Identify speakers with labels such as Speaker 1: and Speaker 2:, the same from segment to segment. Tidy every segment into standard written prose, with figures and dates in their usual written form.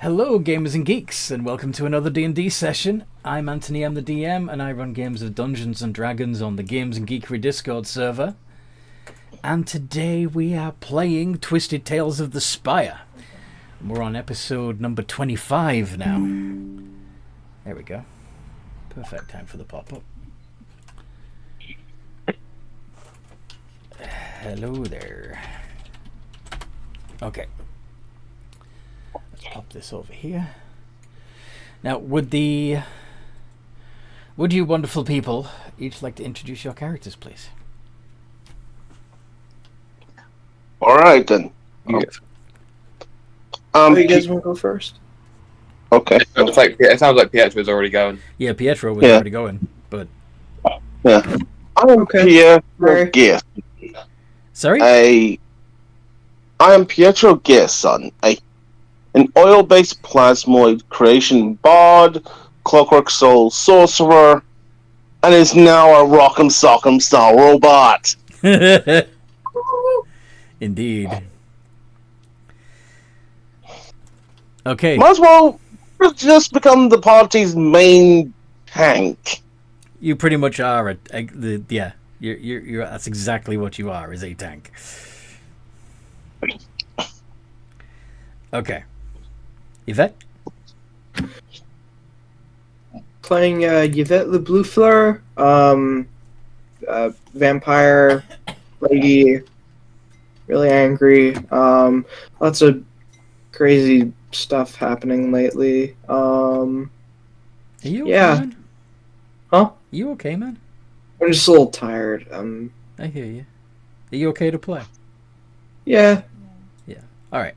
Speaker 1: Hello, gamers and geeks, and welcome to another D&D session. I'm Anthony, I'm the DM, and I run games of Dungeons and Dragons on the Games and Geekery Discord server. And today we are playing Twisted Tales of the Spire. We're on episode number 25 now. There we go. Perfect time for the pop-up. Hello there. Okay. Let's pop this over here. Now, would you wonderful people each like to introduce your characters, please?
Speaker 2: All right, then.
Speaker 3: You
Speaker 4: guys want to go first?
Speaker 2: Okay.
Speaker 3: It sounds like Pietro's already going.
Speaker 1: Yeah, Pietro was already going, but...
Speaker 2: Yeah. I'm
Speaker 4: Okay.
Speaker 2: Pietro Gear.
Speaker 1: Sorry?
Speaker 2: I am Pietro Gearson, an oil-based plasmoid creation bard, clockwork soul sorcerer, and is now a rock'em sock'em style robot.
Speaker 1: Indeed. Okay.
Speaker 2: Might as well just become the party's main tank.
Speaker 1: You pretty much are yeah. You're that's exactly what you are, is a tank. Okay. Yvette?
Speaker 4: Playing Yvette Le Blue Fleur, vampire lady, really angry. Lots of crazy stuff happening lately.
Speaker 1: Are you okay,
Speaker 4: Yeah.
Speaker 1: man?
Speaker 4: Huh?
Speaker 1: You okay, man?
Speaker 4: I'm just a little tired.
Speaker 1: I hear you. Are you okay to play?
Speaker 4: Yeah.
Speaker 1: Alright.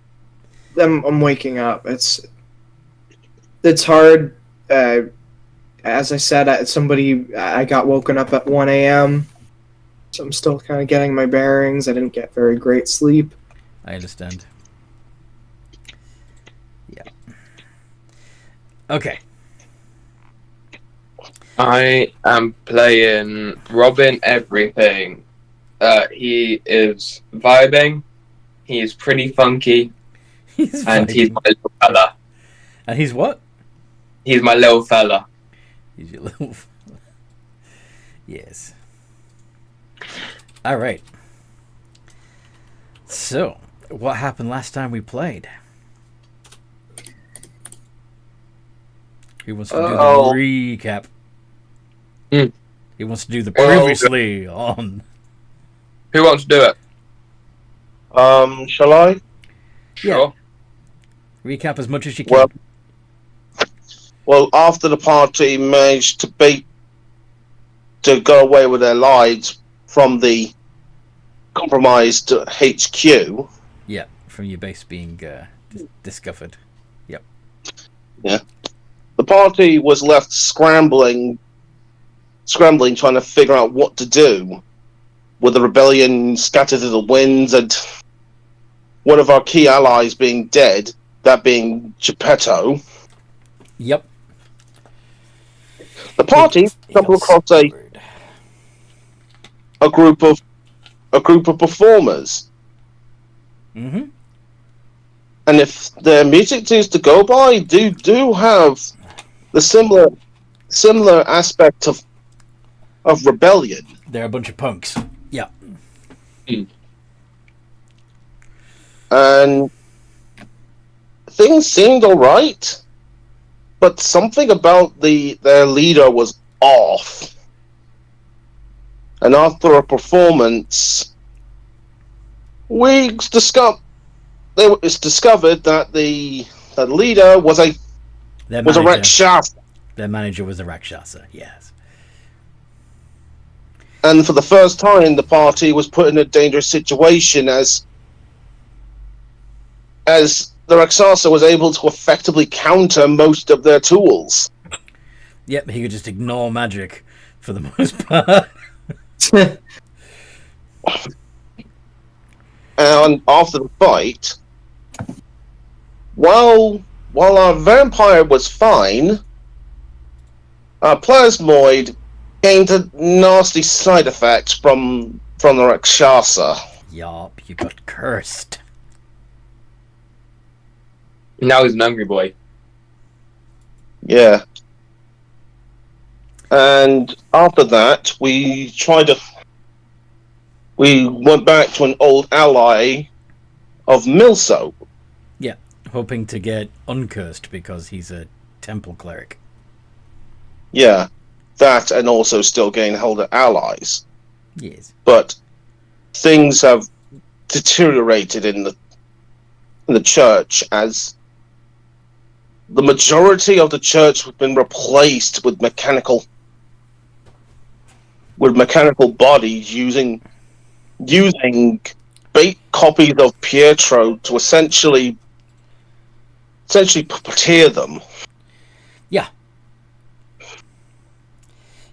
Speaker 4: I'm waking up. It's hard. As I said, I got woken up at 1 a.m. So I'm still kind of getting my bearings. I didn't get very great sleep.
Speaker 1: I understand. Yeah. Okay.
Speaker 3: I am playing Robin Everything. He is vibing. He is pretty funky.
Speaker 1: He's
Speaker 3: And he's
Speaker 1: vibing.
Speaker 3: my little fella.
Speaker 1: And he's what?
Speaker 3: He's my little fella.
Speaker 1: He's your little... Yes. Alright. So, what happened last time we played? Who wants to do the recap?
Speaker 3: Hmm.
Speaker 1: He wants to do the previously on...
Speaker 3: Who wants to do it?
Speaker 2: Shall I?
Speaker 3: Sure.
Speaker 1: Recap as much as you can.
Speaker 2: Well, after the party managed to go away with their lives from the compromised HQ.
Speaker 1: Yeah, from your base being discovered. Yep.
Speaker 2: Yeah. The party was left scrambling, trying to figure out what to do, with the rebellion scattered to the winds and one of our key allies being dead, that being Geppetto.
Speaker 1: Yep.
Speaker 2: The party stumbled across a group of performers,
Speaker 1: Mm-hmm.
Speaker 2: and if their music is to go by, do have the similar aspect of rebellion.
Speaker 1: They're a bunch of punks. Yeah.
Speaker 2: And things seemed alright, but something about their leader was off. And after a performance, it's discovered that the leader was a Rakshasa.
Speaker 1: Their manager was a Rakshasa, yes.
Speaker 2: And for the first time, the party was put in a dangerous situation as the Rakshasa was able to effectively counter most of their tools.
Speaker 1: Yep, he could just ignore magic for the most part.
Speaker 2: And after the fight, while our vampire was fine, our plasmoid gained a nasty side effects from the Rakshasa.
Speaker 1: Yup, you got cursed.
Speaker 3: Now he's an angry boy.
Speaker 2: Yeah. And after that, we went back to an old ally of Milso.
Speaker 1: Yeah, hoping to get uncursed because he's a temple cleric.
Speaker 2: Yeah, that and also still getting hold of allies.
Speaker 1: Yes.
Speaker 2: But things have deteriorated in the church as the majority of the church has been replaced with mechanical bodies using fake copies of Pietro to essentially puppeteer them.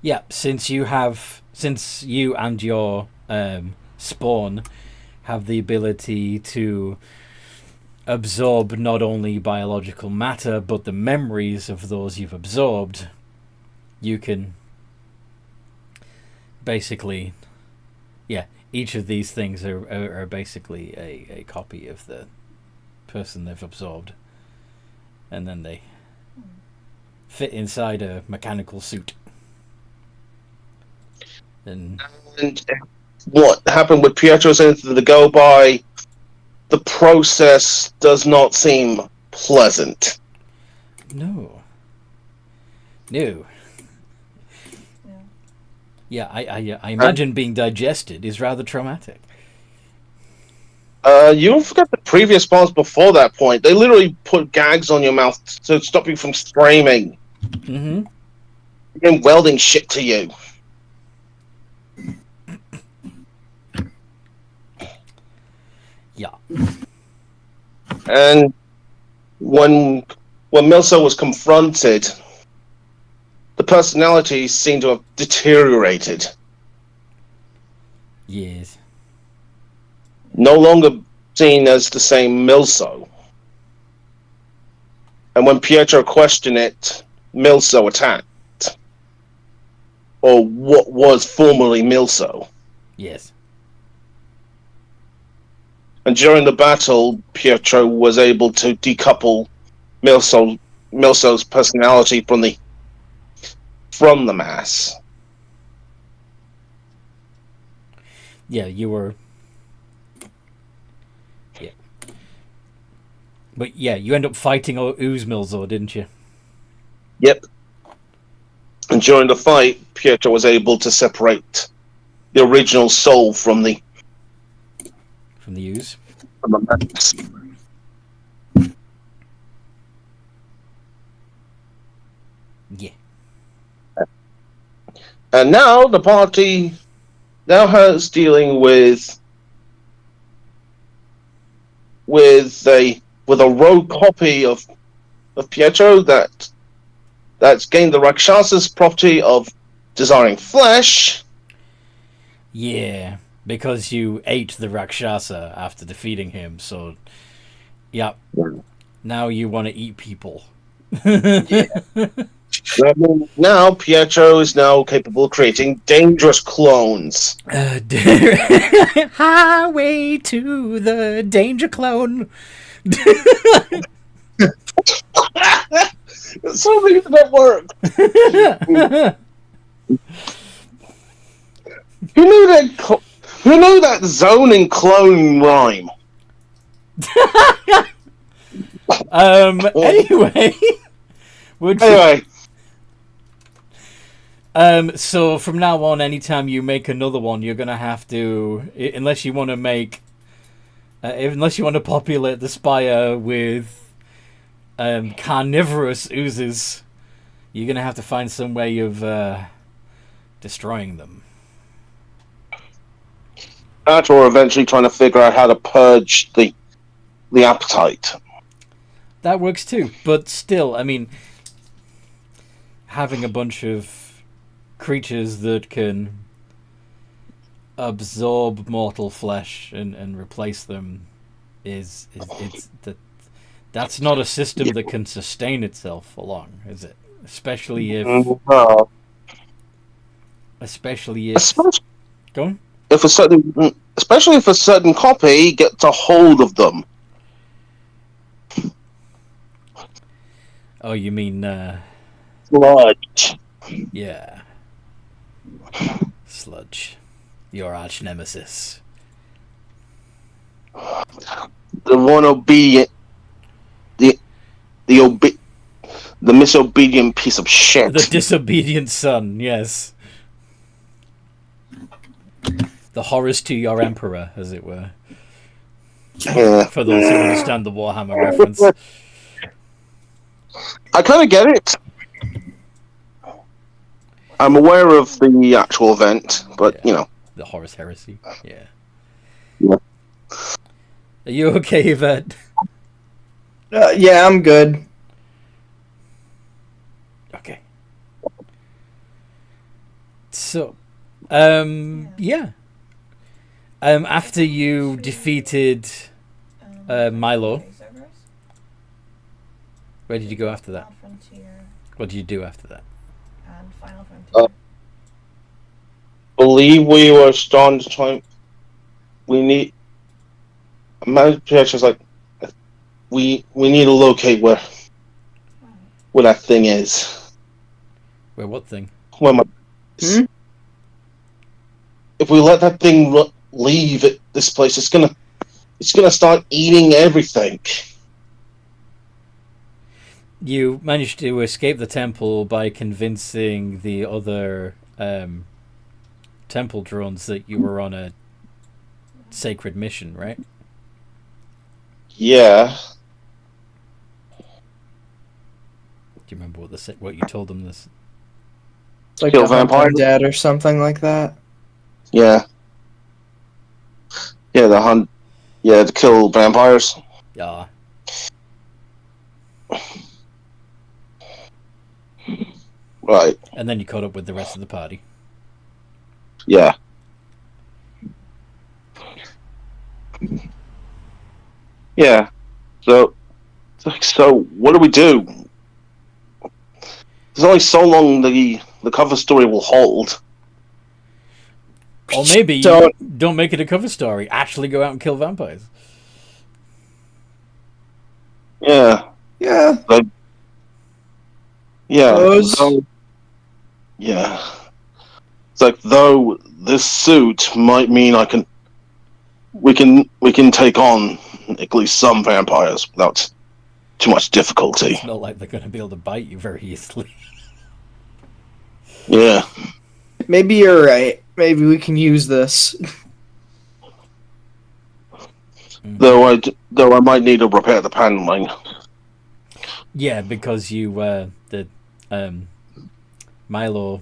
Speaker 1: Yeah, since you and your spawn have the ability to absorb not only biological matter but the memories of those you've absorbed, you can basically, each of these things are basically a copy of the person they've absorbed, and then they fit inside a mechanical suit. And
Speaker 2: what happened with Pietro's anything to go by, the process does not seem pleasant.
Speaker 1: no. Yeah, I imagine being digested is rather traumatic.
Speaker 2: You forgot the previous spawns before that point. They literally put gags on your mouth to stop you from screaming.
Speaker 1: Mm-hmm.
Speaker 2: Again, welding shit to you.
Speaker 1: Yeah.
Speaker 2: And when Milso was confronted, the personality seemed to have deteriorated.
Speaker 1: Yes.
Speaker 2: No longer seen as the same Milso. And when Pietro questioned it, Milso attacked. Or what was formerly Milso.
Speaker 1: Yes.
Speaker 2: And during the battle, Pietro was able to decouple Milso's personality from the mass.
Speaker 1: Yeah, you were. Yeah. But yeah, you end up fighting Ooze-Milzo, didn't you?
Speaker 2: Yep. And during the fight, Pietro was able to separate the original soul from the
Speaker 1: Ooze.
Speaker 2: mass.
Speaker 1: Yeah.
Speaker 2: And now the party has dealing with a rogue copy of Pietro that's gained the Rakshasa's property of desiring flesh.
Speaker 1: Yeah, because you ate the Rakshasa after defeating him, so yeah. Now you want to eat people.
Speaker 2: Yeah. Now Pietro is now capable of creating dangerous clones.
Speaker 1: Highway to the danger clone.
Speaker 2: Something that work. Who knew that zoning clone rhyme?
Speaker 1: Anyway. So from now on, anytime you make another one, you're gonna have to, unless you want to populate the Spire with carnivorous oozes, you're gonna have to find some way of destroying them.
Speaker 2: That or eventually trying to figure out how to purge the appetite.
Speaker 1: That works too, but still, I mean, having a bunch of creatures that can absorb mortal flesh and replace them that's not a system that can sustain itself for long, is it? Especially if go on.
Speaker 2: Especially if a certain copy gets a hold of them.
Speaker 1: Oh, you mean,
Speaker 2: Sludge.
Speaker 1: yeah. Sludge. Your arch nemesis.
Speaker 2: The one obedient, the misobedient piece of shit.
Speaker 1: The disobedient son, yes. The Horus to your emperor, as it were.
Speaker 2: Yeah.
Speaker 1: For those who understand the Warhammer reference.
Speaker 2: I kind of get it. I'm aware of the actual event, but,
Speaker 1: Yeah.
Speaker 2: you know.
Speaker 1: The Horus heresy, yeah.
Speaker 2: Yeah.
Speaker 1: Are you okay, Yvette?
Speaker 4: Yeah, I'm good.
Speaker 1: Okay. So, yeah. After you defeated Milo, where did you go after that? What did you do after that?
Speaker 5: And Final Frontier.
Speaker 2: Believe we were starting to try. We need. My projection's like, we need to locate where that thing is.
Speaker 1: Where what thing?
Speaker 2: Where my.
Speaker 4: Hmm?
Speaker 2: If we let that thing leave this place, it's gonna start eating everything.
Speaker 1: You managed to escape the temple by convincing the other temple drones that you were on a sacred mission, right?
Speaker 2: Yeah.
Speaker 1: Do you remember what you told them this?
Speaker 4: It's like
Speaker 2: Kill
Speaker 4: the Hunt
Speaker 2: vampires?
Speaker 4: Undead or something like that.
Speaker 2: Yeah. Yeah, the hunt. Yeah, to kill vampires.
Speaker 1: Yeah.
Speaker 2: Right.
Speaker 1: And then you caught up with the rest of the party.
Speaker 2: Yeah. Yeah. So what do we do? There's only so long the cover story will hold.
Speaker 1: Or maybe
Speaker 4: So-
Speaker 1: you don't make it a cover story. Actually go out and kill vampires.
Speaker 2: Yeah.
Speaker 4: Yeah.
Speaker 2: Yeah.
Speaker 4: Those-
Speaker 2: Yeah. It's like, though this suit might mean we can take on at least some vampires without too much difficulty.
Speaker 1: It's not like they're going to be able to bite you very easily.
Speaker 2: Yeah.
Speaker 4: Maybe you're right. Maybe we can use this.
Speaker 2: Though I might need to repair the paneling.
Speaker 1: Yeah, because you Milo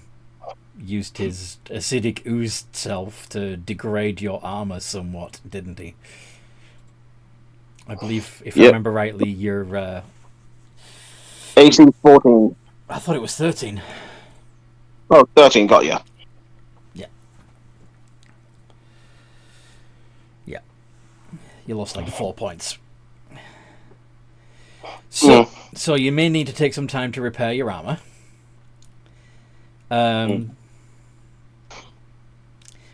Speaker 1: used his acidic ooze self to degrade your armor somewhat, didn't he? I believe, if I
Speaker 2: Yep.
Speaker 1: remember rightly, you're.
Speaker 2: AC 14.
Speaker 1: I thought it was 13.
Speaker 2: Oh, 13, got ya.
Speaker 1: You lost like 4 points. So you may need to take some time to repair your armor. But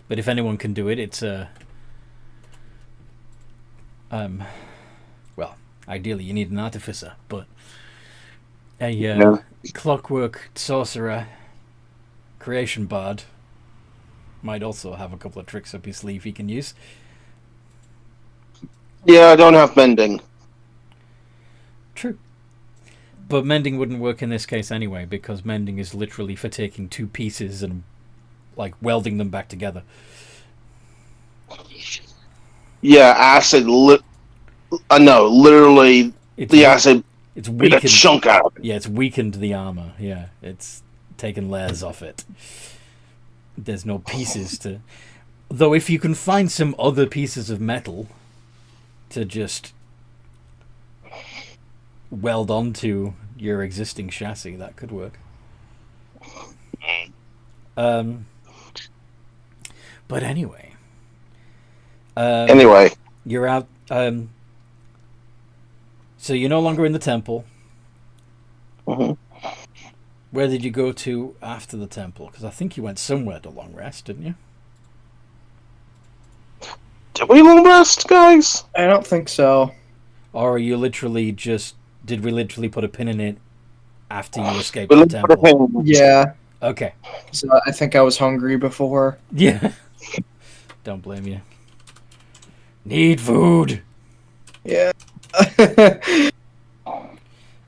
Speaker 1: if anyone can do it, it's well, ideally you need an artificer, but a clockwork sorcerer, creation bard might also have a couple of tricks up his sleeve he can use.
Speaker 2: Yeah, I don't have mending.
Speaker 1: True. But mending wouldn't work in this case anyway, because mending is literally for taking two pieces and like welding them back together.
Speaker 2: Yeah, acid. Literally,
Speaker 1: It's
Speaker 2: the acid
Speaker 1: it's
Speaker 2: beat a
Speaker 1: weakened.
Speaker 2: chunk out.
Speaker 1: Yeah, it's weakened the armor. Yeah, it's taken layers off it. There's no pieces to. Though, if you can find some other pieces of metal to just weld onto your existing chassis, that could work. But anyway.
Speaker 2: Anyway,
Speaker 1: You're out. So you're no longer in the temple.
Speaker 2: mhm.
Speaker 1: Where did you go to after the temple? Because I think you went somewhere to long rest, didn't you?
Speaker 2: Did we long rest, guys?
Speaker 4: I don't think so.
Speaker 1: Or are you literally just... Did we literally put a pin in it after you escaped
Speaker 2: We're
Speaker 1: the
Speaker 2: looking for the
Speaker 1: temple.
Speaker 2: pins.
Speaker 4: Yeah.
Speaker 1: Okay.
Speaker 4: So I think I was hungry before.
Speaker 1: Yeah. Don't blame you. Need food.
Speaker 4: Yeah.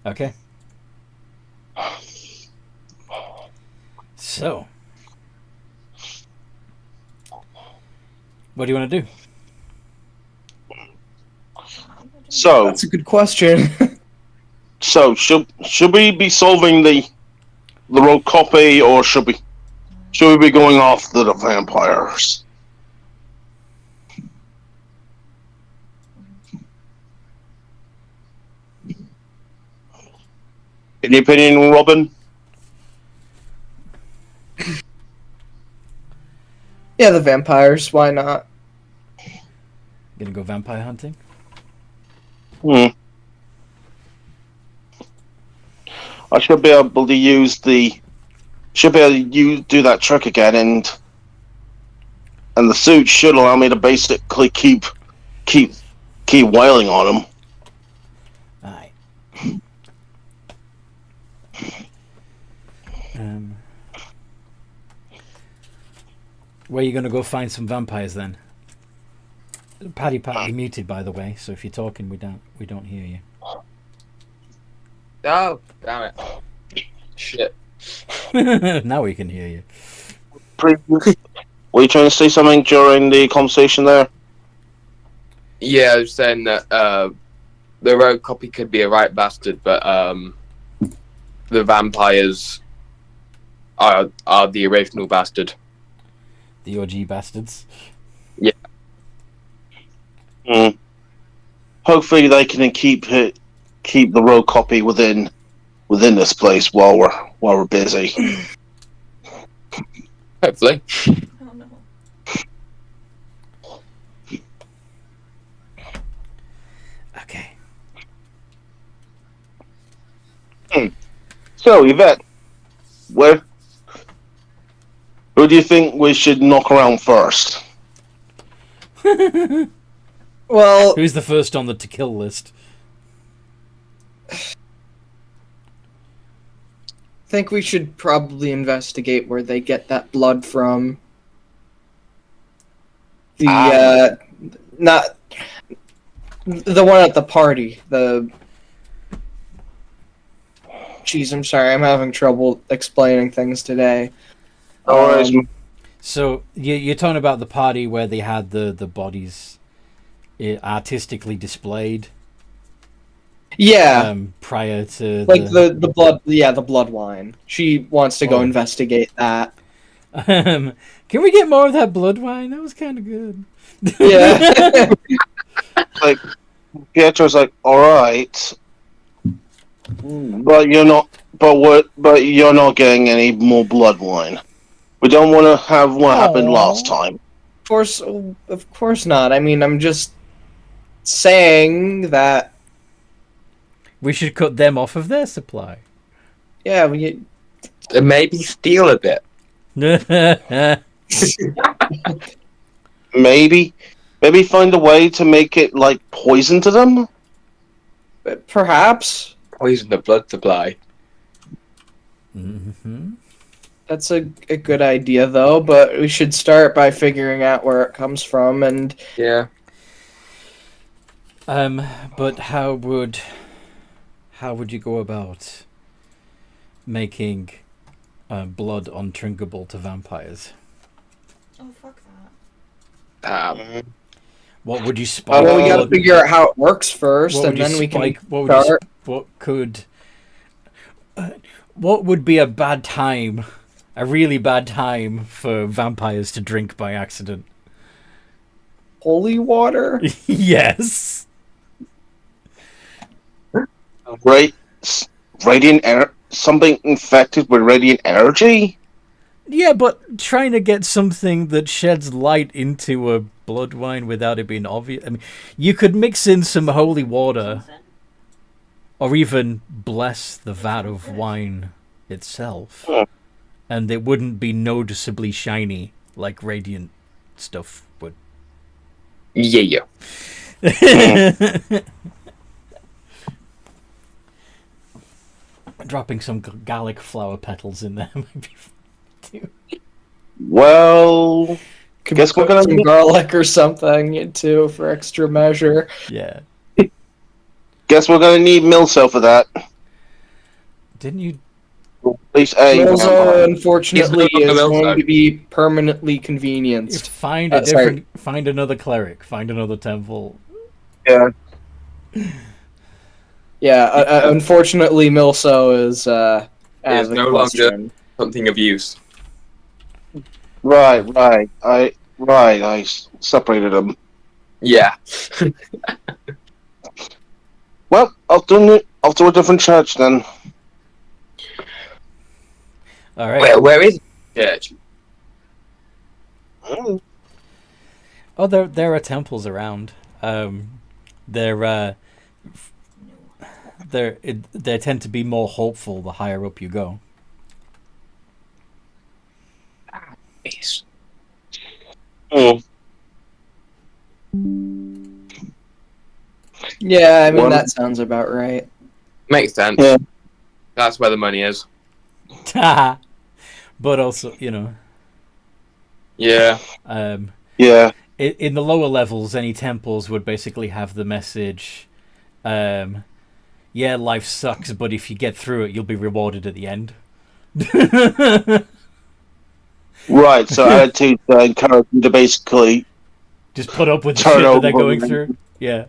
Speaker 1: Okay. So, what do you want to do?
Speaker 2: So,
Speaker 4: That's a good question.
Speaker 2: should we be solving the rogue copy, or should we be going after the vampires? Any opinion, Robin?
Speaker 4: Yeah, the vampires. Why not?
Speaker 1: Gonna go vampire hunting?
Speaker 2: I should be able to use do that trick again, and the suit should allow me to basically keep wailing on him.
Speaker 1: Alright. Where are you gonna go find some vampires then? Paddy, you're muted, by the way. So if you're talking, we don't hear you.
Speaker 3: Oh, damn it. Shit.
Speaker 1: Now we can hear you.
Speaker 2: Were you trying to say something during the conversation there?
Speaker 3: Yeah, I was saying that the rogue copy could be a right bastard, but the vampires are the original bastard.
Speaker 1: The OG bastards.
Speaker 3: Yeah.
Speaker 2: Hopefully they can keep the rogue copy within this place while we're busy.
Speaker 3: Hopefully.
Speaker 5: Oh no.
Speaker 1: Okay.
Speaker 2: So, Yvette, who do you think we should knock around first?
Speaker 4: Well,
Speaker 1: Who's the first on the to kill list?
Speaker 4: I think we should probably investigate where they get that blood from. Not the one at the party. Jeez, I'm sorry. I'm having trouble explaining things today.
Speaker 1: So you're talking about the party where they had the bodies artistically displayed.
Speaker 4: Yeah,
Speaker 1: Prior to
Speaker 4: like the blood. Yeah, the blood wine. She wants to go investigate that.
Speaker 1: Can we get more of that blood wine? That was kind of good.
Speaker 4: Yeah.
Speaker 2: Like, Pietro's like, all right, but you're not. But you're not getting any more blood wine. We don't want to have what happened last time.
Speaker 4: Of course not. I mean, I'm just saying that.
Speaker 1: We should cut them off of their supply.
Speaker 4: Yeah,
Speaker 3: And maybe steal a bit.
Speaker 2: Maybe find a way to make it like poison to them.
Speaker 4: perhaps
Speaker 3: Poison the blood supply.
Speaker 1: Mm-hmm.
Speaker 4: that's a good idea, though. But we should start by figuring out where it comes from, and
Speaker 3: Yeah.
Speaker 1: But how would you go about making blood undrinkable to vampires?
Speaker 5: Oh, fuck that.
Speaker 1: What would you spike?
Speaker 4: well, we got to
Speaker 1: blood-
Speaker 4: figure out how it works first,
Speaker 1: what would
Speaker 4: and
Speaker 1: you
Speaker 4: then we can
Speaker 1: spike? What would you?
Speaker 4: start.
Speaker 1: What would be a bad time? A really bad time for vampires to drink by accident.
Speaker 4: Holy water.
Speaker 1: Yes.
Speaker 2: Right? Radiant air. Something infected with radiant energy.
Speaker 1: Yeah, but trying to get something that sheds light into a blood wine without it being obvious. I mean, you could mix in some holy water, or even bless the vat of wine itself, and it wouldn't be noticeably shiny like radiant stuff would.
Speaker 3: Yeah.
Speaker 1: Dropping some garlic flower petals in there might be fun too.
Speaker 2: Well,
Speaker 4: Could
Speaker 2: guess we're
Speaker 4: put
Speaker 2: gonna
Speaker 4: some
Speaker 2: need,
Speaker 4: garlic or something too for extra measure.
Speaker 1: Yeah.
Speaker 2: guess we're gonna need Milso for that.
Speaker 1: Didn't you?
Speaker 2: At least a
Speaker 4: Milzo,
Speaker 2: vampire.
Speaker 4: unfortunately,
Speaker 3: He's no
Speaker 4: is
Speaker 3: longer
Speaker 4: going
Speaker 3: Milzo.
Speaker 4: to be permanently
Speaker 1: You have
Speaker 4: convenienced.
Speaker 1: to find a
Speaker 4: Sorry.
Speaker 1: different. Find another cleric. Find another temple.
Speaker 2: Yeah.
Speaker 4: Yeah, unfortunately, Milso is out
Speaker 3: Is
Speaker 4: of the
Speaker 3: no longer-
Speaker 4: question.
Speaker 3: Something of use.
Speaker 2: Right. I separated them.
Speaker 3: Yeah.
Speaker 2: Well, I'll do a different church then.
Speaker 1: All right.
Speaker 3: Where is the church?
Speaker 2: Mm.
Speaker 1: Oh, there are temples around. They tend to be more hopeful the higher up you go.
Speaker 3: Yes.
Speaker 2: Mm.
Speaker 4: Yeah, I mean,
Speaker 2: Well-
Speaker 4: that sounds about right.
Speaker 3: Makes sense.
Speaker 2: Yeah.
Speaker 3: That's where the money is.
Speaker 1: But also, you know,
Speaker 3: Yeah.
Speaker 2: Yeah.
Speaker 1: in the lower levels, any temples would basically have the message, yeah, life sucks, but if you get through it, you'll be rewarded at the end.
Speaker 2: Right. So attitude encourage you to basically
Speaker 1: Just put up with the
Speaker 2: Turn
Speaker 1: shit that they're
Speaker 2: over
Speaker 1: going
Speaker 2: and-
Speaker 1: through. Yeah.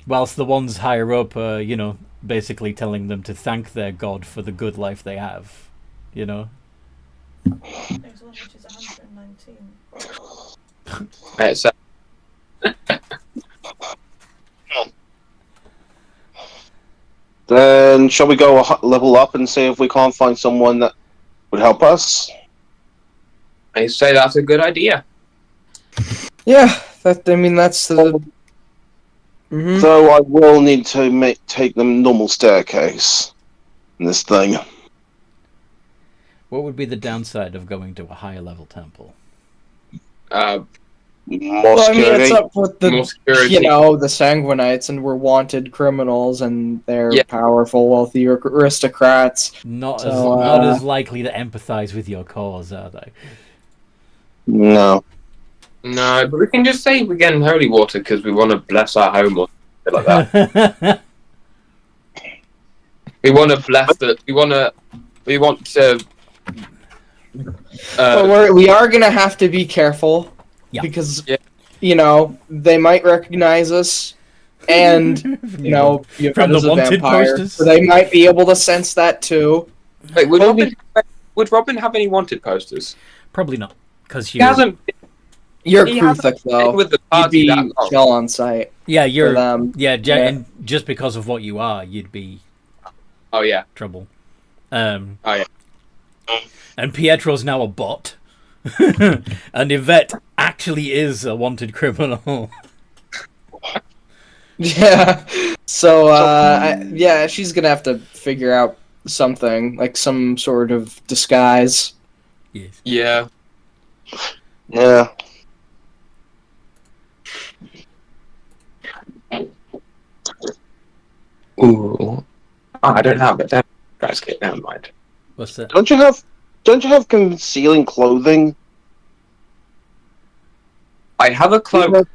Speaker 1: Whilst the ones higher up are, you know, basically telling them to thank their god for the good life they have. You know?
Speaker 5: There's one which is 119.
Speaker 3: It's,
Speaker 2: Then shall we go level up and see if we can't find someone that would help us?
Speaker 3: I say that's a good idea.
Speaker 4: Yeah, that's the. Mhm.
Speaker 2: So I will need to take them normal staircase in this thing.
Speaker 1: What would be the downside of going to a higher level temple?
Speaker 2: More
Speaker 4: Well, I mean,
Speaker 2: security.
Speaker 4: it's up with
Speaker 3: More
Speaker 4: the
Speaker 3: security.
Speaker 4: the Sanguinites, and we're wanted criminals, and they're
Speaker 3: Yeah.
Speaker 4: powerful, wealthy aristocrats.
Speaker 1: Not
Speaker 4: So,
Speaker 1: as likely to empathize with your cause, are they?
Speaker 2: No.
Speaker 3: No, but we can just say we're getting holy water because we want to bless our home or something like that. We want to bless it. We want to.
Speaker 4: But we are gonna have to be careful,
Speaker 1: Yeah.
Speaker 4: because
Speaker 3: Yeah.
Speaker 4: they might recognize us, and you
Speaker 1: From the
Speaker 4: as a
Speaker 1: wanted
Speaker 4: vampire,
Speaker 1: posters?
Speaker 4: so they might be able to sense that too.
Speaker 3: Wait, would Robin have any wanted posters?
Speaker 1: Probably not, because
Speaker 3: He hasn't been
Speaker 4: You're
Speaker 3: He
Speaker 4: Kruthic,
Speaker 3: hasn't
Speaker 4: though.
Speaker 3: with the
Speaker 4: You'd
Speaker 3: party
Speaker 4: be
Speaker 3: that long.
Speaker 4: chill on site
Speaker 1: Yeah,
Speaker 4: for
Speaker 1: you're.
Speaker 4: them.
Speaker 1: Yeah,
Speaker 4: Yeah.
Speaker 1: and just because of what you are, you'd be
Speaker 3: Oh yeah.
Speaker 1: trouble.
Speaker 3: Oh yeah.
Speaker 1: And Pietro's now a bot. And Yvette actually is a wanted criminal.
Speaker 4: Yeah. So, she's gonna have to figure out something, like some sort of disguise.
Speaker 1: Yes.
Speaker 3: Yeah.
Speaker 2: Yeah.
Speaker 3: Ooh. Oh, I don't have it. Guys, get never mind.
Speaker 1: What's that?
Speaker 2: Don't you have concealing clothing?
Speaker 3: I have a cloak.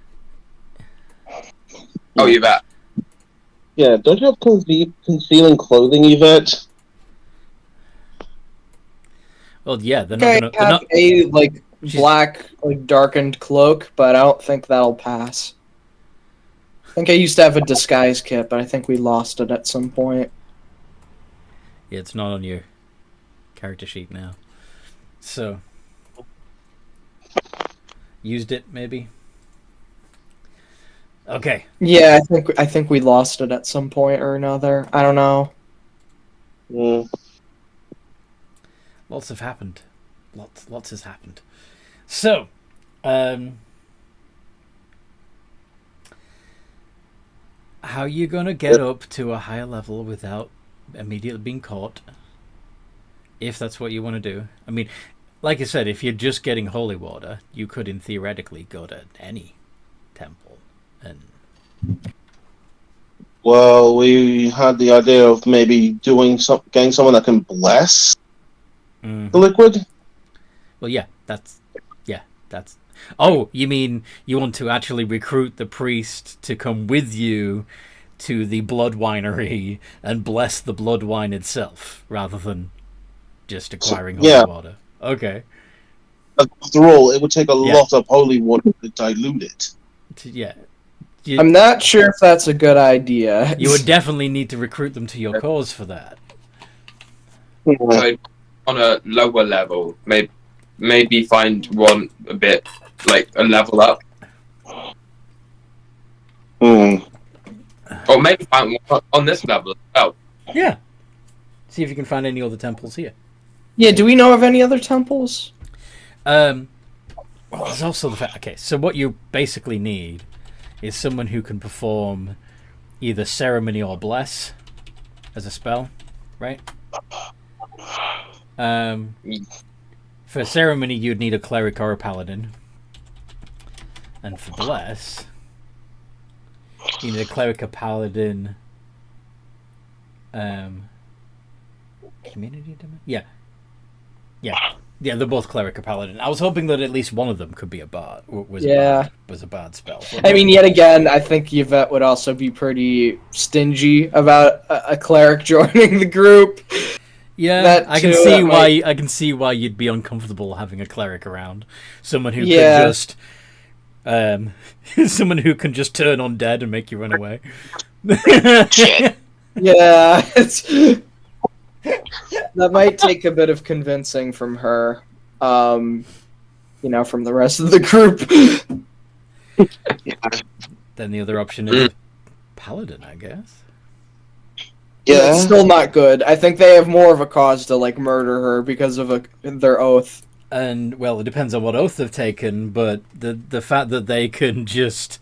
Speaker 3: Oh, you bet.
Speaker 2: Yeah, don't you have concealing clothing, Yvette?
Speaker 1: Well, yeah, they're
Speaker 4: Okay,
Speaker 1: not
Speaker 4: I
Speaker 1: gonna.
Speaker 4: have a
Speaker 1: She's-
Speaker 4: black, darkened cloak, but I don't think that'll pass. I think I used to have a disguise kit, but I think we lost it at some point.
Speaker 1: Yeah, it's not on your character sheet now. So, used it maybe. Okay.
Speaker 4: Yeah, I think we lost it at some point or another. I don't know.
Speaker 2: Mm.
Speaker 1: Lots have happened. Lots has happened. So, how you gonna get up to a higher level without immediately being caught? If that's what you want to do. I mean, like I said, if you're just getting holy water, you could, theoretically, go to any temple and
Speaker 2: Well, we had the idea of maybe getting someone that can bless the liquid.
Speaker 1: Well, yeah, that's. Oh, you mean you want to actually recruit the priest to come with you to the blood winery and bless the blood wine itself, rather than just acquiring holy water? Okay.
Speaker 2: After all, it would take a lot of holy water to dilute it.
Speaker 1: Yeah.
Speaker 4: I'm not sure if that's a good idea.
Speaker 1: You would definitely need to recruit them to your cause for that.
Speaker 3: So on a lower level, maybe find one a bit like a level up, or maybe find one on this level as well.
Speaker 1: Yeah. See if you can find any other temples here.
Speaker 4: Yeah, do we know of any other temples?
Speaker 1: Well, there's also the fact. Okay, so what you basically need is someone who can perform either ceremony or bless as a spell, right? For ceremony, you'd need a cleric or a paladin, and for bless, you need a cleric, a paladin. Community domain? Yeah. They're both cleric or paladin. I was hoping that at least one of them could be a bard. Was a bard spell.
Speaker 4: I mean, yet again, I think Yvette would also be pretty stingy about a cleric joining the group.
Speaker 1: Yeah, I can see why you'd be uncomfortable having a cleric around. Someone who can just someone who can just turn undead and make you run away.
Speaker 4: Yeah, that might take a bit of convincing from her. From the rest of the group.
Speaker 1: Then the other option is paladin, I guess.
Speaker 4: Yeah, it's still not good. I think they have more of a cause to murder her because of their oath.
Speaker 1: And well, it depends on what oath they've taken, but the fact that they can just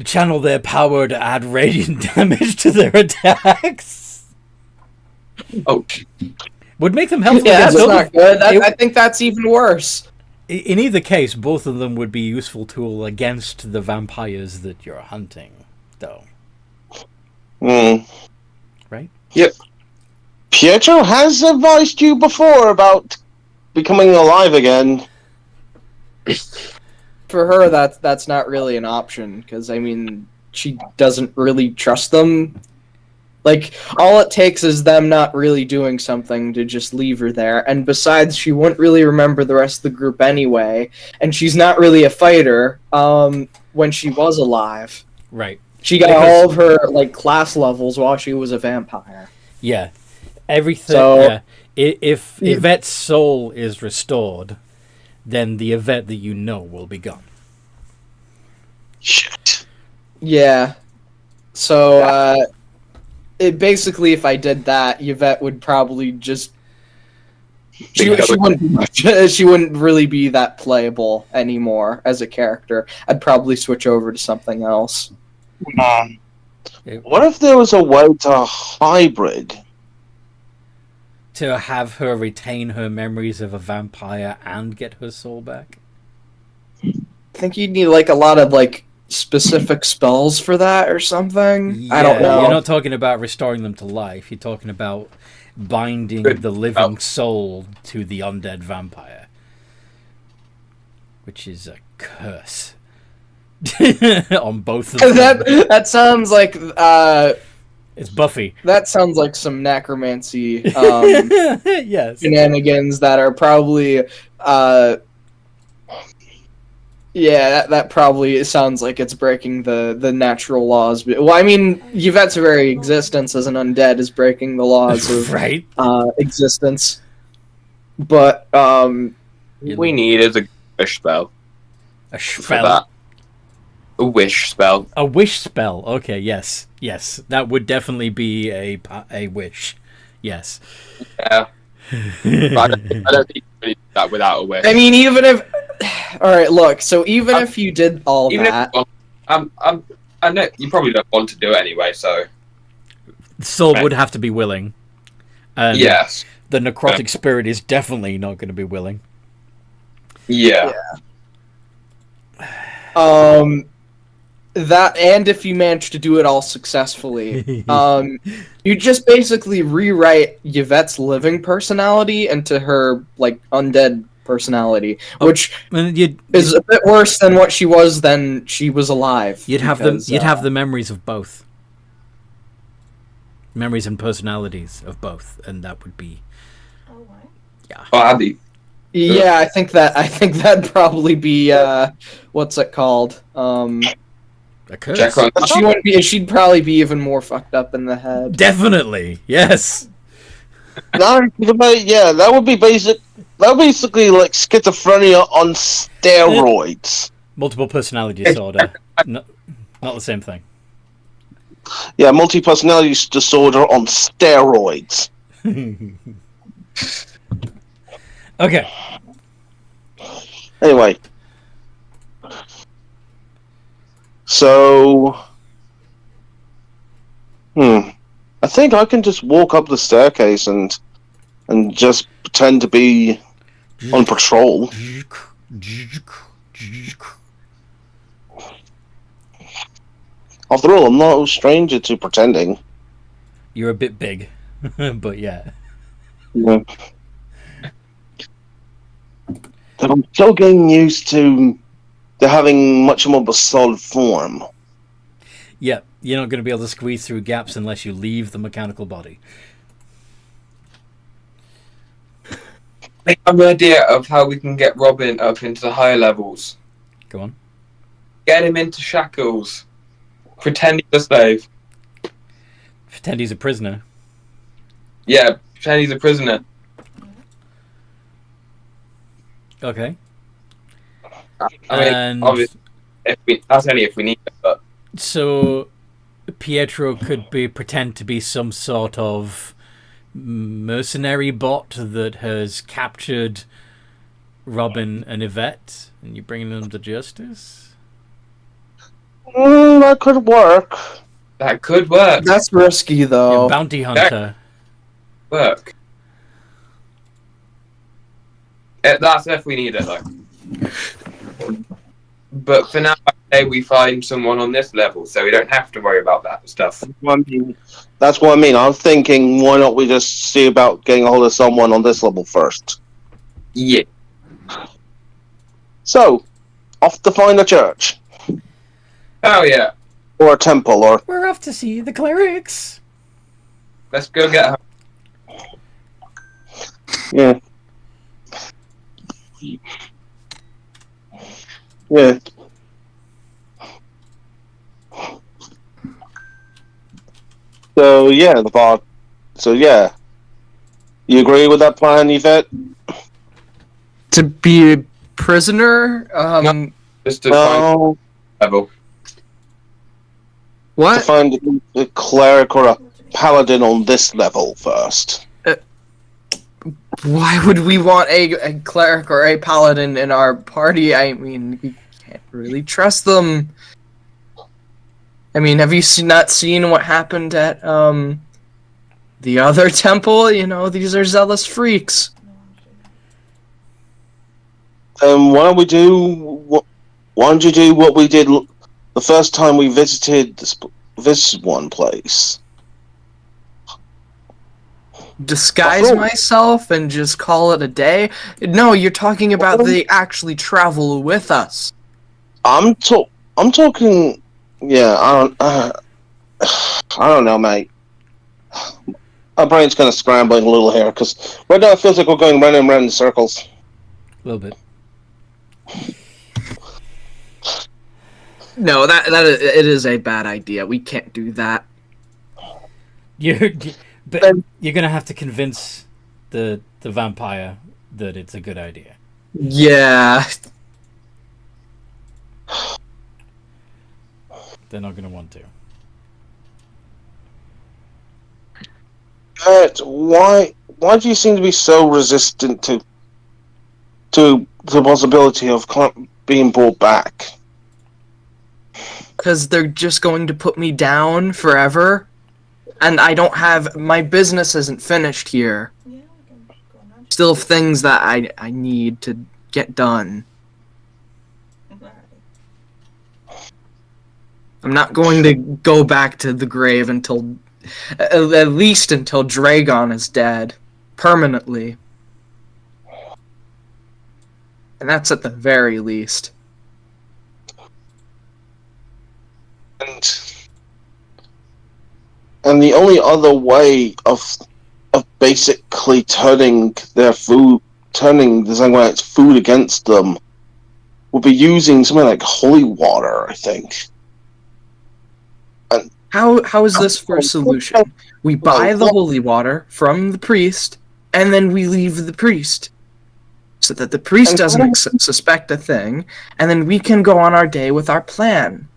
Speaker 1: channel their power to add radiant damage to their attacks.
Speaker 3: Oh,
Speaker 1: would make them helpful.
Speaker 4: Yeah, that's not good. I think that's even worse.
Speaker 1: In either case, both of them would be a useful tool against the vampires that you're hunting, though. Right?
Speaker 2: Yep. Pietro has advised you before about becoming alive again.
Speaker 4: For her, that's not really an option, because, I mean, she doesn't really trust them. All it takes is them not really doing something to just leave her there, and besides, she wouldn't really remember the rest of the group anyway, and she's not really a fighter when she was alive.
Speaker 1: Right.
Speaker 4: She got all of her class levels while she was a vampire.
Speaker 1: Yeah. Everything. So, if Yvette's soul is restored, then the Yvette that you know will be gone.
Speaker 2: Shit.
Speaker 4: Yeah. So, basically, if I did that, Yvette would probably just... She wouldn't really be that playable anymore as a character. I'd probably switch over to something else.
Speaker 2: What if there was a way to hybrid?
Speaker 1: To have her retain her memories of a vampire and get her soul back?
Speaker 4: I think you'd need a lot of specific spells for that or something.
Speaker 1: Yeah,
Speaker 4: I don't know.
Speaker 1: You're not talking about restoring them to life. You're talking about binding the living soul to the undead vampire, which is a curse. On both of them.
Speaker 4: That sounds like
Speaker 1: it's Buffy.
Speaker 4: That sounds like some necromancy
Speaker 1: yes.
Speaker 4: shenanigans that are probably that probably sounds like it's breaking the natural laws. Well, I mean, Yvette's very existence as an undead is breaking the laws of
Speaker 1: right.
Speaker 4: Existence. But
Speaker 3: we need is a wish spell.
Speaker 1: A spell.
Speaker 3: A wish spell.
Speaker 1: A wish spell. Okay, yes. That would definitely be a wish. Yes.
Speaker 3: Yeah. I don't think you can do that without a wish.
Speaker 4: I mean, even if... Alright, look, so even if you did all that...
Speaker 3: I know you probably don't want to do it anyway, so...
Speaker 1: The soul would have to be willing. And
Speaker 3: yes.
Speaker 1: The necrotic spirit is definitely not going to be willing.
Speaker 3: Yeah.
Speaker 4: That, and if you manage to do it all successfully, you just basically rewrite Yvette's living personality into her like undead personality, which
Speaker 1: And you'd
Speaker 4: is a bit worse than what she was when she was alive.
Speaker 1: have
Speaker 4: because,
Speaker 1: you'd have the memories of both, memories and personalities of both, and that would be
Speaker 5: Oh, right.
Speaker 3: Oh, Abby.
Speaker 4: Yeah, I think that'd probably be what's it called?
Speaker 1: a curse.
Speaker 3: Check on.
Speaker 4: She wouldn't be. She'd probably be even more fucked up in the head.
Speaker 1: Definitely, yes.
Speaker 2: That would be basic. That would basically like schizophrenia on steroids.
Speaker 1: Multiple personality disorder. Not the same thing.
Speaker 2: Yeah, multi-personality disorder on steroids.
Speaker 1: Okay.
Speaker 2: Anyway, so I think I can just walk up the staircase and just pretend to be on patrol. After all, I'm not a stranger to pretending.
Speaker 1: You're a bit big, but yeah.
Speaker 2: Yeah. But I'm still getting used to having much more of a solid form.
Speaker 1: Yeah, you're not going to be able to squeeze through gaps unless you leave the mechanical body.
Speaker 3: I have an idea of how we can get Robin up into the higher levels.
Speaker 1: Go on.
Speaker 3: Get him into shackles. Pretend he's a slave.
Speaker 1: Pretend he's a prisoner.
Speaker 3: Yeah, pretend he's a prisoner.
Speaker 1: Okay.
Speaker 3: I mean,
Speaker 1: And
Speaker 3: obviously, that's only if we need it, but
Speaker 1: so Pietro could pretend to be some sort of mercenary bot that has captured Robin and Yvette, and you're bringing them to justice.
Speaker 2: That could work.
Speaker 3: that could work.
Speaker 4: That's risky
Speaker 1: You're a
Speaker 4: though.
Speaker 1: bounty hunter.
Speaker 3: Work. That's if we need it, though. But for now, I say we find someone on this level, so we don't have to worry about that stuff.
Speaker 2: That's what I mean. I'm thinking, why not we just see about getting a hold of someone on this level first?
Speaker 3: Yeah.
Speaker 2: So, off to find a church.
Speaker 3: Oh yeah.
Speaker 2: Or a temple, or...
Speaker 1: We're off to see the clerics.
Speaker 3: Let's go get her.
Speaker 2: Yeah. Yeah. So, yeah, the bot... So, yeah. You agree with that plan, Yvette?
Speaker 4: To be a prisoner?
Speaker 3: Just to find
Speaker 2: No.
Speaker 3: level.
Speaker 2: To
Speaker 4: What?
Speaker 2: find a cleric or a paladin on this level first.
Speaker 4: Why would we want a cleric or a paladin in our party? I mean, we can't really trust them. I mean, have you not seen what happened at the other temple? You know, these are zealous freaks.
Speaker 2: Why don't you do what we did the first time we visited this one place?
Speaker 4: Disguise myself and just call it a day? No, you're talking about they actually travel with us.
Speaker 2: I'm talking. Yeah, I don't know, mate. My brain's kind of scrambling a little here because right now it feels like we're going round and round in circles.
Speaker 1: A little bit.
Speaker 4: No, it is a bad idea. We can't do that.
Speaker 1: But you're gonna have to convince the vampire that it's a good idea.
Speaker 4: Yeah.
Speaker 1: They're not gonna want to.
Speaker 2: But why do you seem to be so resistant to the possibility of being brought back?
Speaker 4: Because they're just going to put me down forever. And I don't have... My business isn't finished here.
Speaker 5: Yeah, we can go on.
Speaker 4: Still things that I need to get done.
Speaker 5: Alright.
Speaker 4: I'm not going to go back to the grave until, at least until Dragon is dead, permanently. And that's at the very least.
Speaker 2: And the only other way of basically turning the Sanguinite's food against them would be using something like holy water, I think.
Speaker 4: How is this for a solution? We buy the holy water from the priest, and then we leave the priest, so that the priest doesn't suspect a thing, and then we can go on our day with our plan.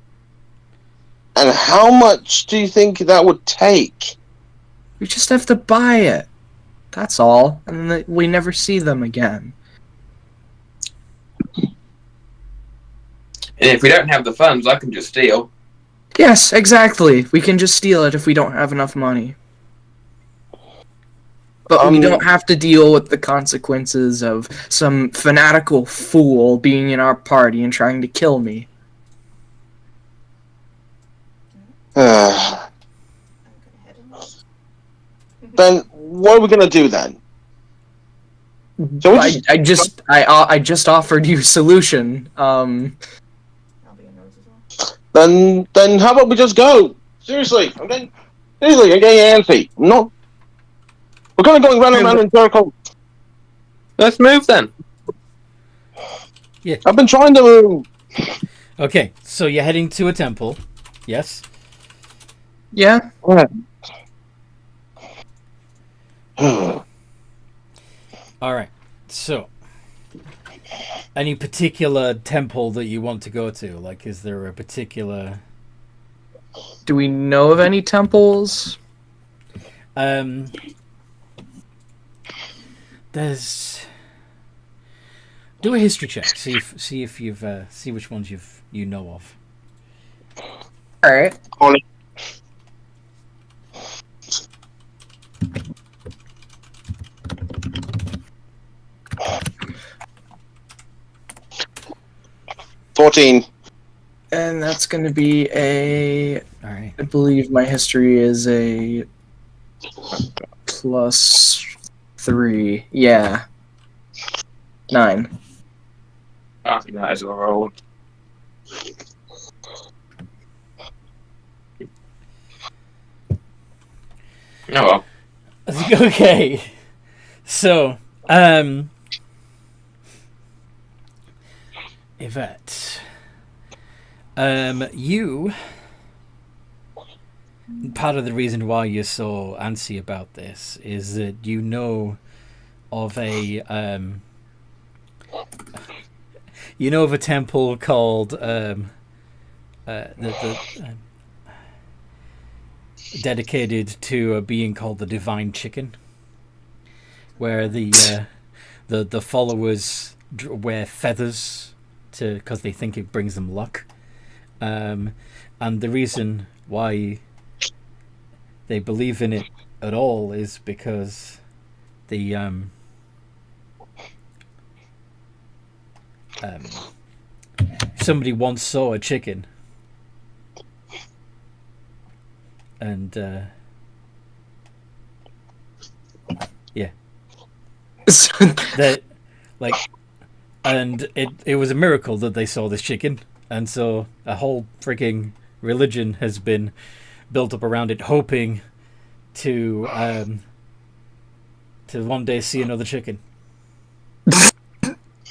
Speaker 2: And how much do you think that would take?
Speaker 4: We just have to buy it. That's all. And then we never see them again.
Speaker 3: And if we don't have the funds, I can just steal.
Speaker 4: Yes, exactly. We can just steal it if we don't have enough money. But we don't have to deal with the consequences of some fanatical fool being in our party and trying to kill me.
Speaker 2: Then what are we gonna do then?
Speaker 4: I just offered you a solution.
Speaker 5: I'll be a nose as well.
Speaker 2: Then how about we just go? Seriously, I'm getting antsy. We're kind of going round and round in circles.
Speaker 3: Let's move then.
Speaker 1: Yeah.
Speaker 2: I've been trying to move.
Speaker 1: Okay, so you're heading to a temple. Yes.
Speaker 4: Yeah.
Speaker 1: All right. So, any particular temple that you want to go to? Like, is there a particular?
Speaker 4: Do we know of any temples?
Speaker 1: There's. Do a history check. See if you've see which ones you know of.
Speaker 4: All right.
Speaker 2: 14.
Speaker 4: And that's going to be a.
Speaker 1: All right.
Speaker 4: I believe my history is a +3. Yeah. 9.
Speaker 3: I think that is a roll. Oh well.
Speaker 1: Okay. So, Yvette, you. Part of the reason why you're so antsy about this is that you know of a temple called dedicated to a being called the Divine Chicken, where the followers wear feathers because they think it brings them luck, and the reason why they believe in it at all is because the somebody once saw a chicken and yeah, that like, and it was a miracle that they saw this chicken, and so a whole freaking religion has been built up around it, hoping to one day see another chicken.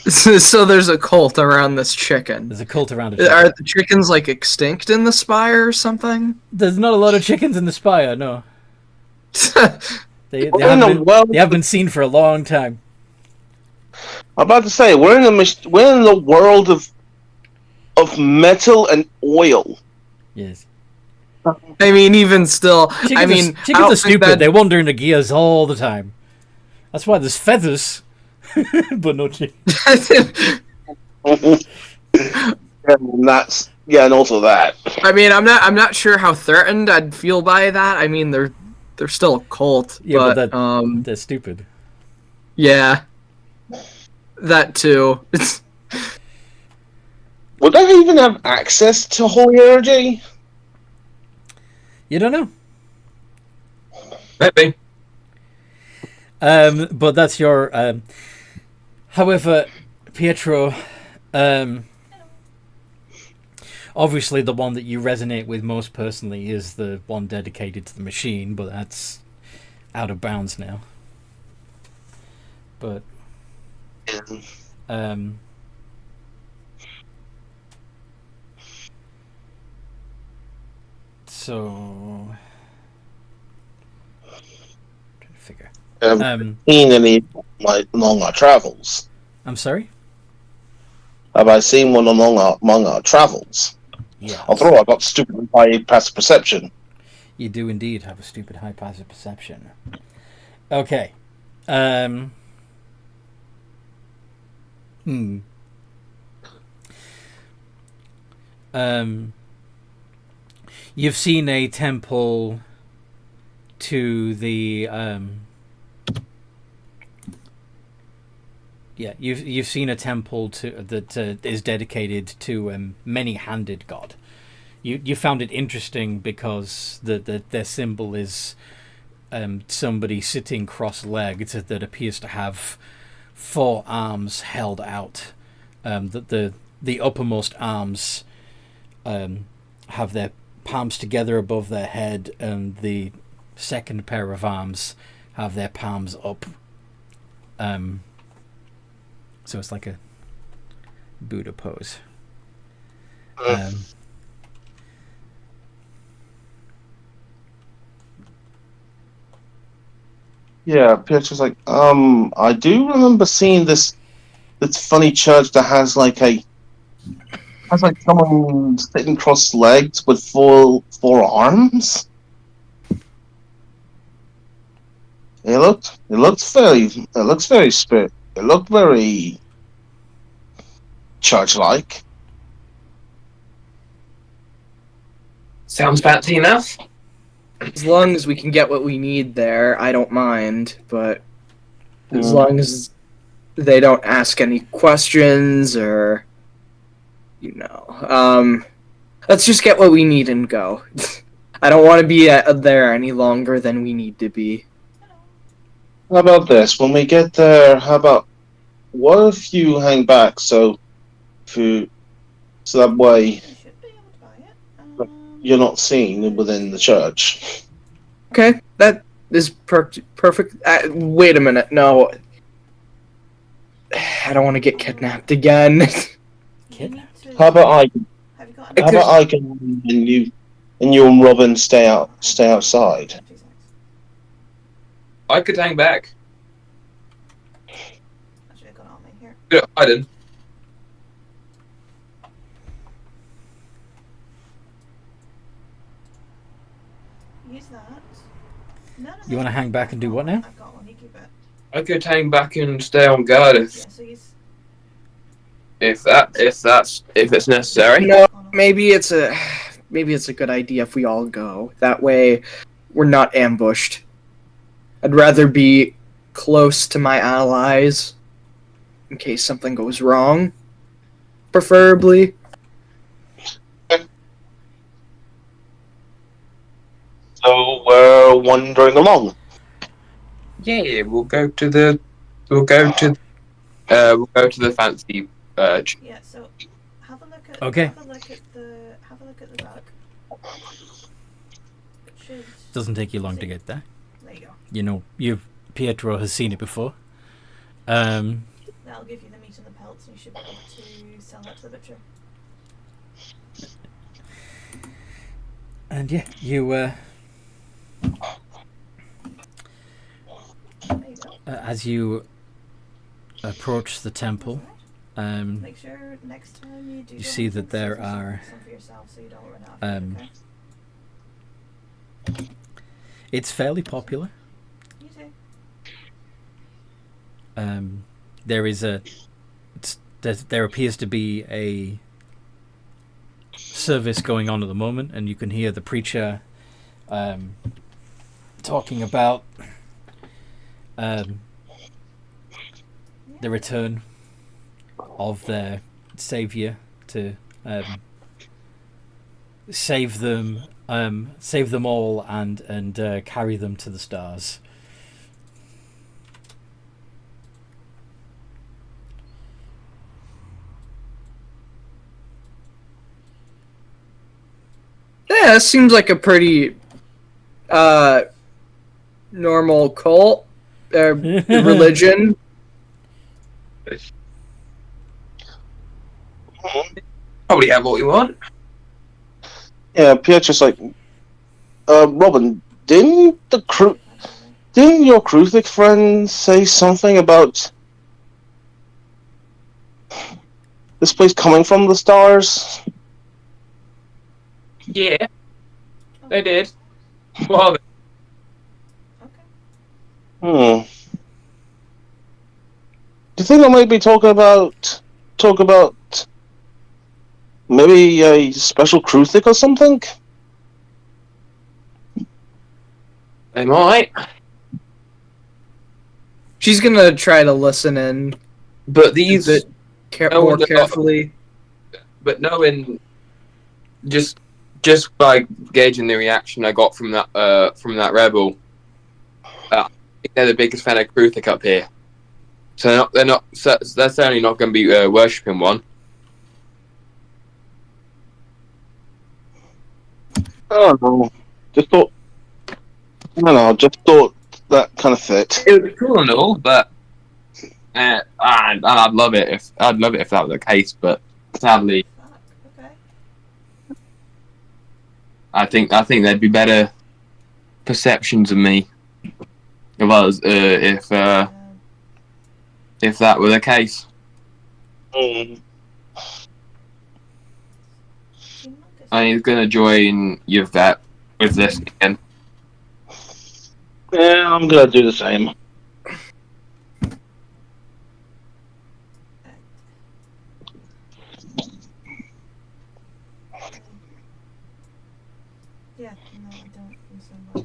Speaker 4: So there's a cult around this chicken.
Speaker 1: There's a cult around it.
Speaker 4: Are the chickens like extinct in the Spire or something?
Speaker 1: There's not a lot of chickens in the Spire, no. They have been seen for a long time.
Speaker 2: I'm about to say we're in the world of metal and oil.
Speaker 1: Yes.
Speaker 4: I mean, even still,
Speaker 1: Chickens are stupid. They wander into gears all the time. That's why there's feathers, but no chickens.
Speaker 2: And also that.
Speaker 4: I mean, I'm not sure how threatened I'd feel by that. I mean, they're still a cult.
Speaker 1: Yeah,
Speaker 4: but
Speaker 1: they're stupid.
Speaker 4: Yeah, that too.
Speaker 2: Would they even have access to holy energy?
Speaker 1: You don't know.
Speaker 3: Maybe.
Speaker 1: But that's your. However, Pietro, obviously the one that you resonate with most personally is the one dedicated to the machine, but that's out of bounds now. But so trying to figure.
Speaker 2: Seen any along our travels?
Speaker 1: I'm sorry.
Speaker 2: Have I seen one among our travels?
Speaker 1: Yeah.
Speaker 2: Although I've got stupid high passive perception.
Speaker 1: You do indeed have a stupid high passive perception. Okay. You've seen a temple to the you've seen a temple that is dedicated to many-handed god. You found it interesting because their symbol is somebody sitting cross-legged that appears to have 4 arms held out. That the uppermost arms have their palms together above their head, and the second pair of arms have their palms up. So it's like a Buddha pose.
Speaker 2: Yeah, Pietro's like, I do remember seeing this funny church that has someone sitting cross-legged with four arms. It looked very church-like.
Speaker 3: Sounds fancy enough.
Speaker 4: As long as we can get what we need there, I don't mind. But as long as they don't ask any questions or, let's just get what we need and go. I don't want to be there any longer than we need to be.
Speaker 2: How about this? When we get there, what if you hang back so that way
Speaker 5: You should be able to buy it.
Speaker 2: you're not seen within the church?
Speaker 4: Okay, that is perfect. Wait a minute, no. I don't want to get kidnapped again.
Speaker 1: Kidnapped?
Speaker 2: How about I
Speaker 5: Have you got
Speaker 2: and you and Robin stay outside?
Speaker 3: I could hang back.
Speaker 5: Actually, I've got it on me here.
Speaker 3: Good at hiding.
Speaker 5: Use that. No,
Speaker 1: You want to hang back and do what now?
Speaker 5: I've got one. You keep it.
Speaker 3: I could hang back and stay on guard
Speaker 5: Yeah, so use.
Speaker 3: if it's necessary.
Speaker 4: No, maybe it's a good idea if we all go. That way, we're not ambushed. I'd rather be close to my allies in case something goes wrong. Preferably.
Speaker 2: So we're wandering along.
Speaker 3: Yeah, we'll go to the fancy church.
Speaker 5: Yeah. So have a look at.
Speaker 1: Okay.
Speaker 5: Have a look at the book. It should.
Speaker 1: Doesn't take you long to get there.
Speaker 5: There you go.
Speaker 1: Pietro has seen it before.
Speaker 5: That'll give you the meat and the pelts, and you should be able to sell that to the butcher.
Speaker 1: And yeah, you
Speaker 5: There you go.
Speaker 1: as you approach the temple,
Speaker 5: Make sure next time you do.
Speaker 1: you
Speaker 5: go
Speaker 1: see that
Speaker 5: hunting,
Speaker 1: there
Speaker 5: save some
Speaker 1: are,
Speaker 5: for yourself so you don't run out of food, okay?
Speaker 1: it's fairly popular.
Speaker 5: You too.
Speaker 1: There appears to be a service going on at the moment, and you can hear the preacher talking about the return of their savior to save them save them all and carry them to the stars.
Speaker 4: Yeah, that seems like a pretty normal cult religion.
Speaker 3: Probably have what we want.
Speaker 2: Yeah, Pietro's like, Robin, didn't your Kruthic friend say something about this place coming from the stars?
Speaker 3: Yeah, they did. What are they?
Speaker 5: Okay.
Speaker 2: Do you think I might be talk about maybe a special Kruthic or something?
Speaker 3: They might.
Speaker 4: She's gonna try to listen in
Speaker 3: But
Speaker 4: a
Speaker 3: these,
Speaker 4: bit
Speaker 3: no
Speaker 4: more
Speaker 3: wonder-
Speaker 4: carefully.
Speaker 3: but knowing just by gauging the reaction I got from that rebel, I think they're the biggest fan of Kruthic up here. So they're certainly not going to be worshipping one.
Speaker 2: I don't know. Just thought that kind of fit.
Speaker 3: It would be cool and all, but I'd love it if that were the case. But sadly,
Speaker 5: Fuck. Okay.
Speaker 3: I think there'd be better perceptions of me of us if that were the case.
Speaker 2: Mm.
Speaker 3: I'm gonna join you vet with this again.
Speaker 2: Yeah, I'm gonna do the same.
Speaker 5: Yeah, no, I don't understand why.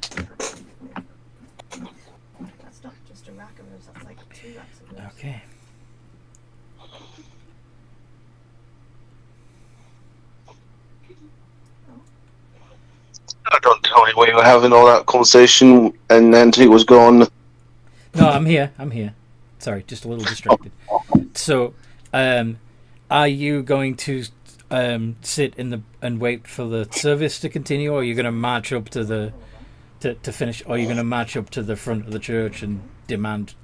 Speaker 5: That's not just a rack of herbs, that's like 2 racks of herbs.
Speaker 1: Okay.
Speaker 2: Don't tell me we were having all that conversation and Nancy was gone.
Speaker 1: No, I'm here. Sorry, just a little distracted. So, are you going to sit and wait for the service to continue, or are you going to march up to finish, or are you going to march up to the front of the church and demand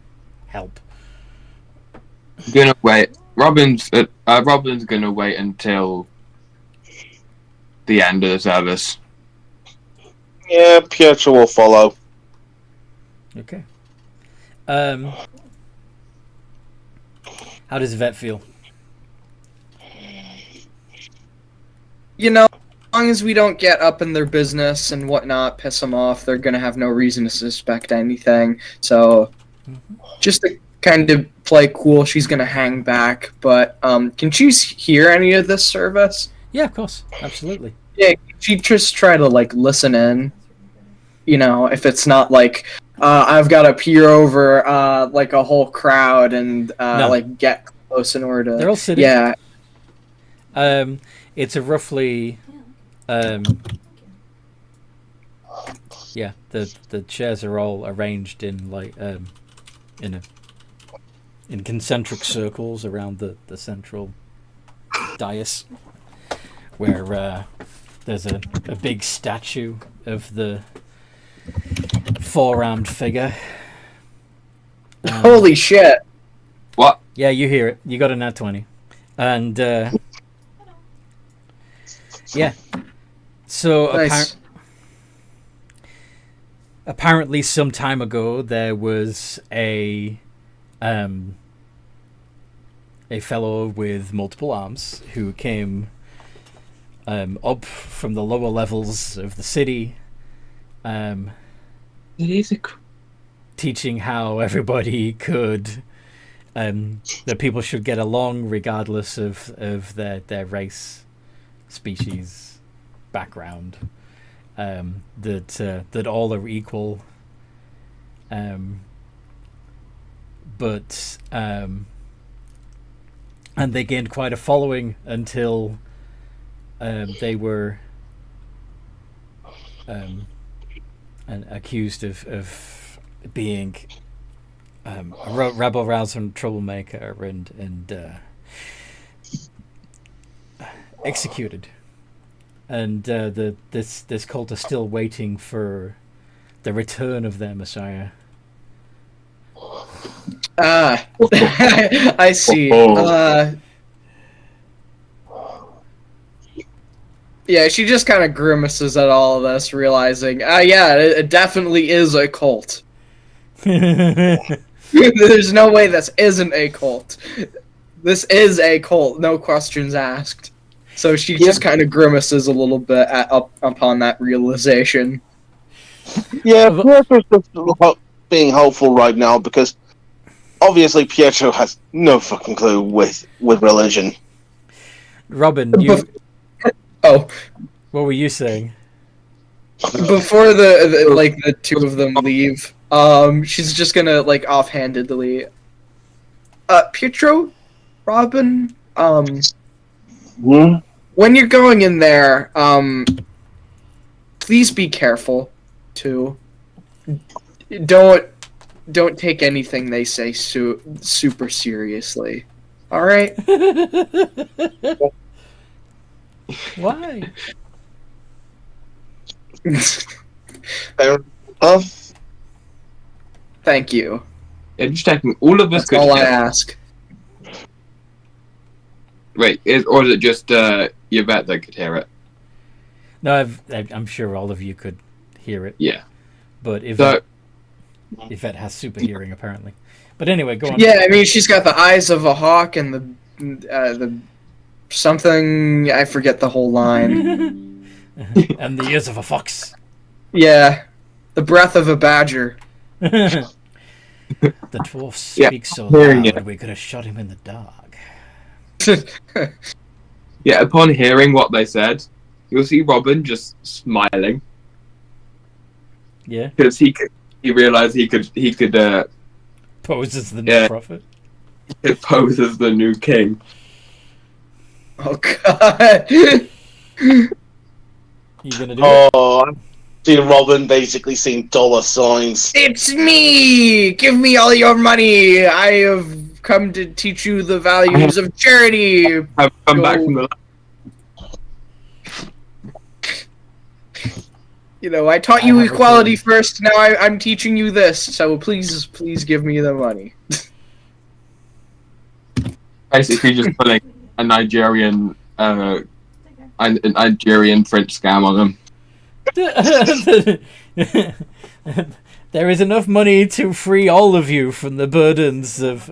Speaker 1: help?
Speaker 3: I'm gonna wait. Robin's gonna wait until the end of the service.
Speaker 2: Yeah, Pietro will follow.
Speaker 1: Okay. How does Vet feel?
Speaker 4: You know, as long as we don't get up in their business and whatnot, piss them off, they're gonna have no reason to suspect anything. So, just to kind of play cool, she's gonna hang back. But can she hear any of this service?
Speaker 1: Yeah, of course, absolutely.
Speaker 4: Yeah, she just try to like listen in. You know, if it's not like I've got to peer over like a whole crowd and
Speaker 1: No.
Speaker 4: like get close in order to.
Speaker 1: They're all sitting.
Speaker 4: Yeah,
Speaker 1: It's a roughly. Yeah, the chairs are all arranged in like in concentric circles around the central dais, where there's a big statue of the 4-armed figure.
Speaker 4: holy shit!
Speaker 3: What?
Speaker 1: Yeah, you hear it. You got a nat 20. And, yeah. So,
Speaker 4: Nice.
Speaker 1: apparently some time ago, there was a fellow with multiple arms who came up from the lower levels of the city,
Speaker 3: It is a.
Speaker 1: teaching how everybody could that people should get along regardless of their race, species, background, that all are equal, but and they gained quite a following until they were and accused of being a rebel rouser and troublemaker, and executed. And this cult is still waiting for the return of their messiah.
Speaker 4: Ah, I see. Yeah, she just kind of grimaces at all of this, realizing, yeah, it definitely is a cult. There's no way this isn't a cult. This is a cult, no questions asked. So she just kind of grimaces a little bit upon that realization.
Speaker 2: Yeah, Pietro's just being helpful right now because obviously Pietro has no fucking clue with religion.
Speaker 1: Robin, you.
Speaker 4: Oh.
Speaker 1: What were you saying?
Speaker 4: Before the two of them leave, she's just gonna offhandedly, Pietro, Robin, when you're going in there, please be careful, too. Don't take anything they say super seriously. All right.
Speaker 1: Why?
Speaker 4: Thank you.
Speaker 3: Yeah, just checking. All of us
Speaker 4: That's all I ask.
Speaker 3: Wait, or is it just Yvette that could hear it?
Speaker 1: No, I'm sure all of you could hear it.
Speaker 3: Yeah.
Speaker 1: But Yvette has super hearing, apparently. But anyway, go on.
Speaker 4: Yeah, I mean, she's got the eyes of a hawk and the something, I forget the whole line.
Speaker 1: And the ears of a fox.
Speaker 4: Yeah, the breath of a badger.
Speaker 1: The dwarf speaks so loud we could have shot him in the dark.
Speaker 3: Yeah, upon hearing what they said, you'll see Robin just smiling.
Speaker 1: Yeah,
Speaker 3: because he realized he could
Speaker 1: pose as the new prophet.
Speaker 3: He could pose as the new king.
Speaker 4: Oh god!
Speaker 1: You gonna do it?
Speaker 2: I'm seeing Robin basically seeing dollar signs.
Speaker 4: It's me! Give me all your money! I have come to teach you the values of charity!
Speaker 3: I've come back from the...
Speaker 4: You know, I taught you equality first, now I'm teaching you this, so please give me the money.
Speaker 3: Basically just pulling a Nigerian French scam on them.
Speaker 1: There is enough money to free all of you from the burdens of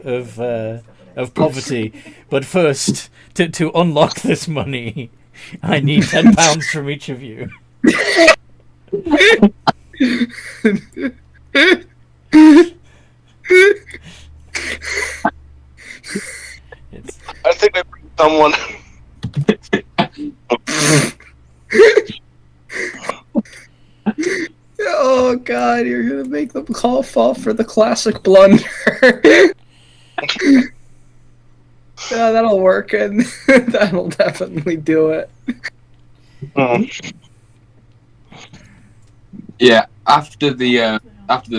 Speaker 1: poverty, but first, to unlock this money, I need £10 from each of you.
Speaker 2: I think they bring someone.
Speaker 4: Oh god, you're gonna make them fall for the classic blunder. Yeah, that'll work, and that'll definitely do it.
Speaker 3: Yeah, after the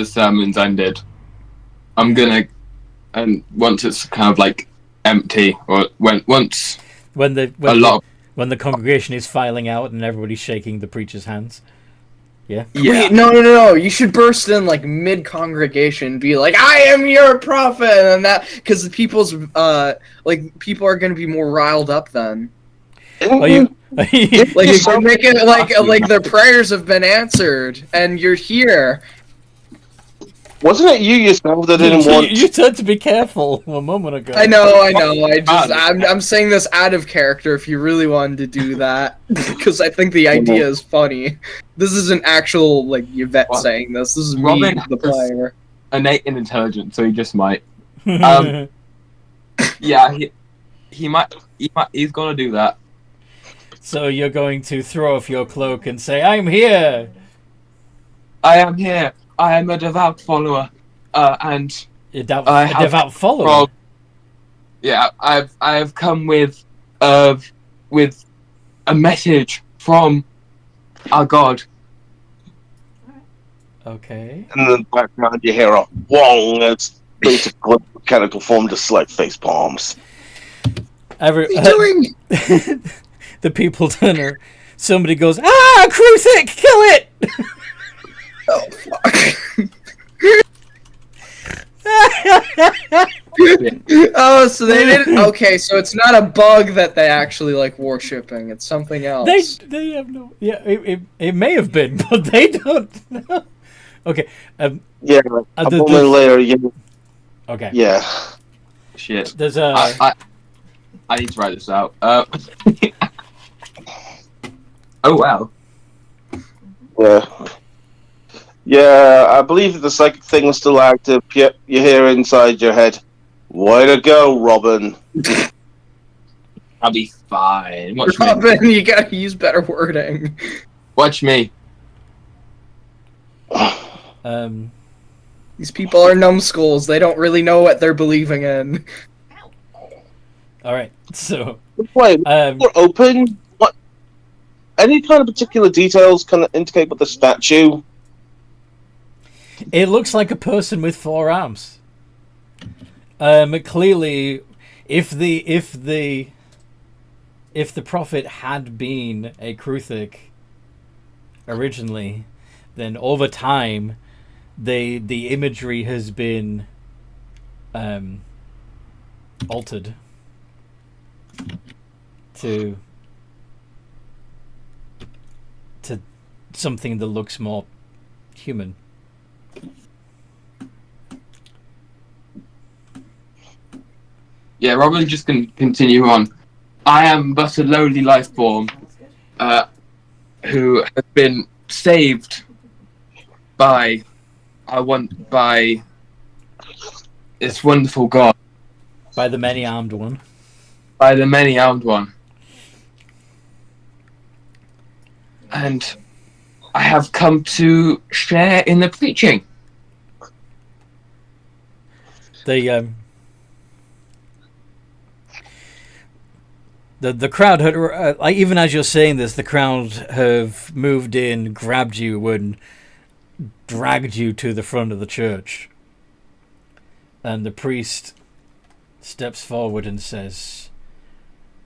Speaker 3: sermon's ended, I'm gonna, and once it's kind of like empty, or when the
Speaker 1: congregation is filing out and everybody's shaking the preacher's hands. Yeah.
Speaker 4: Wait, no. You should burst in like mid-congregation, be like, "I am your prophet," and that because people are going to be more riled up then.
Speaker 1: You
Speaker 4: like you make it like their prayers have been answered, and you're here.
Speaker 2: Wasn't it you yourself that didn't want?
Speaker 1: You said to be careful a moment ago.
Speaker 4: I know. I'm saying this out of character. If you really wanted to do that, because I think the idea is funny. This isn't actual like Yvette saying this. This is
Speaker 3: Robin
Speaker 4: me, the player.
Speaker 3: Innate in intelligence, so he just might. Yeah, he's gonna do that.
Speaker 1: So you're going to throw off your cloak and say, "I'm here.
Speaker 3: I am here. I am a devout follower, and
Speaker 1: a devout follower."
Speaker 3: Yeah, I have come with a message from our God,
Speaker 1: Okay.
Speaker 2: And in the background, you hear a wong. It's basically mechanical form, just like face palms.
Speaker 1: Every,
Speaker 4: What are you doing?
Speaker 1: the people turn. Somebody goes, "Ah, Kruthic, kill it!"
Speaker 4: Oh, fuck. Oh, so they didn't. Okay, so it's not a bug that they actually like worshipping. It's something else.
Speaker 1: They have no. Yeah, it may have been, but they don't know. Okay.
Speaker 2: Yeah, a moment later,
Speaker 1: Okay.
Speaker 2: yeah.
Speaker 3: Shit.
Speaker 1: There's
Speaker 3: I need to write this out. Oh wow.
Speaker 2: Yeah. Yeah, I believe that the psychic thing was still active. You hear inside your head, "Way to go, Robin."
Speaker 3: I'll be fine. Watch me.
Speaker 4: Robin, you gotta use better wording.
Speaker 3: Watch me.
Speaker 4: These people are numbskulls. They don't really know what they're believing in.
Speaker 1: All right. So,
Speaker 2: Wait, we're open. What? Any kind of particular details kind of indicate what the statue?
Speaker 1: it looks like a person with 4 arms. Clearly, if the prophet had been a Kruthic originally, then over time, the imagery has been altered to something that looks more human.
Speaker 3: Yeah, Robin just can continue on. I am but a lowly life form, who has been saved by this wonderful God,
Speaker 1: By the many-armed one.
Speaker 3: by the many-armed one, and I have come to share in the preaching.
Speaker 1: The crowd had, like, even as you're saying this, the crowd have moved in, grabbed you, and dragged you to the front of the church. And the priest steps forward and says,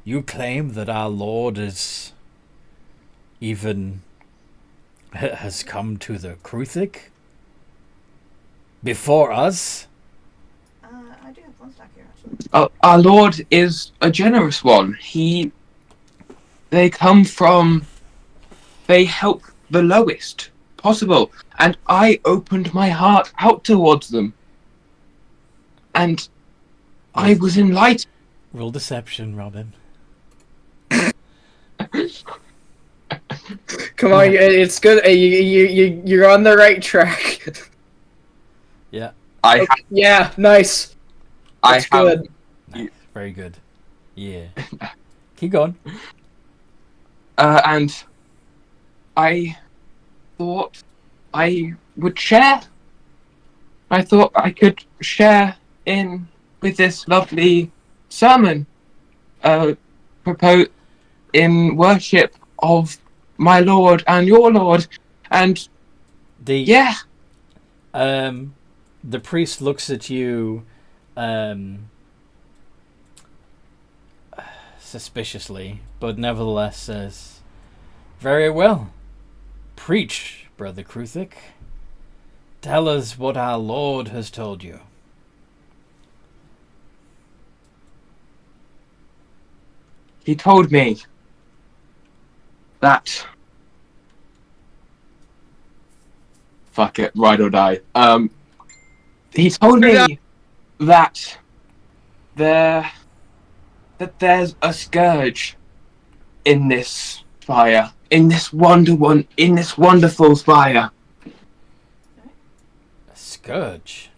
Speaker 1: "You claim that our Lord has come to the Kruthic before us?"
Speaker 5: I do have one stack here, actually.
Speaker 3: Our Lord is a generous one. They help the lowest possible, and I opened my heart out towards them, and I was enlightened.
Speaker 1: Roll deception, Robin.
Speaker 4: Come on, it's good. You're on the right track.
Speaker 1: Yeah.
Speaker 4: Yeah, nice. That's good.
Speaker 1: Nice. Very good. Yeah. Keep going.
Speaker 3: And I thought I would share. I thought I could share in with this lovely sermon, proposed in worship of my Lord and your Lord, and
Speaker 1: The priest looks at you suspiciously, but nevertheless says, "Very well. Preach, Brother Kruthic. Tell us what our Lord has told you."
Speaker 3: he told me that fuck it, ride or die. He told me that there's a scourge in this fire, in this wonderful fire.
Speaker 1: A scourge?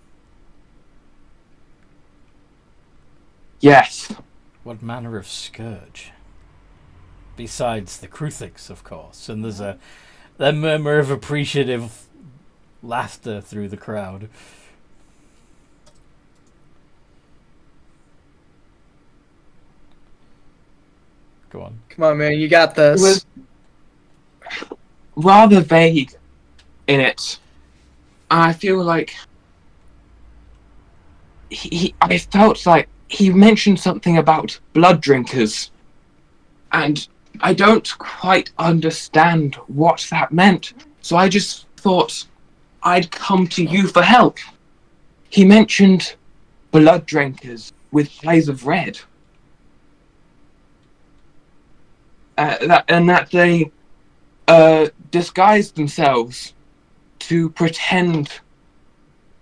Speaker 3: Yes.
Speaker 1: What manner of scourge? Besides the Kruthics, of course. And there's a murmur of appreciative laughter through the crowd. Go on.
Speaker 4: Come on, man, you got this.
Speaker 3: It was rather vague in it. I feel like I felt like he mentioned something about blood drinkers, and I don't quite understand what that meant. So I just thought I'd come to you for help. He mentioned blood drinkers with eyes of red, that they disguise themselves to pretend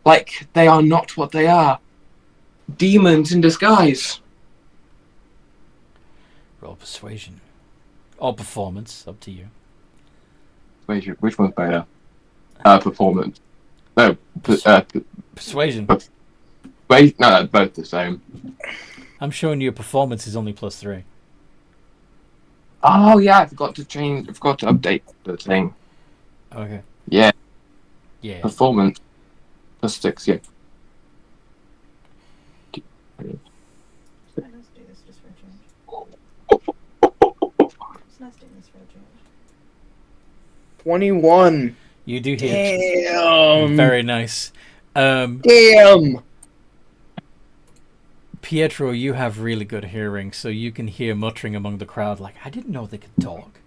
Speaker 3: like they are not what they are. Demons in disguise.
Speaker 1: Roll persuasion. Or performance, up to you.
Speaker 3: Which one's better? Performance. No,
Speaker 1: Persuasion.
Speaker 3: wait, no, both the same.
Speaker 1: I'm showing you performance is only +3.
Speaker 3: Oh yeah, I forgot to update the thing.
Speaker 1: Okay.
Speaker 3: Yeah,
Speaker 1: Yeah.
Speaker 3: performance +6. Yeah.
Speaker 5: Let's do this just for a change. It's nice doing this for a change.
Speaker 4: 21.
Speaker 1: You do hit.
Speaker 4: Damn.
Speaker 1: Very nice.
Speaker 4: Damn.
Speaker 1: Pietro, you have really good hearing, so you can hear muttering among the crowd like, I didn't know they could talk.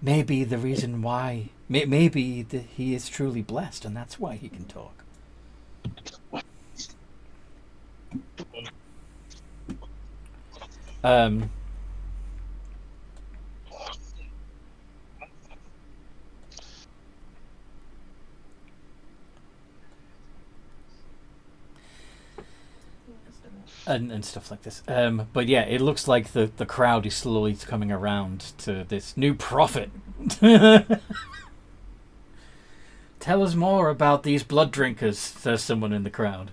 Speaker 1: Maybe the reason why... Maybe he is truly blessed, and that's why he can talk. And stuff like this. But yeah, it looks like the crowd is slowly coming around to this new prophet. Tell us more about these blood drinkers, says someone in the crowd.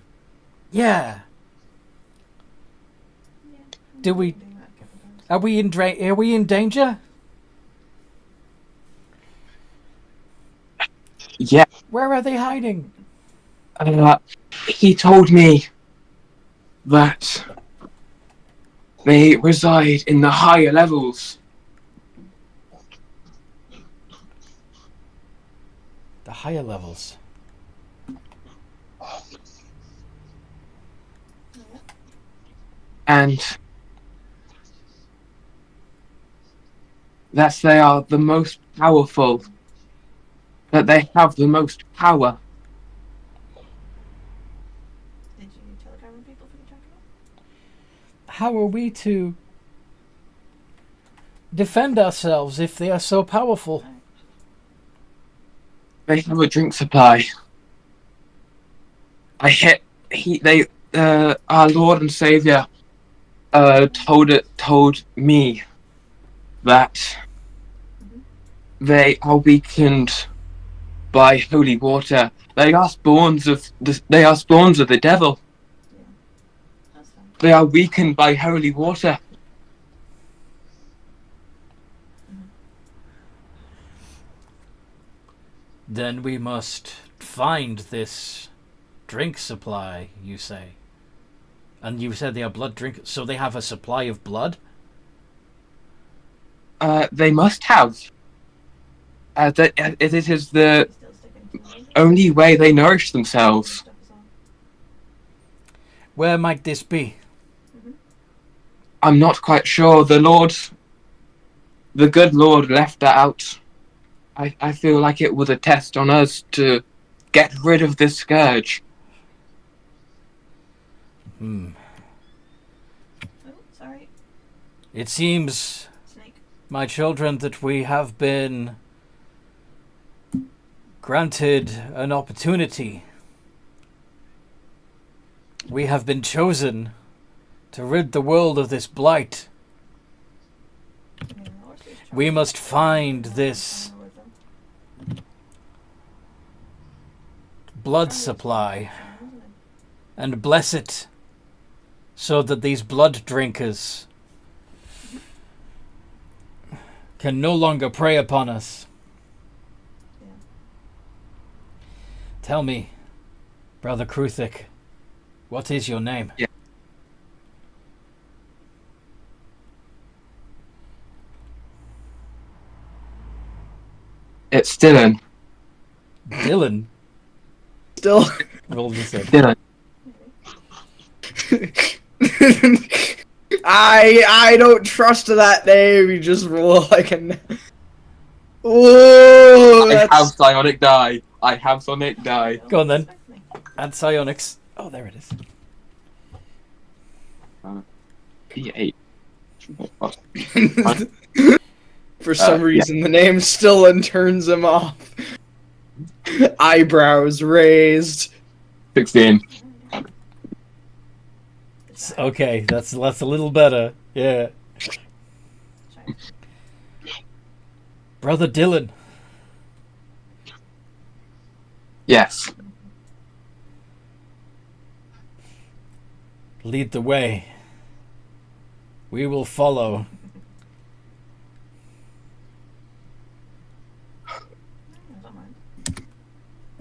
Speaker 1: Yeah. Do we... Are we in danger?
Speaker 3: Yeah.
Speaker 1: Where are they hiding?
Speaker 3: He told me that they reside in the higher levels.
Speaker 1: The higher levels.
Speaker 3: And that they are the most powerful. That they have the most power.
Speaker 5: Did you telegram people for the jacket?
Speaker 1: How are we to defend ourselves if they are so powerful?
Speaker 3: They have a drink supply. Our Lord and Savior told me that they are weakened by holy water. They are spawns of the devil.
Speaker 5: Yeah. That's fine.
Speaker 3: They are weakened by holy water.
Speaker 1: Then we must find this drink supply, you say. And you said they are blood drinkers, so they have a supply of blood?
Speaker 3: They must have. It is the
Speaker 5: Still sticking to me.
Speaker 3: only way they nourish themselves.
Speaker 5: Stuff is on.
Speaker 1: Where might this be?
Speaker 3: I'm not quite sure. The good Lord left that out. I feel like it was a test on us to get rid of this scourge.
Speaker 5: Oh, sorry.
Speaker 1: It seems,
Speaker 5: Snake.
Speaker 1: my children, that we have been granted an opportunity. We have been chosen to rid the world of this blight.
Speaker 5: Yeah,
Speaker 1: We must find this blood supply and bless it so that these blood drinkers can no longer prey upon us.
Speaker 5: Yeah.
Speaker 1: Tell me, Brother Kruthik, what is your name?
Speaker 3: Yeah. It's Dylan.
Speaker 1: Dylan?
Speaker 4: Still.
Speaker 1: Roll just said.
Speaker 3: Dylan.
Speaker 4: I don't trust that name. You just roll like a. Whoa!
Speaker 3: I have
Speaker 4: That's...
Speaker 3: psionic die. I have sonic die.
Speaker 1: Go on then. Add psionics. Oh, there it is.
Speaker 3: P8.
Speaker 4: For some reason, the name still turns him off. Eyebrows raised.
Speaker 3: 16.
Speaker 1: Okay, that's a little better. Yeah. Brother Dylan.
Speaker 3: Yes.
Speaker 1: Lead the way. We will follow.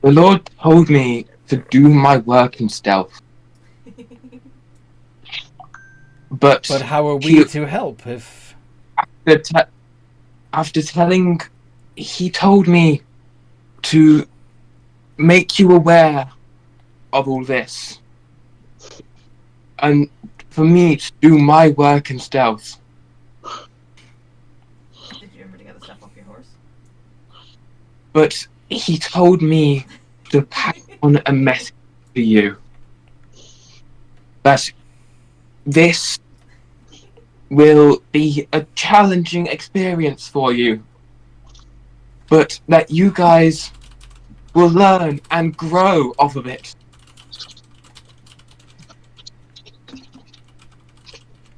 Speaker 3: The Lord told me to do my work in stealth. But
Speaker 1: how are we to help if...
Speaker 3: after telling... He told me to make you aware of all this. And for me to do my work in stealth.
Speaker 5: Did you remember to get the stuff off your horse?
Speaker 3: But he told me to pass on a message to you. That this will be a challenging experience for you. But that you guys will learn and grow off of it.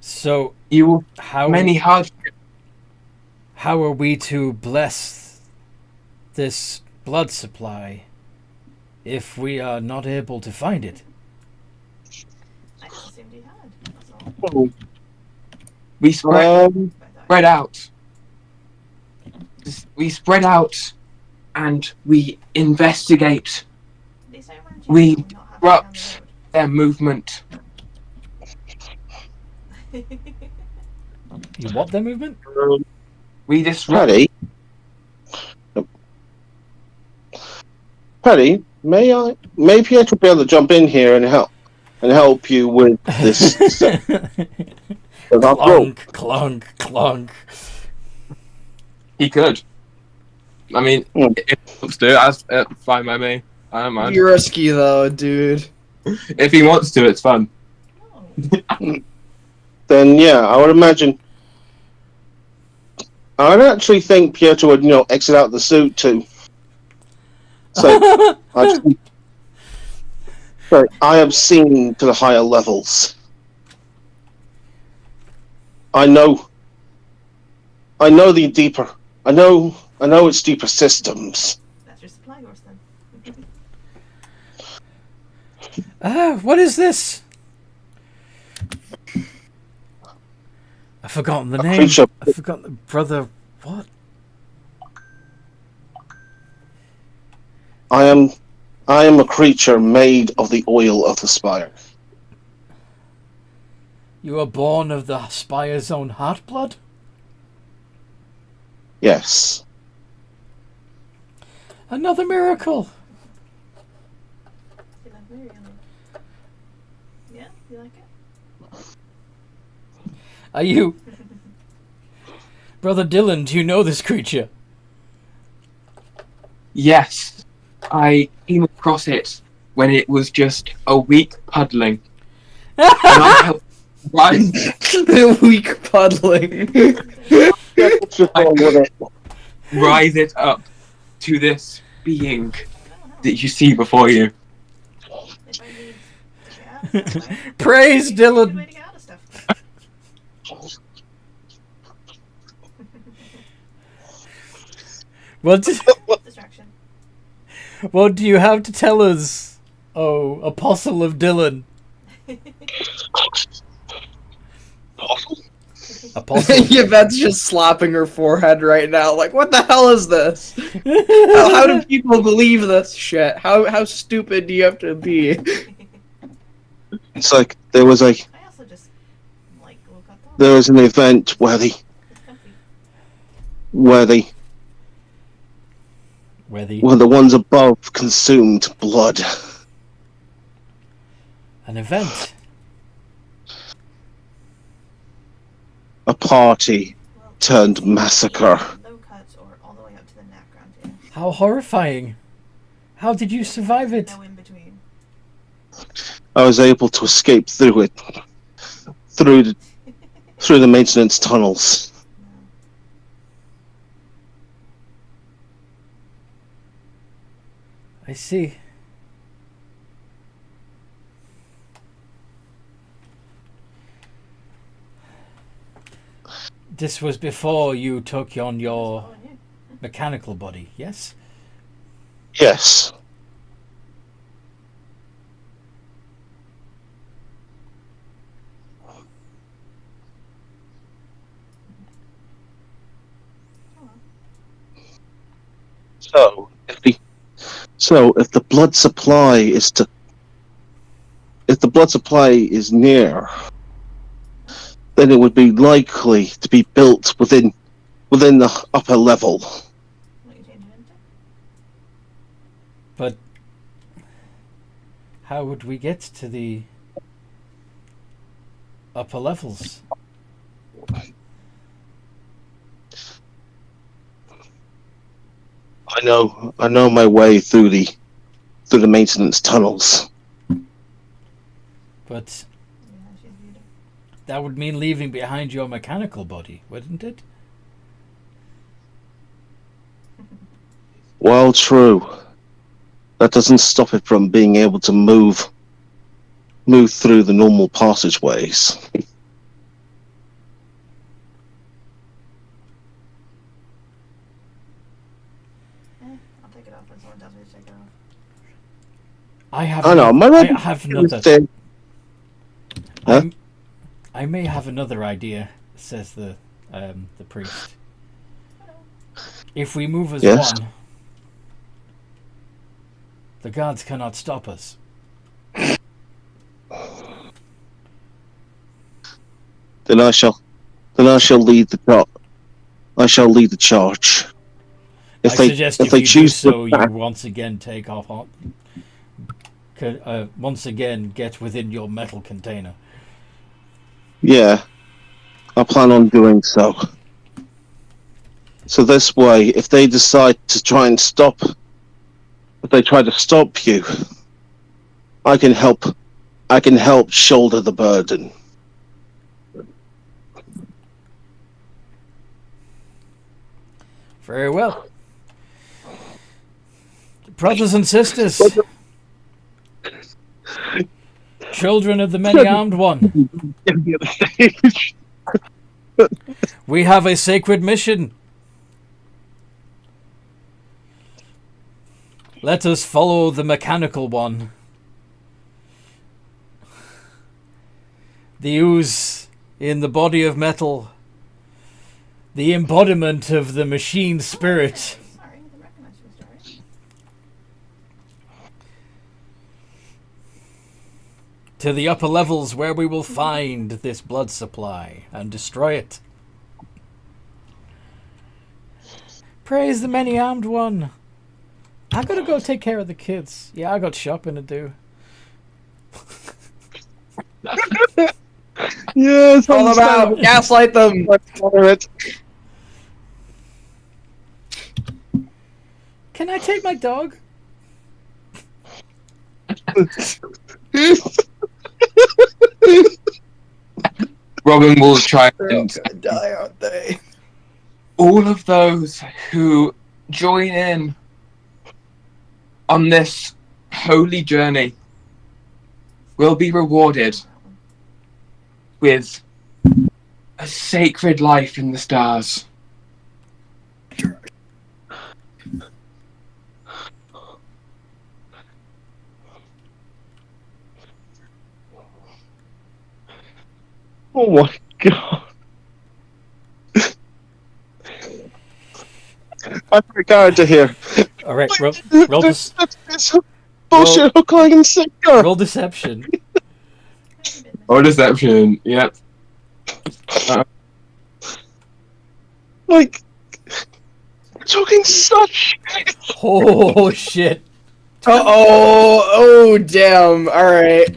Speaker 1: So,
Speaker 3: You will
Speaker 1: how
Speaker 3: many hardships.
Speaker 1: how are we to bless this blood supply if we are not able to find it?
Speaker 5: I just assumed you had. That's all.
Speaker 3: We spread out. We spread out and we investigate
Speaker 5: At least I warned
Speaker 3: We
Speaker 5: you not have
Speaker 3: disrupt their movement.
Speaker 5: it down
Speaker 1: You what, their movement?
Speaker 3: We disrupt.
Speaker 2: Paddy, may Pietro be able to jump in here and help you with this?
Speaker 1: Clunk, clunk, clunk.
Speaker 3: He could. I mean,
Speaker 2: Mm.
Speaker 3: if he wants to, that's fine by me. I don't mind.
Speaker 4: You're risky though, dude.
Speaker 3: If he wants to, it's fun.
Speaker 5: No.
Speaker 2: Then yeah, I would imagine. I'd actually think Pietro would, exit out the suit too. So I have seen to the higher levels. I know the deeper. I know its deeper systems.
Speaker 5: That's your supply horse then.
Speaker 1: What is this? I've forgotten the
Speaker 2: A
Speaker 1: name.
Speaker 2: creature.
Speaker 1: I've forgotten the brother. What?
Speaker 2: I am a creature made of the oil of the Spire.
Speaker 1: You are born of the Spire's own heart blood?
Speaker 2: Yes.
Speaker 1: Another miracle.
Speaker 5: You like Miriam? Yeah, you like it?
Speaker 1: Are you... Brother Dylan, do you know this creature?
Speaker 3: Yes, I came across it when it was just a weak puddling. And I helped rise,
Speaker 4: Weak puddling.
Speaker 2: What's wrong with it?
Speaker 3: rise it up to this being that you see before you.
Speaker 5: If I need to get out of stuff,
Speaker 1: Praise
Speaker 5: good way
Speaker 1: Dylan!
Speaker 5: to get out of stuff.
Speaker 1: What
Speaker 5: Distraction.
Speaker 1: do you have to tell us, oh, apostle of Dylan? Apostle?
Speaker 4: Yvette's just slapping her forehead right now. Like, what the hell is this? How do people believe this shit? How stupid do you have to be?
Speaker 2: It's like there was
Speaker 5: I also just like woke up.
Speaker 2: an event where
Speaker 5: It's comfy.
Speaker 1: Where the...
Speaker 2: the ones above consumed blood.
Speaker 1: An event.
Speaker 2: A party
Speaker 5: Well,
Speaker 2: turned massacre.
Speaker 5: low cuts or all the way up to the neck around here.
Speaker 1: How horrifying. How did you survive it?
Speaker 5: No in between.
Speaker 2: I was able to escape through it, through the maintenance tunnels.
Speaker 1: I see. This was before you took on your
Speaker 5: Oh, yeah.
Speaker 1: mechanical body, yes?
Speaker 2: Yes. If the blood supply is near, then it would be likely to be built within the upper level.
Speaker 5: What you changing into?
Speaker 1: But how would we get to the upper levels?
Speaker 2: I know my way through the maintenance tunnels.
Speaker 1: But
Speaker 5: Yeah, she's beautiful.
Speaker 1: that would mean leaving behind your mechanical body, wouldn't it?
Speaker 2: While true, that doesn't stop it from being able to move through the normal passageways.
Speaker 5: I'll take it off when someone tells me to take it off.
Speaker 1: I have.
Speaker 2: I know,
Speaker 1: I have another.
Speaker 2: Huh?
Speaker 1: I may have another idea, says the priest. If we move as
Speaker 2: Yes.
Speaker 1: one, the guards cannot stop us.
Speaker 2: Then I shall lead the charge.
Speaker 1: I suggest if
Speaker 2: they
Speaker 1: you do
Speaker 2: choose
Speaker 1: so, you
Speaker 2: to
Speaker 1: once again take off. Once again, get within your metal container.
Speaker 2: Yeah, I plan on doing so. So this way, if they decide to try to stop you, I can help shoulder the burden.
Speaker 1: Very well. Brothers and sisters, children of the many-armed one, we have a sacred mission. Let us follow the mechanical one. The ooze in the body of metal. The embodiment of the machine spirit.
Speaker 5: Sorry, I didn't recognize you, Mr. Harris.
Speaker 1: To the upper levels where we will find this blood supply and destroy it. Praise the many-armed one. I gotta go take care of the kids. Yeah, I got shopping to do.
Speaker 2: Yes,
Speaker 4: All about gaslight them.
Speaker 1: Can I take my dog?
Speaker 3: Robin will try and
Speaker 4: Die, aren't they?
Speaker 3: all of those who join in on this holy journey will be rewarded with a sacred life in the stars.
Speaker 2: Oh my god. I forgot to hear.
Speaker 1: All right, roll
Speaker 2: This bullshit hook, line, and sinker.
Speaker 1: roll deception.
Speaker 3: Or deception, yep.
Speaker 2: Like, we're talking such shit.
Speaker 1: Oh shit!
Speaker 4: Oh damn! All right.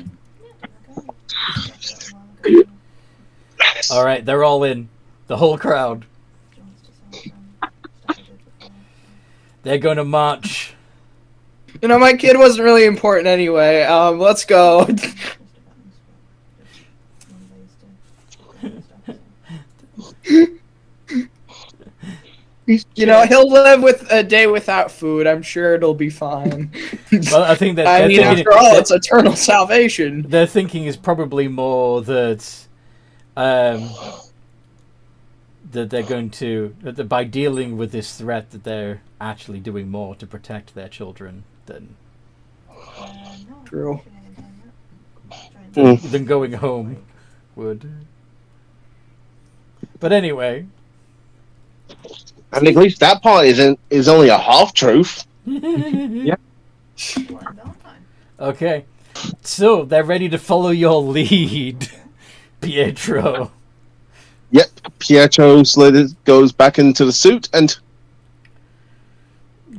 Speaker 1: All right, they're all in. The whole crowd. They're going to march.
Speaker 4: You know, my kid wasn't really important anyway. Let's go. You know, he'll live with a day without food. I'm sure it'll be fine.
Speaker 1: Well, I think that
Speaker 4: I mean, after all, it's eternal salvation.
Speaker 1: Their thinking is probably more that that they're going to that by dealing with this threat that they're actually doing more to protect their children than
Speaker 4: True.
Speaker 1: than going home would. But anyway.
Speaker 2: And at least that part is only a half truth.
Speaker 3: Yeah.
Speaker 1: Okay, so they're ready to follow your lead, Pietro.
Speaker 2: Yep, Pietro goes back into the suit and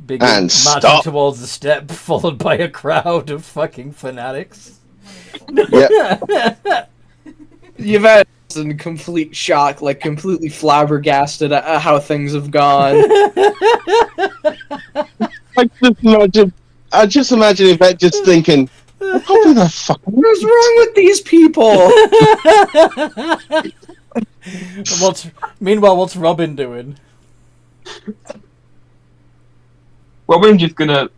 Speaker 1: Marching
Speaker 2: stop.
Speaker 1: towards the step, followed by a crowd of fucking fanatics.
Speaker 2: Yep.
Speaker 4: Yvette's in complete shock, like completely flabbergasted at how things have gone.
Speaker 2: I just imagine Yvette just thinking, what the fuck?
Speaker 4: What's wrong with these people?
Speaker 1: Meanwhile, what's Robin doing?
Speaker 3: Robin's just gonna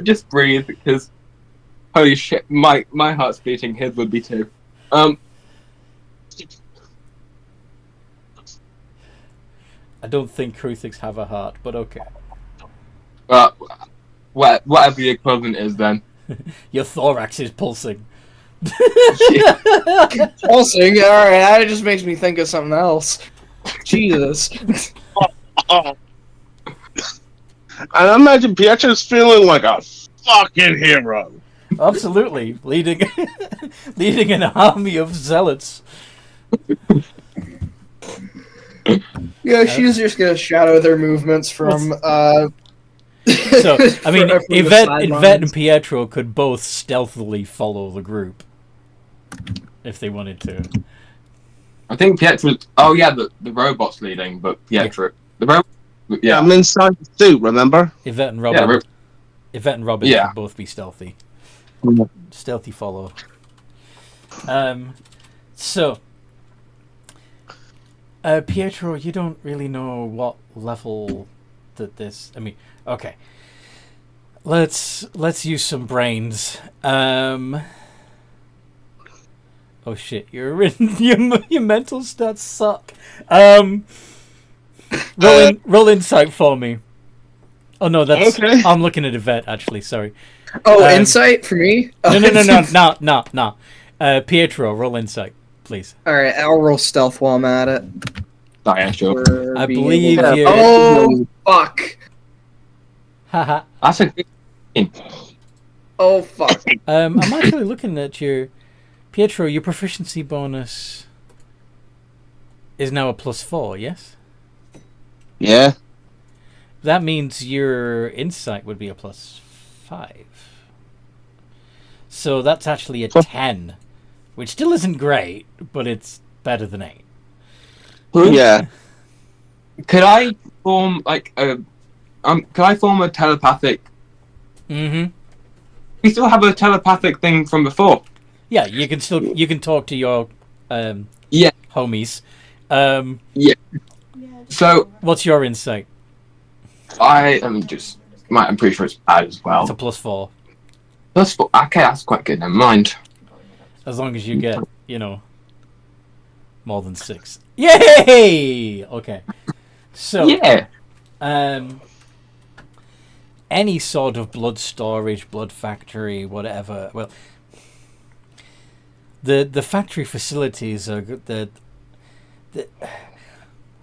Speaker 3: just breathe because holy shit, my heart's beating. His would be too.
Speaker 1: I don't think Kruthiks have a heart, but okay.
Speaker 3: Whatever the equivalent is, then.
Speaker 1: Your thorax is pulsing.
Speaker 4: Pulsing? Alright, that just makes me think of something else. Jesus.
Speaker 2: And I imagine Pietro's feeling like a fucking hero.
Speaker 1: Absolutely, leading an army of zealots.
Speaker 4: Yeah, she's just gonna shadow their movements from,
Speaker 1: So, I mean,
Speaker 4: from the
Speaker 1: Yvette
Speaker 4: sidelines.
Speaker 1: and Pietro could both stealthily follow the group if they wanted to.
Speaker 3: I think Pietro's. Oh yeah, the robot's leading, but Pietro, the robot.
Speaker 2: Yeah,
Speaker 3: Yeah,
Speaker 2: I'm inside the suit, remember?
Speaker 1: Yvette and Robin.
Speaker 3: Yeah.
Speaker 1: Could both be stealthy.
Speaker 2: Mhm.
Speaker 1: Stealthy follow. So, Pietro, you don't really know what level that this. I mean, okay. Let's use some brains. Oh shit! Your mental stats suck. Roll insight for me. Oh no, that's
Speaker 2: Okay.
Speaker 1: I'm looking at Yvette actually. Sorry.
Speaker 4: Oh, insight for me?
Speaker 1: No. Pietro, roll insight, please.
Speaker 4: Alright, I'll roll stealth while I'm at it.
Speaker 3: yeah, sure.
Speaker 4: For
Speaker 1: I
Speaker 4: being
Speaker 1: believe
Speaker 4: able to-
Speaker 1: you.
Speaker 4: Oh, fuck.
Speaker 1: Haha.
Speaker 3: That's a.
Speaker 4: Oh, fuck.
Speaker 1: I'm actually looking at your Pietro. Your proficiency bonus is now a +4. Yes.
Speaker 2: Yeah.
Speaker 1: That means your insight would be a +5. So that's actually a 10, which still isn't great, but it's better than 8.
Speaker 2: Yeah.
Speaker 3: Could I form like a? Could I form a telepathic?
Speaker 1: Mm-hmm.
Speaker 3: We still have a telepathic thing from before.
Speaker 1: Yeah, you can talk to your
Speaker 3: Yeah.
Speaker 1: homies.
Speaker 3: So
Speaker 1: What's your insight?
Speaker 3: I'm pretty sure it's bad as well.
Speaker 1: It's a +4.
Speaker 3: That's okay. That's quite good. Never mind.
Speaker 1: As long as you get, more than 6. Yay! Okay. So,
Speaker 3: Yeah.
Speaker 1: any sort of blood storage, blood factory, whatever. Well, the factory facilities are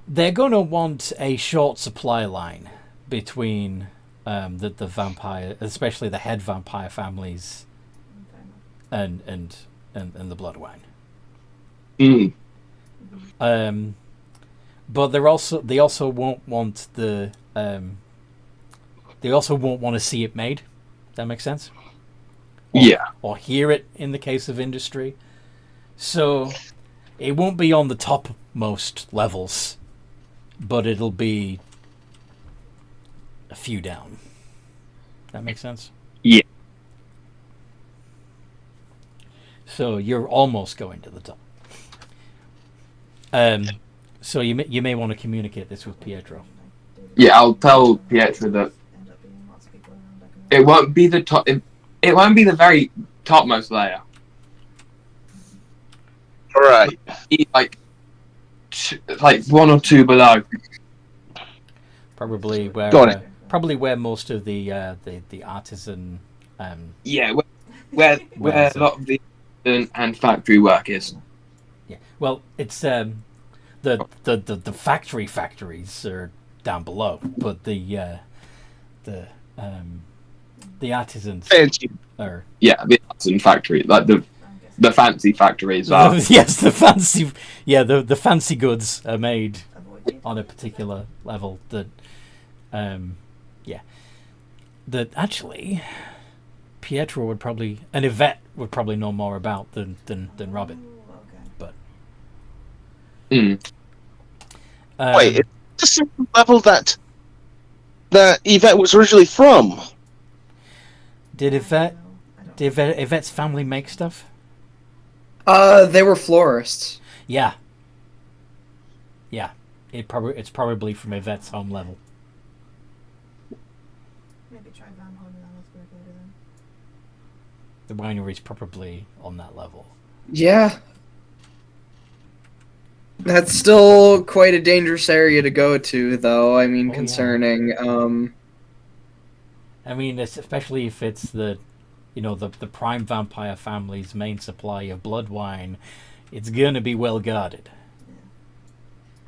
Speaker 1: they're going to want a short supply line between the vampire, especially the head vampire families, and the bloodwine.
Speaker 3: Mm.
Speaker 1: But they also won't want the they also won't want to see it made. That makes sense. or hear it in the case of industry. So it won't be on the topmost levels, but it'll be a few down. That makes sense?
Speaker 3: Yeah.
Speaker 1: So you're almost going to the top. So you may want to communicate this with Pietro.
Speaker 3: Yeah, I'll tell Pietro that it won't be the top. It won't be the very topmost layer.
Speaker 2: All right.
Speaker 3: Like one or two below.
Speaker 1: Probably where
Speaker 2: Got it.
Speaker 1: probably where most of the artisan.
Speaker 3: Yeah, where
Speaker 1: Where is
Speaker 3: a lot of the and factory work is.
Speaker 1: Yeah. Well, it's the factories are down below, but the artisans
Speaker 2: Fancy.
Speaker 1: are
Speaker 3: Yeah, the artisan factory, like the fancy factories.
Speaker 1: yes, the fancy the fancy goods are made on a particular level that that actually Pietro would probably and Yvette would probably know more about than Robin. But
Speaker 2: Wait, it's the same level that Yvette was originally from.
Speaker 1: did Yvette's family make stuff?
Speaker 4: They were florists.
Speaker 1: Yeah. It's probably from Yvette's home level.
Speaker 5: Maybe try Van Horn and Alice then.
Speaker 1: The winery's probably on that level.
Speaker 4: Yeah. That's still quite a dangerous area to go to, though. I mean,
Speaker 1: Oh,
Speaker 4: concerning.
Speaker 1: I mean, especially if it's the prime vampire family's main supply of blood wine, it's gonna be well guarded.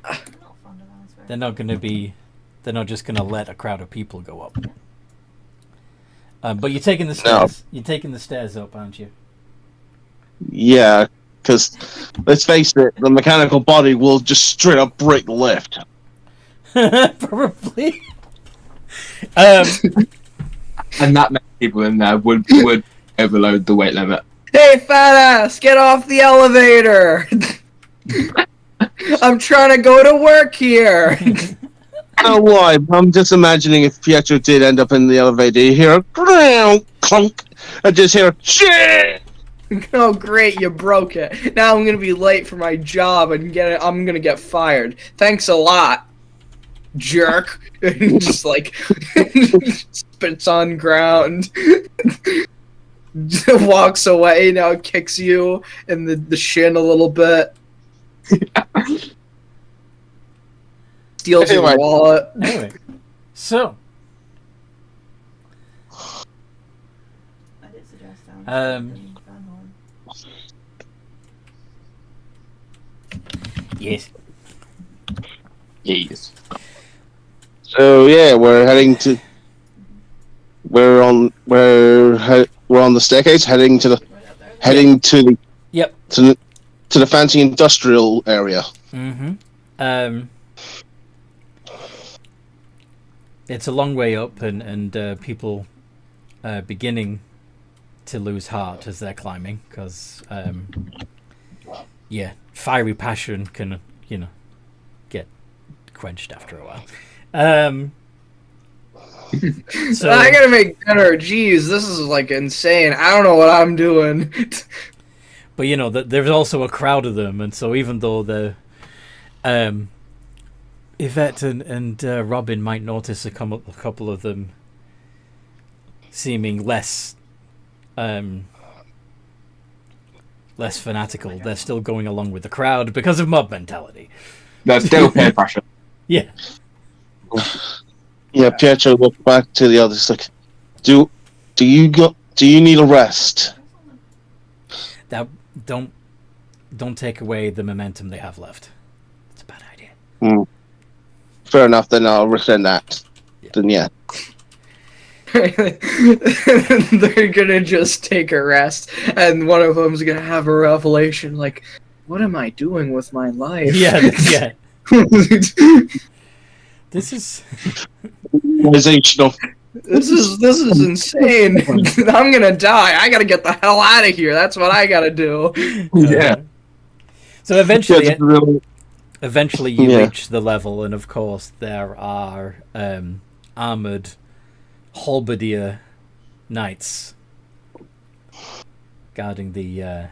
Speaker 5: I'm not fond of Alice very
Speaker 1: They're not just gonna let a crowd of people go up. But you're taking the stairs. You're taking the stairs up, aren't you?
Speaker 2: Yeah, because let's face it, the mechanical body will just straight up break the lift.
Speaker 1: Probably.
Speaker 3: And that many people in there would overload the weight limit.
Speaker 4: Hey, fat ass, get off the elevator! I'm trying to go to work here!
Speaker 2: I don't know why, but I'm just imagining if Pietro did end up in the elevator, you hear a clunk, and just hear shit!
Speaker 4: Oh, great, you broke it. Now I'm gonna be late for my job and I'm gonna get fired. Thanks a lot, jerk. Just like spits on ground. Walks away, now kicks you in the shin a little bit. Steals your wallet.
Speaker 1: Anyway, so
Speaker 5: I did suggest Van Horn.
Speaker 1: yes.
Speaker 3: Yes.
Speaker 2: So yeah, we're on the staircase, heading to the
Speaker 1: Yep.
Speaker 2: to the fancy industrial area.
Speaker 1: Mm-hmm. It's a long way up, and people beginning to lose heart as they're climbing, because fiery passion can get quenched after a while. So
Speaker 4: I gotta make dinner. Jeez, this is like insane. I don't know what I'm doing.
Speaker 1: but there's also a crowd of them, and so even though the Yvette and Robin might notice a couple of them seeming less fanatical, they're still going along with the crowd because of mob mentality.
Speaker 3: There's still peer pressure.
Speaker 1: Yeah.
Speaker 2: Yeah, Pietro looked back to the others like, do you need a rest?
Speaker 1: That don't take away the momentum they have left. It's a bad idea.
Speaker 2: Fair enough, then I'll rescind that.
Speaker 1: Yeah.
Speaker 2: Then yeah.
Speaker 4: They're gonna just take a rest, and one of them's gonna have a revelation like, what am I doing with my life?
Speaker 1: Yeah. This is
Speaker 2: Organizational.
Speaker 4: This is insane. I'm gonna die. I gotta get the hell out of here. That's what I gotta do.
Speaker 3: Yeah.
Speaker 1: So eventually,
Speaker 2: Yeah, it's really-
Speaker 1: eventually you
Speaker 2: Yeah.
Speaker 1: reach the level, and of course there are armored halberdier knights guarding the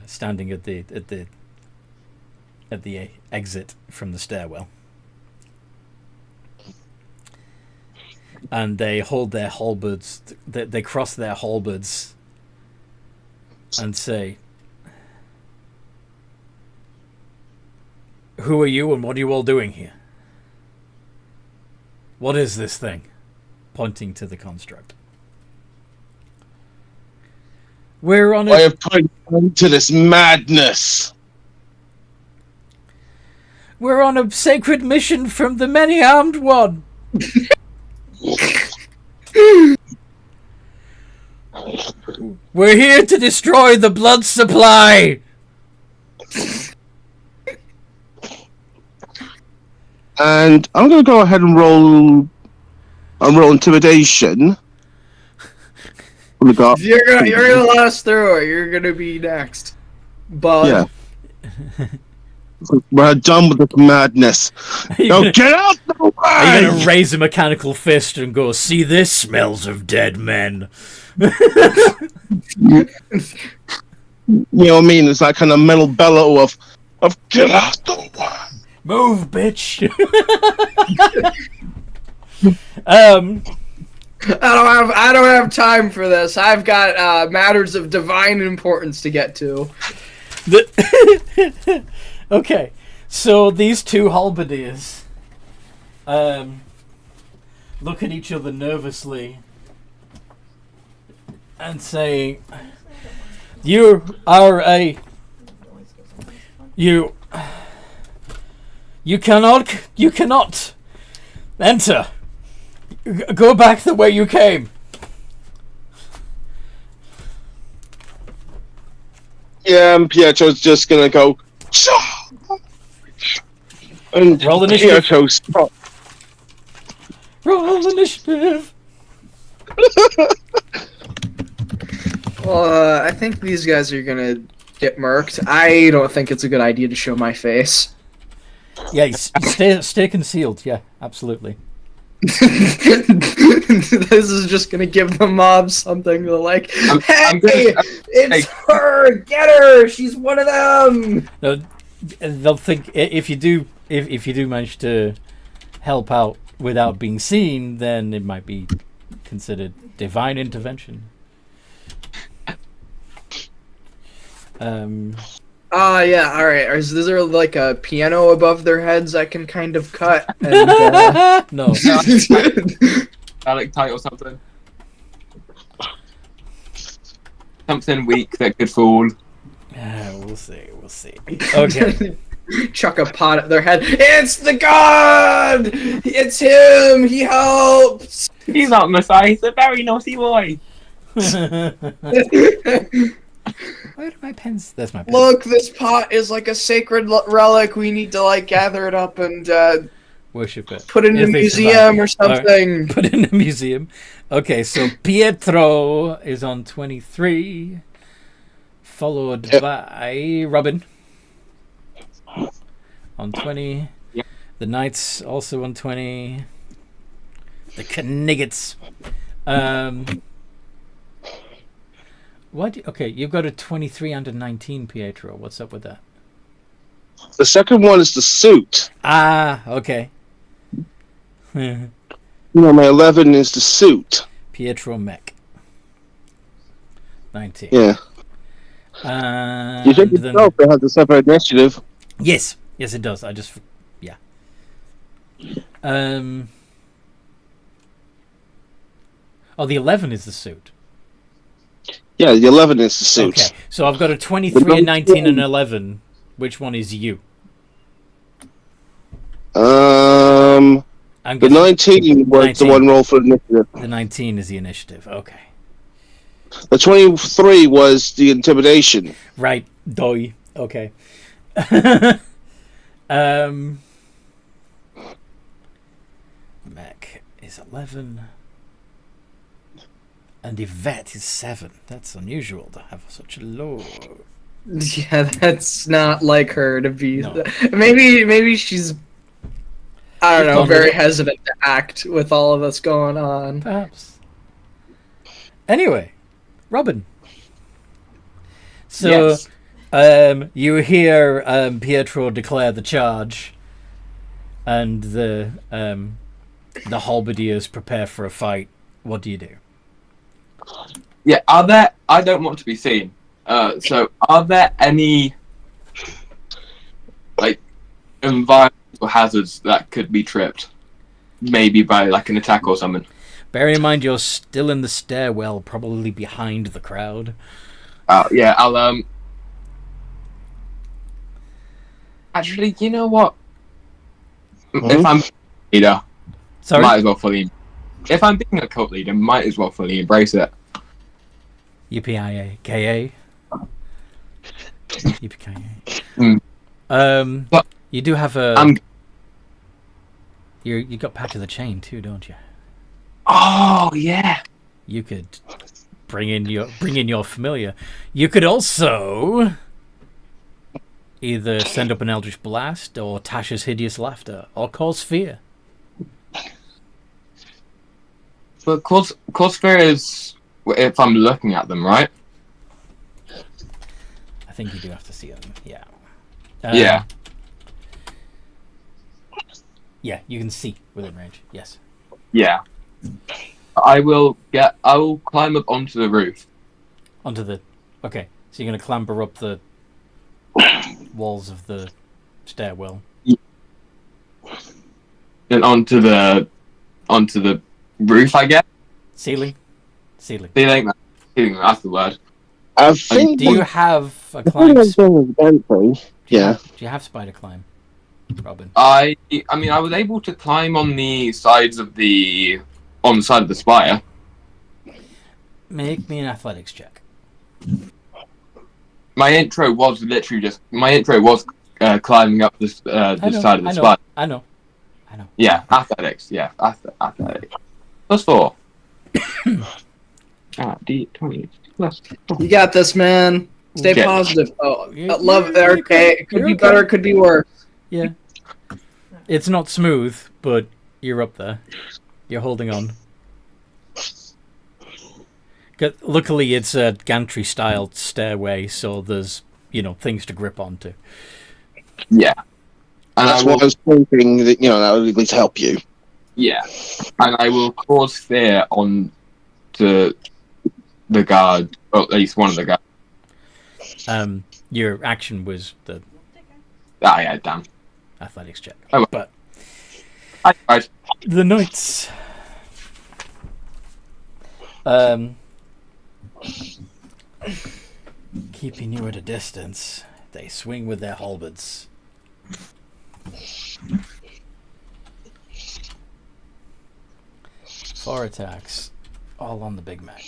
Speaker 1: standing at the exit from the stairwell, and they hold their halberds. They cross their halberds and say, "Who are you, and what are you all doing here? What is this thing?" Pointing to the construct. We're on
Speaker 2: I
Speaker 1: a
Speaker 2: have put an end to this madness.
Speaker 1: sacred mission from the many-armed one. We're here to destroy the blood supply.
Speaker 2: And I'm going to go ahead and roll intimidation. Oh my God.
Speaker 4: You're gonna let us through it. You're gonna be next. But
Speaker 2: Yeah. We're done with this madness. Now get out the way!
Speaker 1: Are you gonna raise a mechanical fist and go, "See this? Smells of dead men."
Speaker 2: You know what I mean? It's that kind of mental bellow of get out the way.
Speaker 1: Move, bitch.
Speaker 4: I don't have time for this. I've got matters of divine importance to get to.
Speaker 1: Okay, so these two halberdiers look at each other nervously and say, you cannot enter. Go back the way you came."
Speaker 2: Yeah, and Pietro's just gonna go. And
Speaker 1: Roll initiative.
Speaker 2: Pietro stop.
Speaker 1: Roll initiative.
Speaker 4: Well, I think these guys are gonna get murked. I don't think it's a good idea to show my face.
Speaker 1: Yeah, stay concealed. Yeah, absolutely.
Speaker 4: This is just gonna give the mob something to like. Hey, it's her! Get her! She's one of them.
Speaker 1: No, they'll think if you do manage to help out without being seen, then it might be considered divine intervention.
Speaker 4: Yeah, alright. Is there like a piano above their heads I can kind of cut? And,
Speaker 1: No.
Speaker 3: Stalactite or something. Something weak that could fall.
Speaker 1: We'll see. Okay.
Speaker 4: chuck a pot at their head. It's the god! It's him! He helps!
Speaker 3: He's not Messiah, he's a very naughty boy.
Speaker 1: Where are my pens? There's my pen.
Speaker 4: Look, this pot is like a sacred relic. We need to like gather it up and
Speaker 1: Worship it.
Speaker 4: put it in a
Speaker 1: If they
Speaker 4: museum or
Speaker 1: survive.
Speaker 4: something.
Speaker 1: Put it in a museum. Okay, so Pietro is on 23, followed by Robin on 20.
Speaker 3: Yep.
Speaker 1: The Knights also on 20. The Kniggets. Okay, you've got a 23 and a 19, Pietro. What's up with that?
Speaker 2: The second one is the suit.
Speaker 1: Ah, okay.
Speaker 2: You know, my 11 is the suit.
Speaker 1: Pietro Mech. 19.
Speaker 2: Yeah.
Speaker 1: And
Speaker 2: You think
Speaker 1: then-
Speaker 2: itself it has a separate initiative.
Speaker 1: Yes, it does. Yeah. Oh, the 11 is the suit.
Speaker 2: Yeah, the 11 is the suit.
Speaker 1: Okay, so I've got a 23, a 19, and 11. Which one is you? I'm
Speaker 2: The
Speaker 1: guessing
Speaker 2: 19 was
Speaker 1: 19.
Speaker 2: the one roll for initiative.
Speaker 1: the 19 is the initiative. Okay.
Speaker 2: The 23 was the intimidation.
Speaker 1: Right. Doi. Okay. Mech. is 11. And Yvette is 7. That's unusual to have such a low.
Speaker 4: Yeah, that's not like her to be.
Speaker 1: No.
Speaker 4: Maybe she's, I don't
Speaker 1: She's
Speaker 4: know,
Speaker 1: gone with
Speaker 4: very
Speaker 1: it.
Speaker 4: hesitant to act with all of this going on.
Speaker 1: Perhaps. Anyway, Robin. So,
Speaker 3: Yes.
Speaker 1: you hear Pietro declare the charge, and the halberdiers prepare for a fight. What do you do?
Speaker 3: Yeah, are there... I don't want to be seen. So, are there any, like, environmental hazards that could be tripped? Maybe by, like, an attack or something.
Speaker 1: Bearing in mind you're still in the stairwell, probably behind the crowd.
Speaker 3: Yeah, I'll, Actually, you know what? If I'm leader,
Speaker 1: Sorry?
Speaker 3: might as well fully... If I'm being a cult leader, might as well fully embrace it.
Speaker 1: Yippee-ki-yay.
Speaker 3: Mm. But
Speaker 1: You do have a...
Speaker 3: I'm...
Speaker 1: You got Patch of the Chain too, don't you?
Speaker 3: Oh, yeah.
Speaker 1: You could bring in your familiar. You could also either send up an Eldritch Blast, or Tasha's Hideous Laughter, or cause fear.
Speaker 3: But cause fear is if I'm looking at them, right?
Speaker 1: I think you do have to see them. Yeah.
Speaker 3: Yeah.
Speaker 1: Yeah, you can see within range. Yes.
Speaker 3: Yeah. I will climb up onto the roof.
Speaker 1: Onto the. Okay, so you're gonna clamber up the walls of the stairwell.
Speaker 3: And onto the roof, I guess.
Speaker 1: Ceiling.
Speaker 3: Ceiling, that's the word.
Speaker 2: I think.
Speaker 1: Do you have a
Speaker 2: I think
Speaker 1: climb?
Speaker 2: that's doing the dancing. Yeah.
Speaker 1: Do you have spider climb, Robin?
Speaker 3: I mean, I was able to climb on the sides of the side of the spire.
Speaker 1: Make me an athletics check.
Speaker 3: My intro was climbing up the side of the spire.
Speaker 1: I know.
Speaker 3: Yeah, athletics. Yeah, athletics. +4. D20 plus.
Speaker 4: You got this, man. Stay
Speaker 3: Okay.
Speaker 4: positive. Oh,
Speaker 1: You-
Speaker 4: I love it.
Speaker 1: you're
Speaker 4: Okay, it could
Speaker 1: you're
Speaker 4: be
Speaker 1: okay.
Speaker 4: better, it could be worse.
Speaker 1: Yeah. It's not smooth, but you're up there. You're holding on. Luckily, it's a gantry-style stairway, so there's, things to grip onto.
Speaker 3: Yeah. And
Speaker 2: That's
Speaker 3: I will,
Speaker 2: what I was thinking, that that would at least help you.
Speaker 3: yeah. And I will cause fear on the guard, or at least one of the guards.
Speaker 1: Your action was the
Speaker 3: Ah, yeah, damn.
Speaker 1: athletics check.
Speaker 3: Oh, well.
Speaker 1: But
Speaker 3: Right.
Speaker 1: the knights... keeping you at a distance, they swing with their halberds. 4 attacks, all on the Big Mac.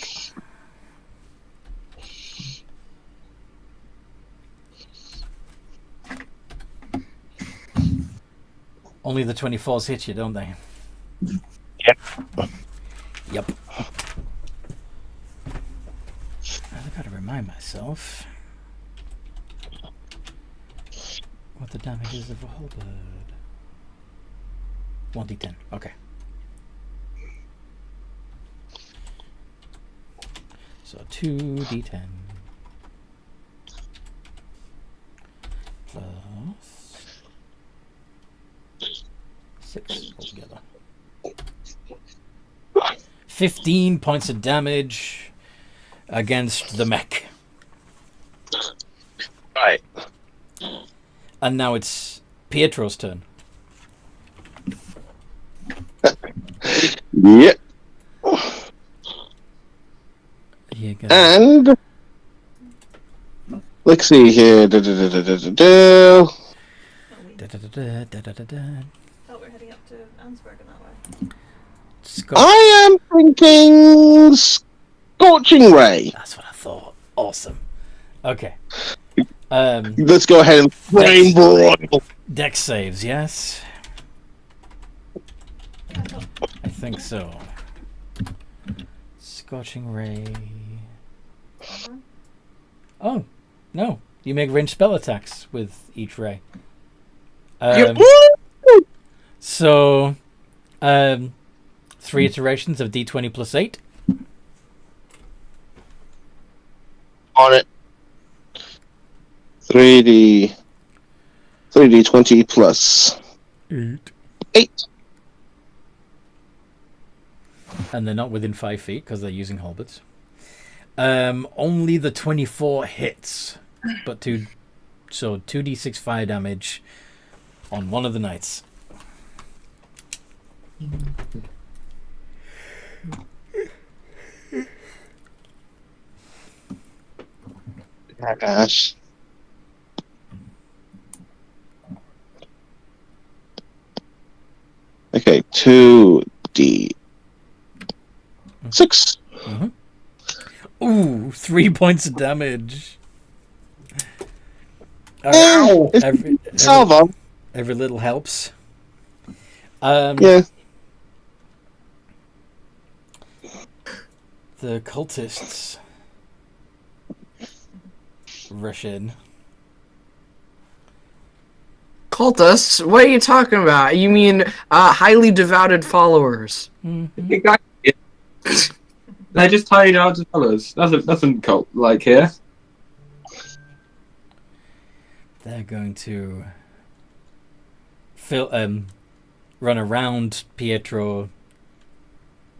Speaker 1: Only the 24s hit you, don't they? Yep. I've got to remind myself what the damage is of a halberd. 1d10. Okay. So 2d10 plus 6 altogether. 15 points of damage against the mech.
Speaker 2: Right.
Speaker 1: And now it's Pietro's turn.
Speaker 2: Yep.
Speaker 1: Here you go.
Speaker 2: And let's see here.
Speaker 5: Oh, we're heading up to Ansbergen that way.
Speaker 1: Scott.
Speaker 2: I am thinking Scorching Ray.
Speaker 1: That's what I thought. Awesome. Okay.
Speaker 2: Let's go ahead and flame broil.
Speaker 1: Dex saves, yes. I think so. Scorching Ray. Oh, no. You make ranged spell attacks with each ray. So, 3 iterations of D20 plus 8.
Speaker 2: On it. 3D20 plus 8.
Speaker 1: And they're not within 5 feet because they're using halberds. Only the 24 hits, but 2d6 fire damage on one of the knights.
Speaker 2: Oh, gosh. Okay, 2d6.
Speaker 1: Mm-hmm. Ooh, 3 points of damage.
Speaker 2: Ow! Salvo.
Speaker 1: Every little helps.
Speaker 2: Yeah.
Speaker 1: The cultists rush in.
Speaker 4: Cultists? What are you talking about? You mean highly devoted followers?
Speaker 1: Mm-hmm.
Speaker 6: Exactly. They're just tiny out fellas. That's a cult like here.
Speaker 1: They're going to run around Pietro,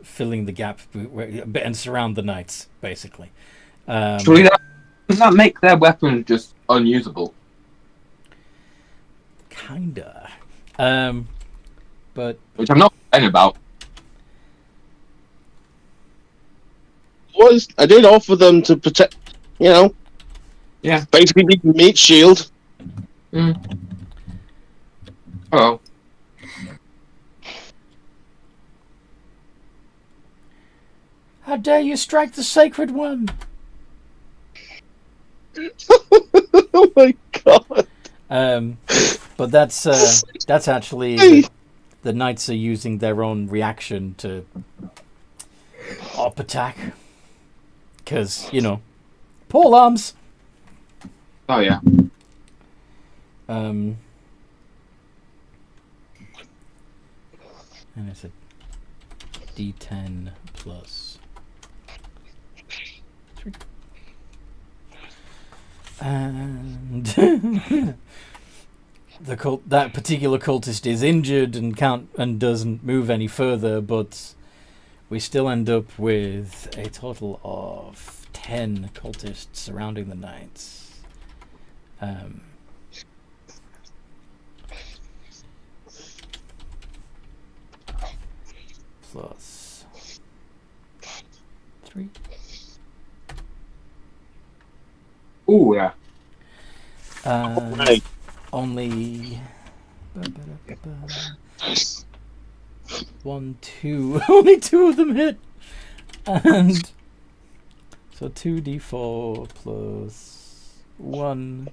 Speaker 1: filling the gap and surround the knights, basically.
Speaker 6: Surely does that make their weapons just unusable?
Speaker 1: Kinda. But
Speaker 6: Which I'm not complaining about.
Speaker 2: I did offer them to protect,
Speaker 6: Yeah.
Speaker 2: basically be meat shield.
Speaker 6: Oh.
Speaker 1: how dare you strike the sacred one?
Speaker 2: Oh my god.
Speaker 1: But that's actually the knights are using their own reaction to up attack. Because, pole arms.
Speaker 6: Oh yeah.
Speaker 1: And it's a D10 plus 3. And that particular cultist is injured and doesn't move any further, but we still end up with a total of 10 cultists surrounding the knights. Plus 3.
Speaker 6: Ooh yeah.
Speaker 2: Right.
Speaker 1: Only 1, 2. Only 2 of them hit. And so 2d4 plus 1.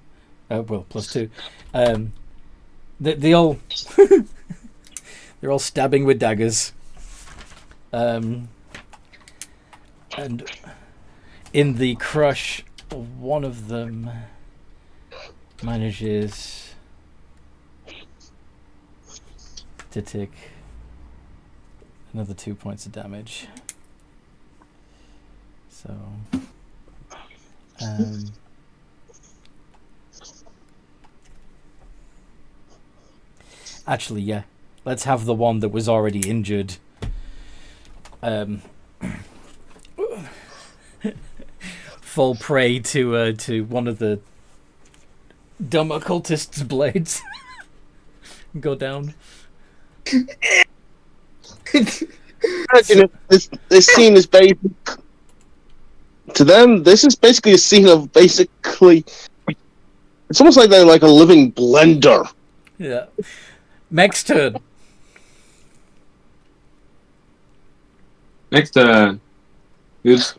Speaker 1: Plus 2. They all they're all stabbing with daggers. And in the crush, one of them manages to take another 2 points of damage. So, actually, yeah. Let's have the one that was already injured. Fall prey to one of the dumb occultist's blades. Go down.
Speaker 2: This scene is basic. To them, this is basically a scene of basically. It's almost like they're like a living blender.
Speaker 1: Yeah. Mech's turn.
Speaker 6: Next turn. Who's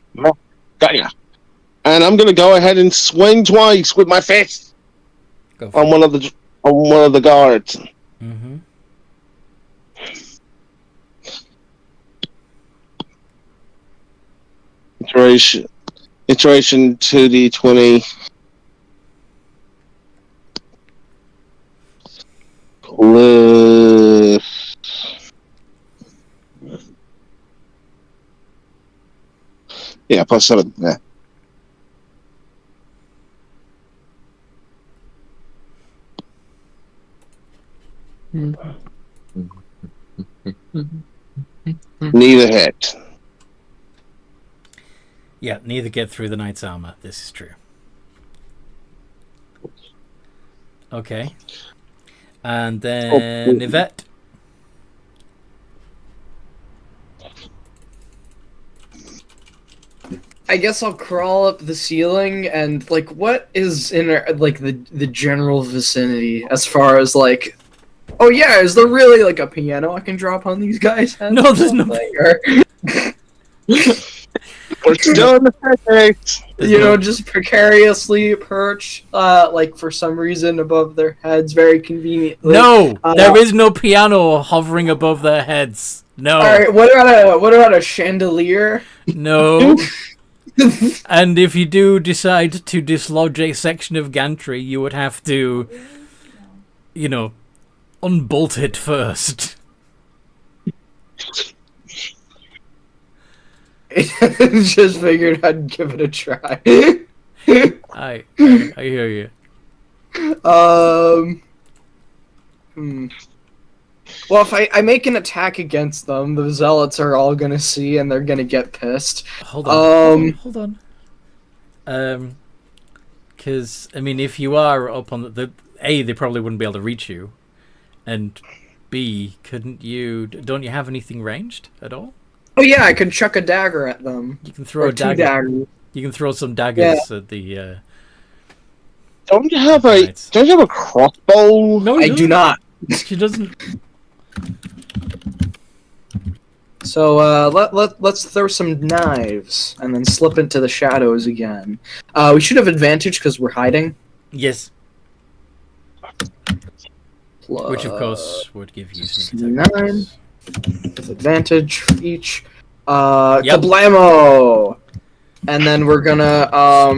Speaker 2: Got ya. And I'm gonna go ahead and swing twice with my fist
Speaker 1: Go for
Speaker 2: on one of the guards.
Speaker 1: Mm-hmm.
Speaker 2: Iteration 2d20. Plus. Yeah, plus 7. Yeah. Neither hit.
Speaker 1: Yeah, neither get through the knight's armor. This is true. Okay. And then Yvette.
Speaker 4: I guess I'll crawl up the ceiling and like, what is in like the general vicinity as far as like, oh yeah, is there really like a piano I can drop on these guys' heads?
Speaker 1: No, there's no.
Speaker 2: We're still in the staircase.
Speaker 4: You know, just precariously perched, like for some reason above their heads, very conveniently.
Speaker 1: No, there is no piano hovering above their heads. No.
Speaker 4: All right, what about a chandelier?
Speaker 1: No. And if you do decide to dislodge a section of gantry, you would have to, you know, unbolt it first.
Speaker 4: Just figured I'd give it a try.
Speaker 1: I hear you.
Speaker 4: Well, if I make an attack against them, the zealots are all gonna see and they're gonna get pissed.
Speaker 1: Hold on. Because I mean, if you are up on the A, they probably wouldn't be able to reach you, and B, couldn't you? Don't you have anything ranged at all?
Speaker 4: Oh yeah, I could chuck a dagger at them.
Speaker 1: You can throw a dagger.
Speaker 4: Daggers.
Speaker 1: You can throw some daggers at the.
Speaker 2: Don't you have a crossbow?
Speaker 1: No,
Speaker 4: I do not.
Speaker 1: She doesn't.
Speaker 4: So let's throw some knives and then slip into the shadows again. We should have advantage because we're hiding.
Speaker 1: Yes.
Speaker 4: Plus
Speaker 1: Which of course would give you sneak attack.
Speaker 4: 9 with advantage for each.
Speaker 1: Yep.
Speaker 4: Kablamo! And then we're gonna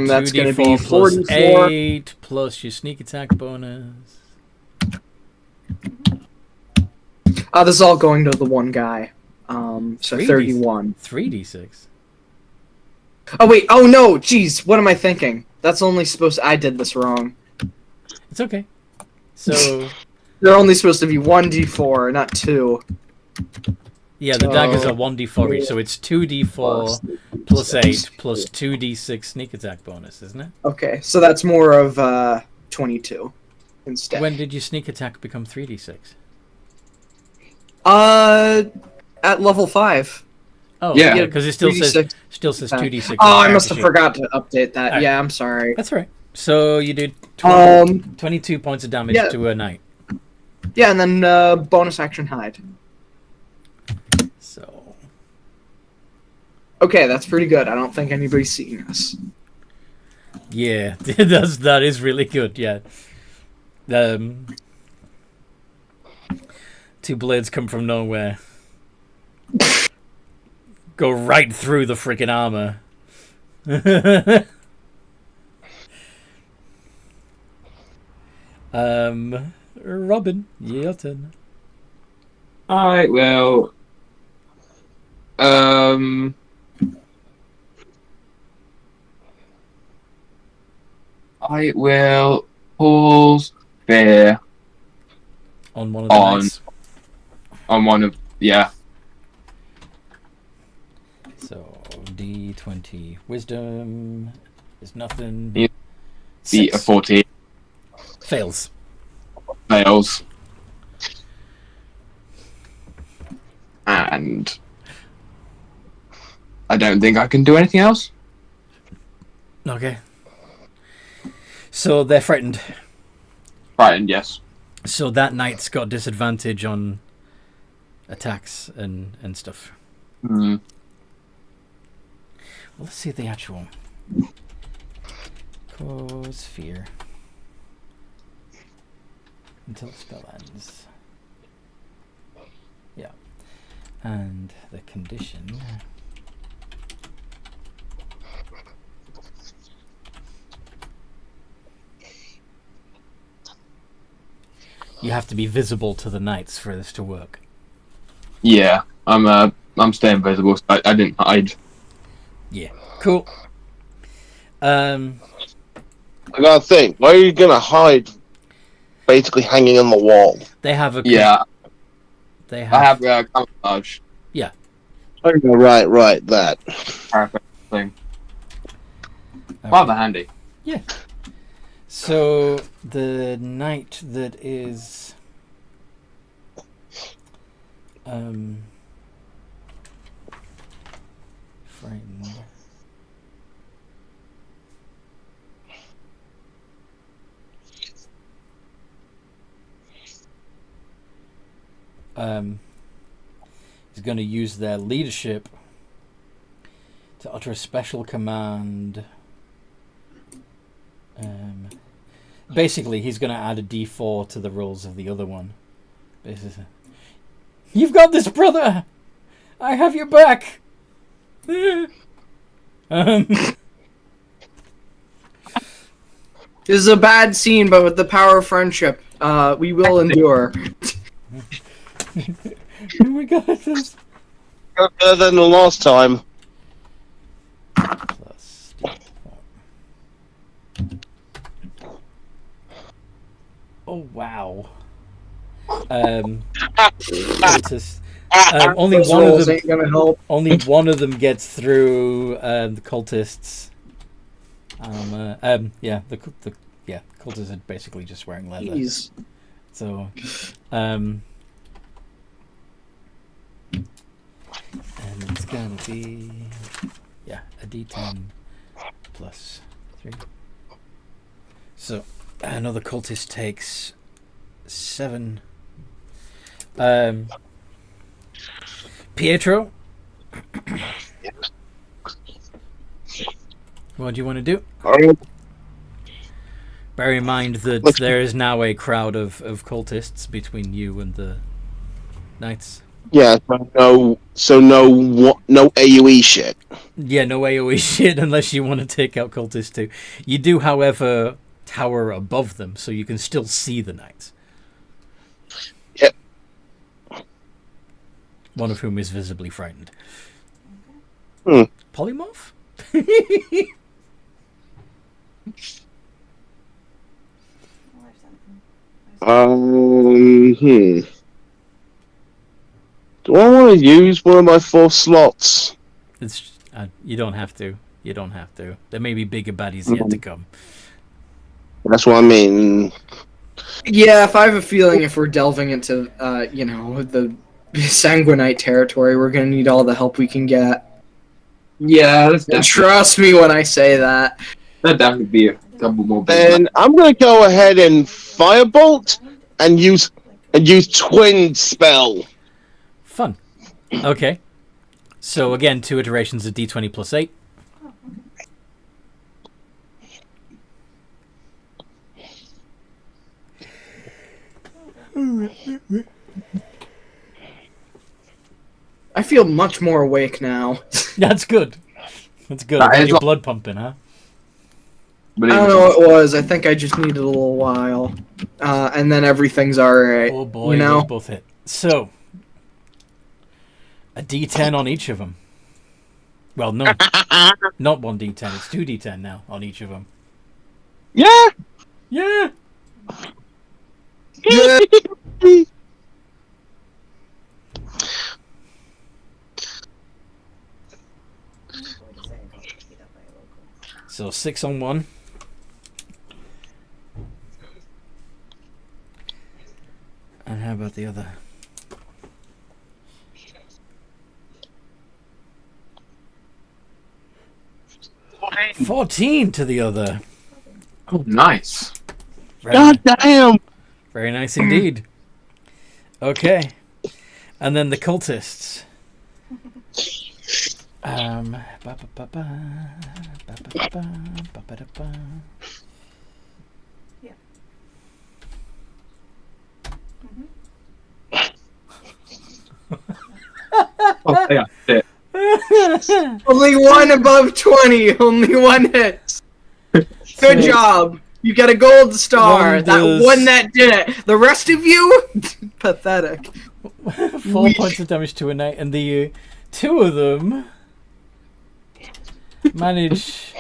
Speaker 4: that's gonna be
Speaker 1: 2d4 plus
Speaker 4: 44.
Speaker 1: 8 plus your sneak attack bonus.
Speaker 4: This is all going to the one guy. So 31.
Speaker 1: 3d6.
Speaker 4: Oh wait, oh no, jeez, what am I thinking? That's only supposed I did this wrong.
Speaker 1: It's okay. So
Speaker 4: They're only supposed to be 1d4, not 2.
Speaker 1: yeah, the daggers are 1d4 each, so it's 2d4 plus 8 plus 2d6 sneak attack bonus, isn't it?
Speaker 4: Okay, so that's more of 22 instead.
Speaker 1: When did your sneak attack become 3d6?
Speaker 4: At level 5.
Speaker 1: Oh,
Speaker 6: Yeah.
Speaker 1: yeah, because it still
Speaker 4: 3d6
Speaker 1: says 2d6.
Speaker 4: Oh,
Speaker 1: on
Speaker 4: I must have
Speaker 1: the
Speaker 4: forgot to update that.
Speaker 1: Alright.
Speaker 4: Yeah, I'm sorry.
Speaker 1: That's right. So you did 22 points of damage
Speaker 4: yeah.
Speaker 1: to a knight.
Speaker 4: Yeah, and then bonus action hide.
Speaker 1: So
Speaker 4: Okay, that's pretty good. I don't think anybody's seeing us.
Speaker 1: yeah, that is really good. Yeah. Two blades come from nowhere. Go right through the freaking armor. Robin, your turn.
Speaker 6: I will. I will pull Spire
Speaker 1: On one of the knights.
Speaker 6: on one of
Speaker 1: So D20 wisdom is nothing.
Speaker 6: Yeah. The
Speaker 1: 6.
Speaker 6: 14
Speaker 1: Fails.
Speaker 6: fails, and I don't think I can do anything else.
Speaker 1: Okay. So they're frightened.
Speaker 6: Frightened, yes.
Speaker 1: So that knight's got disadvantage on attacks and stuff.
Speaker 6: Mm.
Speaker 1: Well, let's see the actual cause fear until the spell ends. Yeah, and the condition You have to be visible to the knights for this to work.
Speaker 6: Yeah, I'm staying visible. So I didn't hide.
Speaker 1: Yeah. Cool.
Speaker 2: I gotta think. Where are you gonna hide? Basically hanging on the wall.
Speaker 1: They have a.
Speaker 6: Yeah,
Speaker 1: They
Speaker 6: I
Speaker 1: have.
Speaker 6: have camouflage.
Speaker 2: Oh, right. That.
Speaker 6: Perfect thing.
Speaker 1: Okay.
Speaker 6: Rather handy.
Speaker 1: So the knight that is frightened. Is going to use their leadership to utter a special command. Basically, he's going to add a D4 to the rolls of the other one. Basically, you've got this, brother! I have your back!
Speaker 4: This is a bad scene, but with the power of friendship, we will endure.
Speaker 1: We got this.
Speaker 2: Better than the last time.
Speaker 1: Plus D4. Oh wow. Only
Speaker 4: Those
Speaker 1: one of
Speaker 4: rolls
Speaker 1: them.
Speaker 4: ain't gonna help.
Speaker 1: Only one of them gets through the cultists. The cultists are basically just wearing leather.
Speaker 4: Jeez.
Speaker 1: So, and it's gonna be a D10 plus 3. So another cultist takes 7. Pietro, what do you want to do? Bear in mind that there is now a crowd of cultists between you and the knights.
Speaker 2: Yeah, no AoE shit.
Speaker 1: Yeah, no AoE shit unless you want to take out cultists too. You do, however, tower above them, so you can still see the knights.
Speaker 2: Yep.
Speaker 1: One of whom is visibly frightened. Polymorph?
Speaker 2: Do I want to use one of my 4 slots?
Speaker 1: It's you don't have to. You don't have to. There may be bigger baddies yet to come.
Speaker 2: That's what I mean.
Speaker 4: Yeah, if I have a feeling if we're delving into, the sanguinite territory, we're gonna need all the help we can get.
Speaker 6: Yeah,
Speaker 4: Trust me when I say that.
Speaker 6: that'd definitely be a couple more.
Speaker 2: Then I'm gonna go ahead and firebolt and use twin spell.
Speaker 1: Fun. Okay. So again, 2 iterations of D20 plus 8.
Speaker 4: I feel much more awake now.
Speaker 1: That's good. That's good.
Speaker 6: That is
Speaker 1: Your
Speaker 6: what-
Speaker 1: blood pumping, huh?
Speaker 4: I don't know what it was. I think I just needed a little while. And then everything's alright.
Speaker 1: Oh boy,
Speaker 4: you know?
Speaker 1: they both hit. So, a D10 on each of them. Well, no, not 1 D10. It's 2 D10 now on each of them.
Speaker 2: Yeah.
Speaker 1: Yeah. So 6 on 1. And how about the other? 14 to the other.
Speaker 6: Oh, nice.
Speaker 1: Very,
Speaker 2: God damn.
Speaker 1: very nice indeed. Okay. And then the cultists.
Speaker 5: Yeah.
Speaker 6: Oh, yeah. Shit.
Speaker 4: Only one above 20. Only one hit. Good job. You get a gold star.
Speaker 1: One
Speaker 4: That
Speaker 1: does-
Speaker 4: one that did it. The rest of you, pathetic.
Speaker 1: 4 points of damage to a knight, and the two of them manage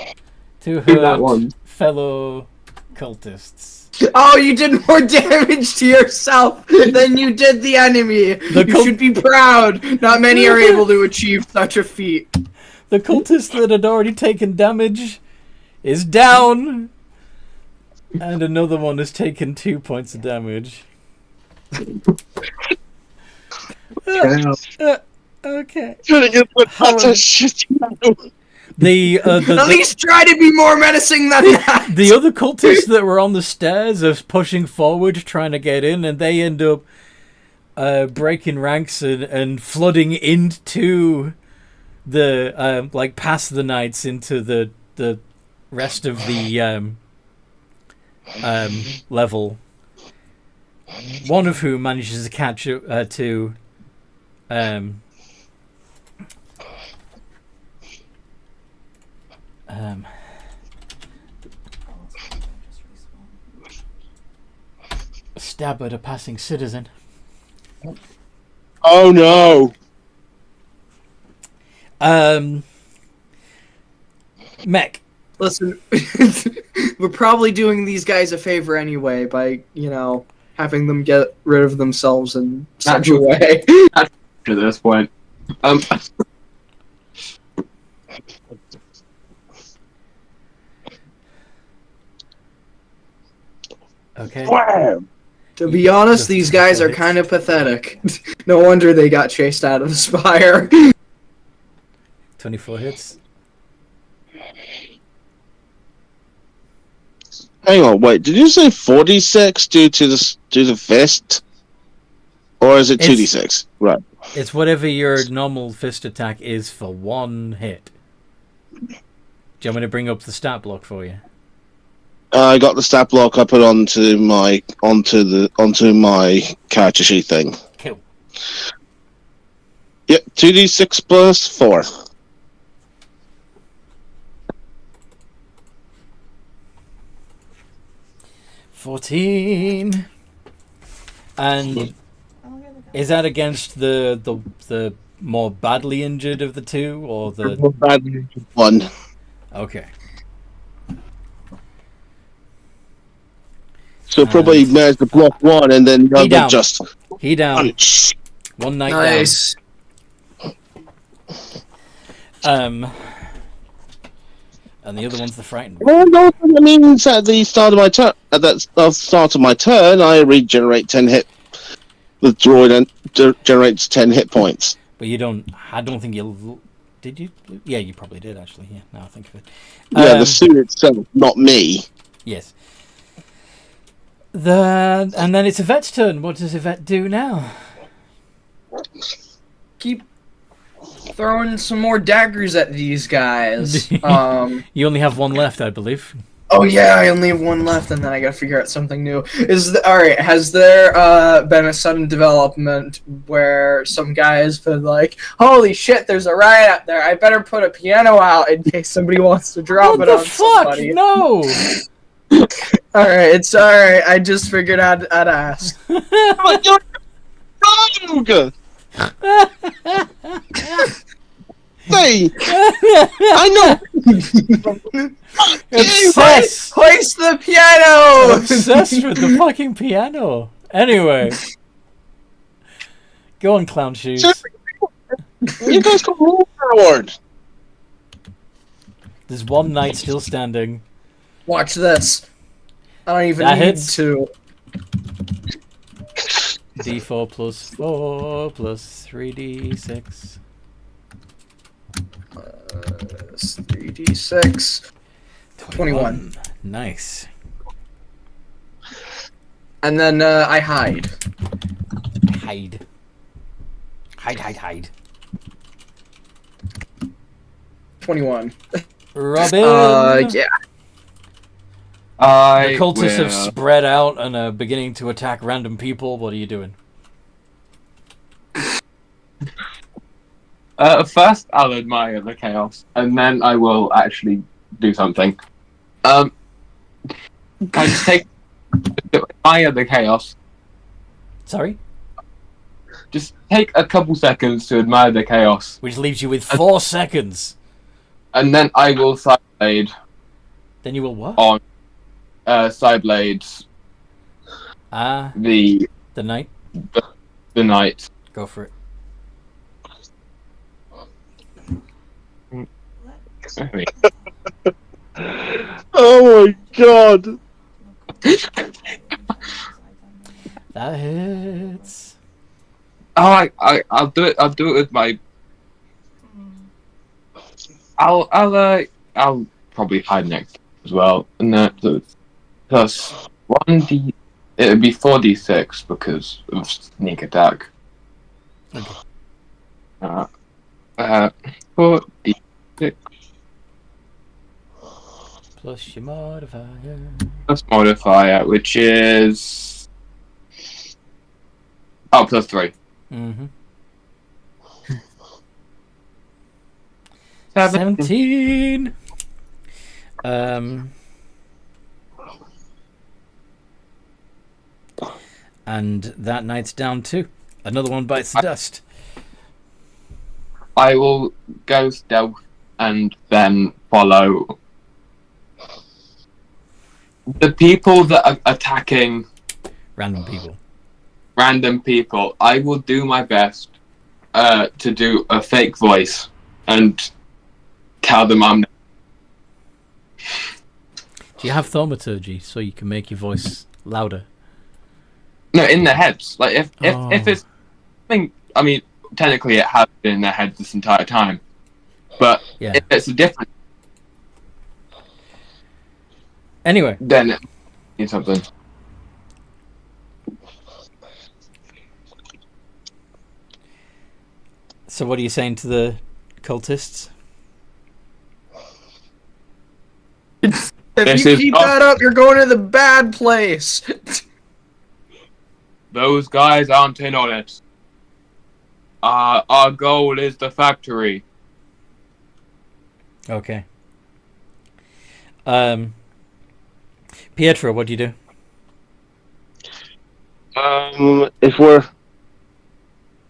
Speaker 1: to
Speaker 6: Do that
Speaker 1: hurt
Speaker 6: one.
Speaker 1: fellow cultists.
Speaker 4: Oh, you did more damage to yourself than you did the enemy. You should be proud. Not many are able to achieve such a feat.
Speaker 1: The cultist that had already taken damage is down, and another one has taken 2 points of damage. Okay.
Speaker 2: That's a shit.
Speaker 4: At least try to be more menacing than that.
Speaker 1: The other cultists that were on the stairs are pushing forward, trying to get in, and they end up breaking ranks and flooding into the like past the knights into the rest of the level. One of whom manages to catch to stab at a passing citizen.
Speaker 2: Oh no!
Speaker 1: Mech.
Speaker 4: Listen, we're probably doing these guys a favor anyway by, having them get rid of themselves in such a way.
Speaker 6: At this point.
Speaker 1: Okay.
Speaker 2: Wham!
Speaker 4: To be honest, these guys are kind of pathetic. No wonder they got chased out of the Spire.
Speaker 1: 24 hits.
Speaker 2: Hang on, wait. Did you say 46 due to the fist, or is it 2d6? Right.
Speaker 1: It's whatever your normal fist attack is for one hit. Do you want me to bring up the stat block for you?
Speaker 2: I got the stat block. I put onto my character sheet thing.
Speaker 1: Cool.
Speaker 2: Yep, 2d6 plus 4.
Speaker 1: $14. And is that against the more badly injured of the two, or the
Speaker 2: One.
Speaker 1: okay?
Speaker 2: So probably managed to block one, and then the
Speaker 1: down.
Speaker 2: other just
Speaker 1: He down.
Speaker 2: punch.
Speaker 1: One knight
Speaker 4: Nice.
Speaker 1: down. And the other one's the frightened.
Speaker 2: Well, no, that means at the start of my turn, I regenerate 10 hit. The droid generates 10 hit points.
Speaker 1: But you don't. I don't think you. Did you? Yeah, you probably did actually. Yeah. Now I think of it.
Speaker 2: Yeah, the suit itself, not me.
Speaker 1: Yes. And then it's Yvette's turn. What does Yvette do now?
Speaker 4: Keep throwing some more daggers at these guys.
Speaker 1: You only have one left, I believe.
Speaker 4: Oh yeah, I only have one left, and then I gotta figure out something new. Alright, has there been a sudden development where some guy has been like, holy shit, there's a riot out there, I better put a piano out in case somebody wants to drop
Speaker 1: What
Speaker 4: it
Speaker 1: the
Speaker 4: on
Speaker 1: fuck?
Speaker 4: somebody.
Speaker 1: No!
Speaker 4: Alright, it's alright, I just figured I'd ask.
Speaker 2: But you're wrong! Hey! I know!
Speaker 1: Obsessed!
Speaker 4: Hoist the piano!
Speaker 1: Obsessed with the fucking piano. Anyway. Go on, Clown Shoes.
Speaker 2: You guys can move forward!
Speaker 1: There's one knight still standing.
Speaker 4: Watch this. I don't even
Speaker 1: That
Speaker 4: need
Speaker 1: hits.
Speaker 4: to.
Speaker 1: D4 plus 4 plus 3d6.
Speaker 4: 3d6. 21.
Speaker 1: Nice.
Speaker 4: And then I hide.
Speaker 1: Hide. Hide.
Speaker 4: 21.
Speaker 1: Robin!
Speaker 4: Yeah.
Speaker 1: The cultists have spread out and are beginning to attack random people. What are you doing?
Speaker 6: First, I'll admire the chaos, and then I will actually do something. I just take admire the chaos.
Speaker 1: Sorry?
Speaker 6: Just take a couple seconds to admire the chaos,
Speaker 1: Which leaves you with 4 seconds.
Speaker 6: and then I will side blade
Speaker 1: Then you will what?
Speaker 6: on side blades
Speaker 1: Ah,
Speaker 6: the
Speaker 1: the knight.
Speaker 6: knight.
Speaker 1: Go for it.
Speaker 2: Oh my god!
Speaker 1: That hits.
Speaker 6: Oh, I'll do it. I'll do it with my. I'll probably hide next as well, and that plus 1d. It would be 4d6 because of sneak attack.
Speaker 1: Okay.
Speaker 6: 4d6
Speaker 1: Plus your modifier.
Speaker 6: plus modifier, which is plus 3.
Speaker 1: Mm-hmm.
Speaker 6: 17.
Speaker 1: 17. And that knight's down too. Another one bites the dust.
Speaker 6: I will go stealth and then follow the people that are attacking
Speaker 1: Random people.
Speaker 6: random people. I will do my best to do a fake voice and tell them I'm.
Speaker 1: Do you have thaumaturgy so you can make your voice louder?
Speaker 6: No, in their heads. Like if
Speaker 1: Oh.
Speaker 6: it's, I mean, technically it has been in their heads this entire time, but
Speaker 1: Yeah.
Speaker 6: if it's a different,
Speaker 1: Anyway,
Speaker 6: then it means something.
Speaker 1: so what are you saying to the cultists?
Speaker 4: If
Speaker 6: This
Speaker 4: you
Speaker 6: is
Speaker 4: keep
Speaker 6: not-
Speaker 4: that up, you're going to the bad place.
Speaker 6: Those guys aren't in on it. Our goal is the factory.
Speaker 1: Okay. Pietro, what do you do?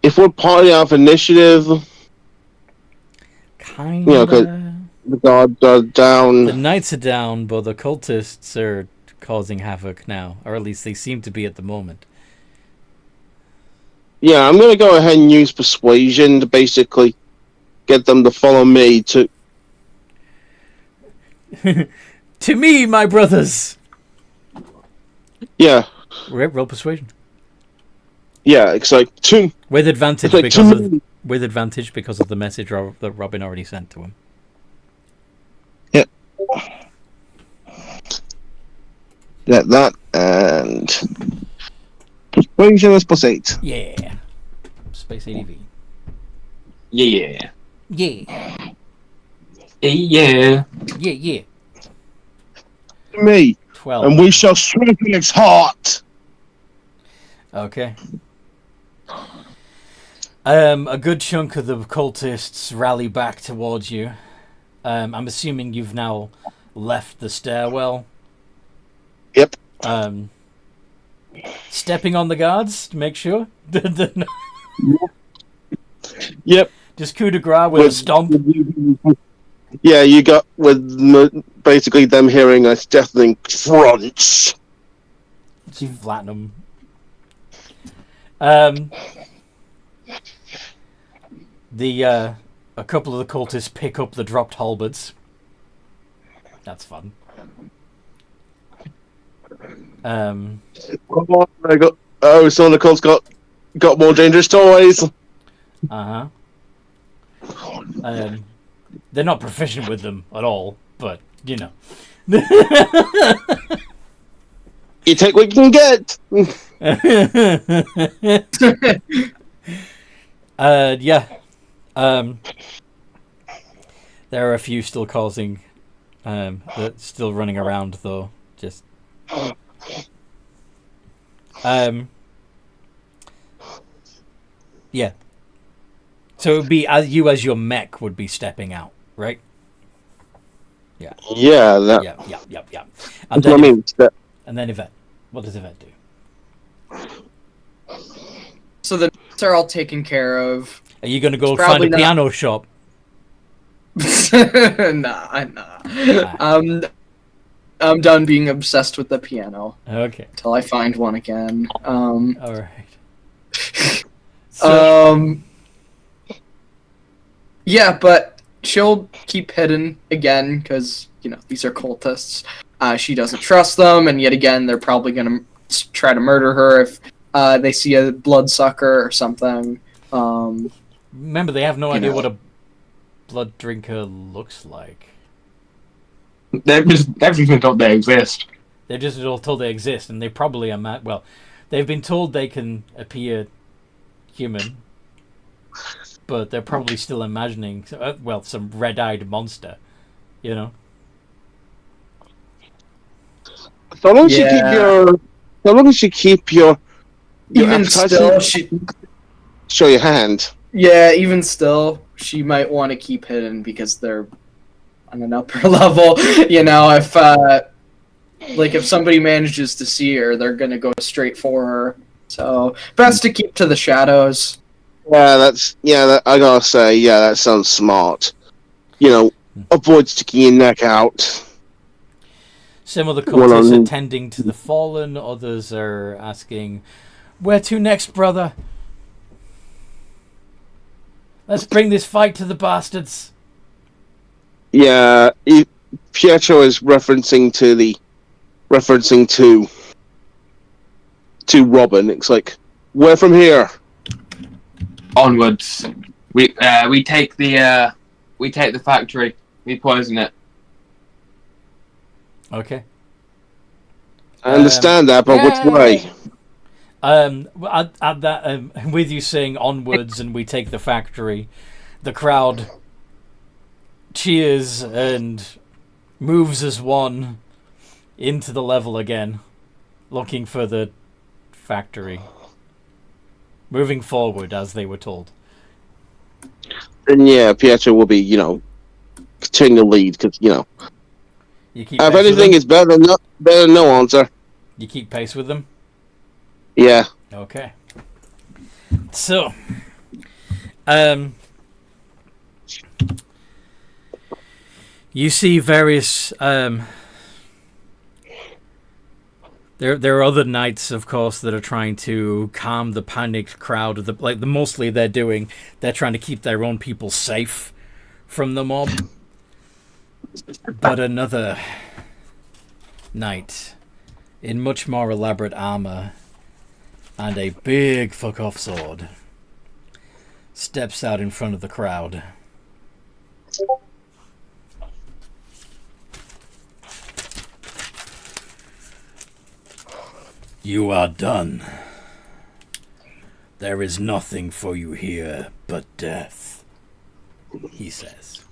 Speaker 2: If we're party off initiative,
Speaker 1: Kinda.
Speaker 2: Yeah, the guards are down.
Speaker 1: The knights are down, but the cultists are causing havoc now, or at least they seem to be at the moment.
Speaker 2: Yeah, I'm gonna go ahead and use persuasion to basically get them to follow me to.
Speaker 1: To me, my brothers.
Speaker 2: Yeah,
Speaker 1: Roll persuasion
Speaker 2: yeah. It's like to.
Speaker 1: with advantage
Speaker 2: It's like
Speaker 1: because
Speaker 2: to
Speaker 1: of
Speaker 2: me.
Speaker 1: with advantage because of the message that Robin already sent to him.
Speaker 2: Yeah, that and persuasion is +8.
Speaker 1: Yeah. Space ADV.
Speaker 6: Yeah.
Speaker 1: Yeah.
Speaker 6: Yeah.
Speaker 1: Yeah. Yeah.
Speaker 2: To me,
Speaker 1: 12.
Speaker 2: and we shall strengthen its heart.
Speaker 1: Okay. A good chunk of the cultists rally back towards you. I'm assuming you've now left the stairwell.
Speaker 2: Yep.
Speaker 1: Stepping on the guards to make sure.
Speaker 2: Yep.
Speaker 1: Just coup de grace with a stomp.
Speaker 2: Yeah, you got basically them hearing a deafening crunch.
Speaker 1: You flatten them. A couple of the cultists pick up the dropped halberds. That's fun.
Speaker 2: Oh, some of the cults got more dangerous toys.
Speaker 1: Uh-huh. They're not proficient with them at all, but, you know.
Speaker 2: You take what you can get.
Speaker 1: Yeah. There are a few still causing, still running around though. Just. Yeah. So it would be as your mech would be stepping out, right? Yeah.
Speaker 2: Yeah, that.
Speaker 1: Yeah. And
Speaker 2: That's what I
Speaker 1: then
Speaker 2: mean.
Speaker 1: And then Yvette. What does Yvette do?
Speaker 4: So the notes are all taken care of.
Speaker 1: Are you going to go
Speaker 4: It's
Speaker 1: find
Speaker 4: probably
Speaker 1: a
Speaker 4: not-
Speaker 1: piano shop?
Speaker 4: nah. I'm done being obsessed with the piano
Speaker 1: Okay.
Speaker 4: until I find one again.
Speaker 1: All right. So,
Speaker 4: Yeah, but she'll keep hidden again because these are cultists. She doesn't trust them, and yet again, they're probably gonna try to murder her if they see a bloodsucker or something.
Speaker 1: remember, they have no idea what a blood drinker looks like.
Speaker 6: They've just been told they exist.
Speaker 1: They're just all told they exist, and they probably are. Well, they've been told they can appear human, but they're probably still imagining, some red-eyed monster,
Speaker 2: So long as you keep your
Speaker 4: Even still,
Speaker 2: show your hand.
Speaker 4: Yeah, even still, she might want to keep hidden because they're on an upper level. If somebody manages to see her, they're gonna go straight for her. So best to keep to the shadows.
Speaker 2: I gotta say, that sounds smart. Avoid sticking your neck out.
Speaker 1: Some of the cultists are tending to the fallen, others are asking, "Where to next, brother? Let's bring this fight to the bastards."
Speaker 2: Yeah, Pietro is referencing to Robin. It's like, where from here?
Speaker 6: Onwards. We take the factory. We poison it.
Speaker 1: Okay.
Speaker 2: I understand that, but which way?
Speaker 1: At that, with you saying onwards and we take the factory, the crowd cheers and moves as one into the level again, looking for the factory. Moving forward as they were told.
Speaker 2: Then Pietro will be, continue to lead because
Speaker 1: You keep
Speaker 2: if
Speaker 1: pace with
Speaker 2: anything,
Speaker 1: them?
Speaker 2: it's better than no answer.
Speaker 1: You keep pace with them?
Speaker 2: Yeah.
Speaker 1: Okay. So, you see various. There are other knights, of course, that are trying to calm the panicked crowd. Mostly they're trying to keep their own people safe from the mob. But another knight in much more elaborate armor and a big fuck-off sword steps out in front of the crowd. You are done. There is nothing for you here but death, he says.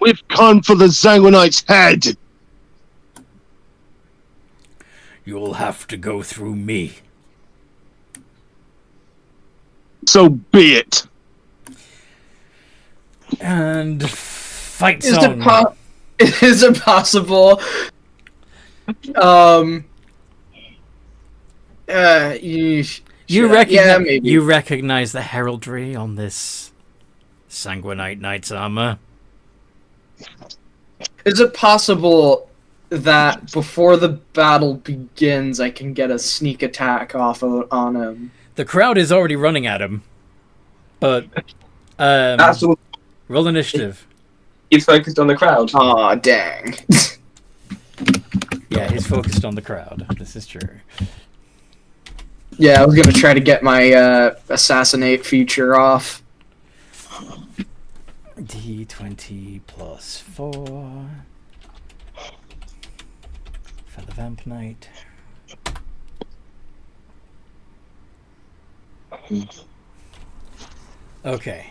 Speaker 2: We've come for the Sanguinite's head.
Speaker 1: You'll have to go through me.
Speaker 2: So be it.
Speaker 1: And fight
Speaker 4: Is
Speaker 1: song.
Speaker 4: Is it possible? Maybe.
Speaker 1: You recognize the heraldry on this Sanguinite knight's armor?
Speaker 4: Is it possible that before the battle begins, I can get a sneak attack on him?
Speaker 1: The crowd is already running at him, but
Speaker 6: That's all.
Speaker 1: roll initiative.
Speaker 6: He's focused on the crowd.
Speaker 4: Aw, dang.
Speaker 1: Yeah, he's focused on the crowd. This is true.
Speaker 4: Yeah, I was gonna try to get my assassinate feature off.
Speaker 1: D20 plus 4 for the Vamp Knight. Okay.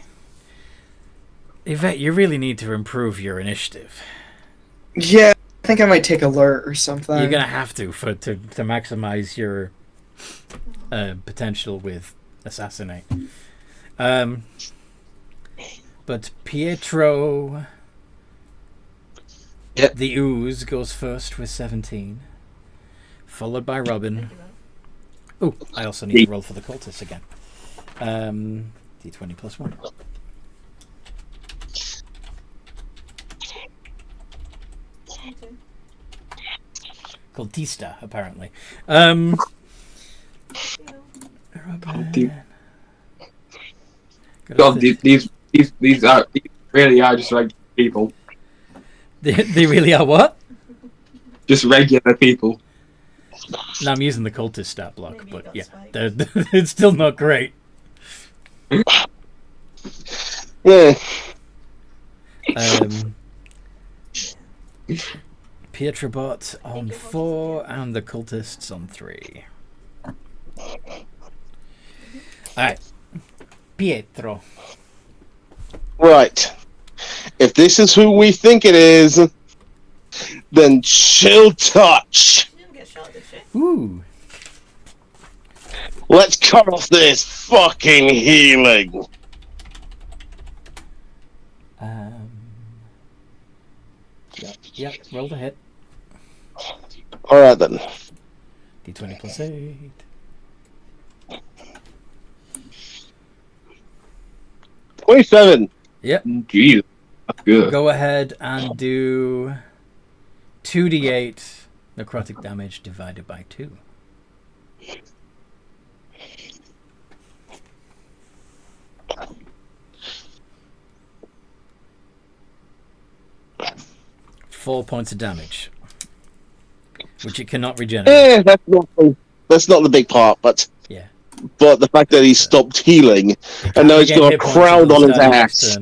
Speaker 1: Yvette, you really need to improve your initiative.
Speaker 4: Yeah, I think I might take alert or something.
Speaker 1: You're gonna have to maximize your potential with assassinate. But Pietro
Speaker 2: Yep.
Speaker 1: The ooze goes first with 17, followed by Robin. Oh, I also need to roll for the cultists again. D20 plus 1. Cultista, apparently. Robin.
Speaker 6: God, these really are just like people.
Speaker 1: They really are what?
Speaker 6: Just regular people.
Speaker 1: No, I'm using the cultist stat block,
Speaker 5: Maybe
Speaker 1: but
Speaker 5: it
Speaker 1: yeah,
Speaker 5: got
Speaker 1: it's still not great.
Speaker 2: Yeah.
Speaker 1: Pietrobot on 4 and the cultists on 3. Alright. Pietro.
Speaker 2: Right. If this is who we think it is, then chill touch.
Speaker 5: She didn't get shot, did she?
Speaker 1: Ooh.
Speaker 2: Let's cut off this fucking healing.
Speaker 1: Yep, roll the hit.
Speaker 2: Alright then.
Speaker 1: D20 plus 8.
Speaker 2: 27.
Speaker 1: Yep.
Speaker 6: Jeez, that's good.
Speaker 1: Go ahead and do 2d8 necrotic damage divided by 2. Four points of damage, which it cannot regenerate.
Speaker 2: That's not the big part, but
Speaker 1: Yeah.
Speaker 2: But the fact that he stopped healing and now he's got a crowd on his ass.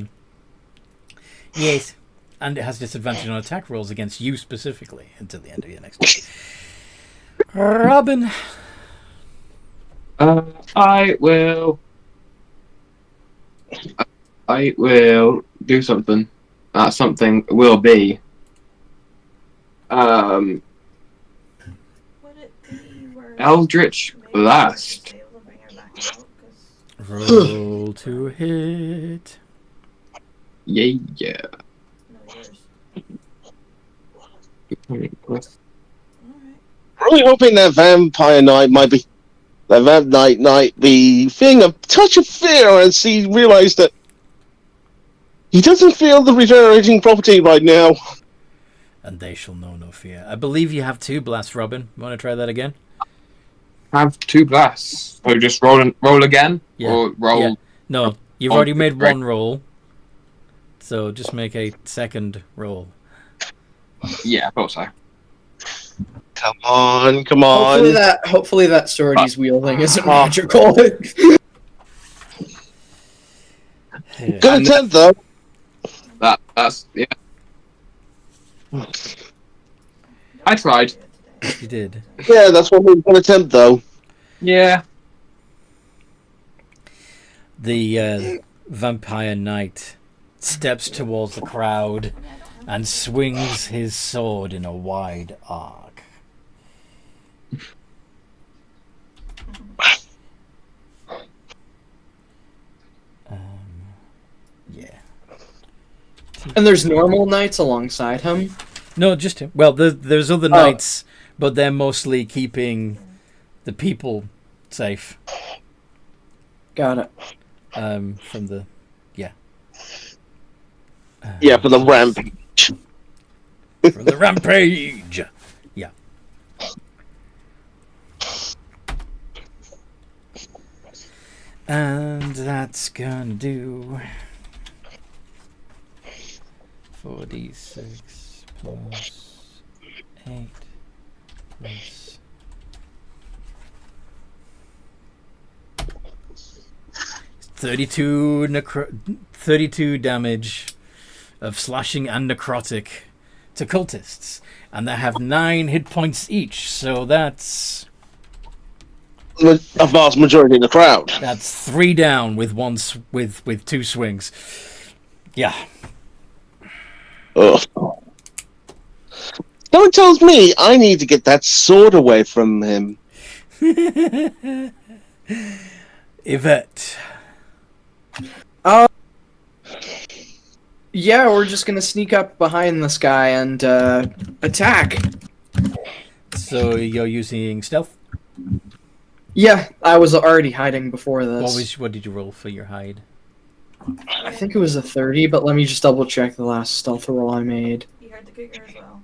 Speaker 1: Yes, and it has disadvantage on attack rolls against you specifically until the end of your next turn. Robin.
Speaker 6: I will do something. That something will be.
Speaker 5: Would it be where
Speaker 6: Eldritch
Speaker 5: maybe
Speaker 6: Blast.
Speaker 5: she's able to bring her back out? 'Cause
Speaker 1: Roll to hit.
Speaker 6: Yeah.
Speaker 5: no, yours.
Speaker 6: Alright.
Speaker 5: Alright.
Speaker 2: Really hoping that Vampire Knight might be feeling a touch of fear as he realised that he doesn't feel the regenerating property right now.
Speaker 1: And they shall know no fear. I believe you have 2 blasts, Robin. Want to try that again?
Speaker 6: Have 2 blasts. So just roll again?
Speaker 1: Yeah.
Speaker 6: Or roll.
Speaker 1: Yeah. No, you've already made 1 roll. So just make a second roll.
Speaker 6: Yeah, I thought so.
Speaker 2: Come on.
Speaker 4: Hopefully that sword he's wielding isn't magical.
Speaker 2: Good attempt, though.
Speaker 6: That's yeah. I tried.
Speaker 1: You did.
Speaker 2: Yeah, that's what we can attempt, though.
Speaker 6: Yeah.
Speaker 1: The Vampire Knight steps towards the crowd and swings his sword in a wide arc. Yeah.
Speaker 4: And there's normal knights alongside him.
Speaker 1: No, just him. Well, there's other knights, but they're mostly keeping the people safe.
Speaker 4: Got it.
Speaker 1: From the
Speaker 2: For the rampage.
Speaker 1: From the rampage. Yeah. And that's gonna do 4d6 plus 8 plus 32 damage of slashing and necrotic to cultists, and they have 9 hit points each. So that's
Speaker 2: A vast majority of the crowd.
Speaker 1: That's 3 down with with 2 swings. Yeah.
Speaker 2: Ugh. Someone tells me I need to get that sword away from him.
Speaker 1: Yvette.
Speaker 4: Yeah, we're just gonna sneak up behind this guy and attack.
Speaker 1: So you're using stealth?
Speaker 4: Yeah, I was already hiding before this.
Speaker 1: What did you roll for your hide?
Speaker 4: I think it was a 30, but let me just double check the last stealth roll I made.
Speaker 5: You heard the cougar as well.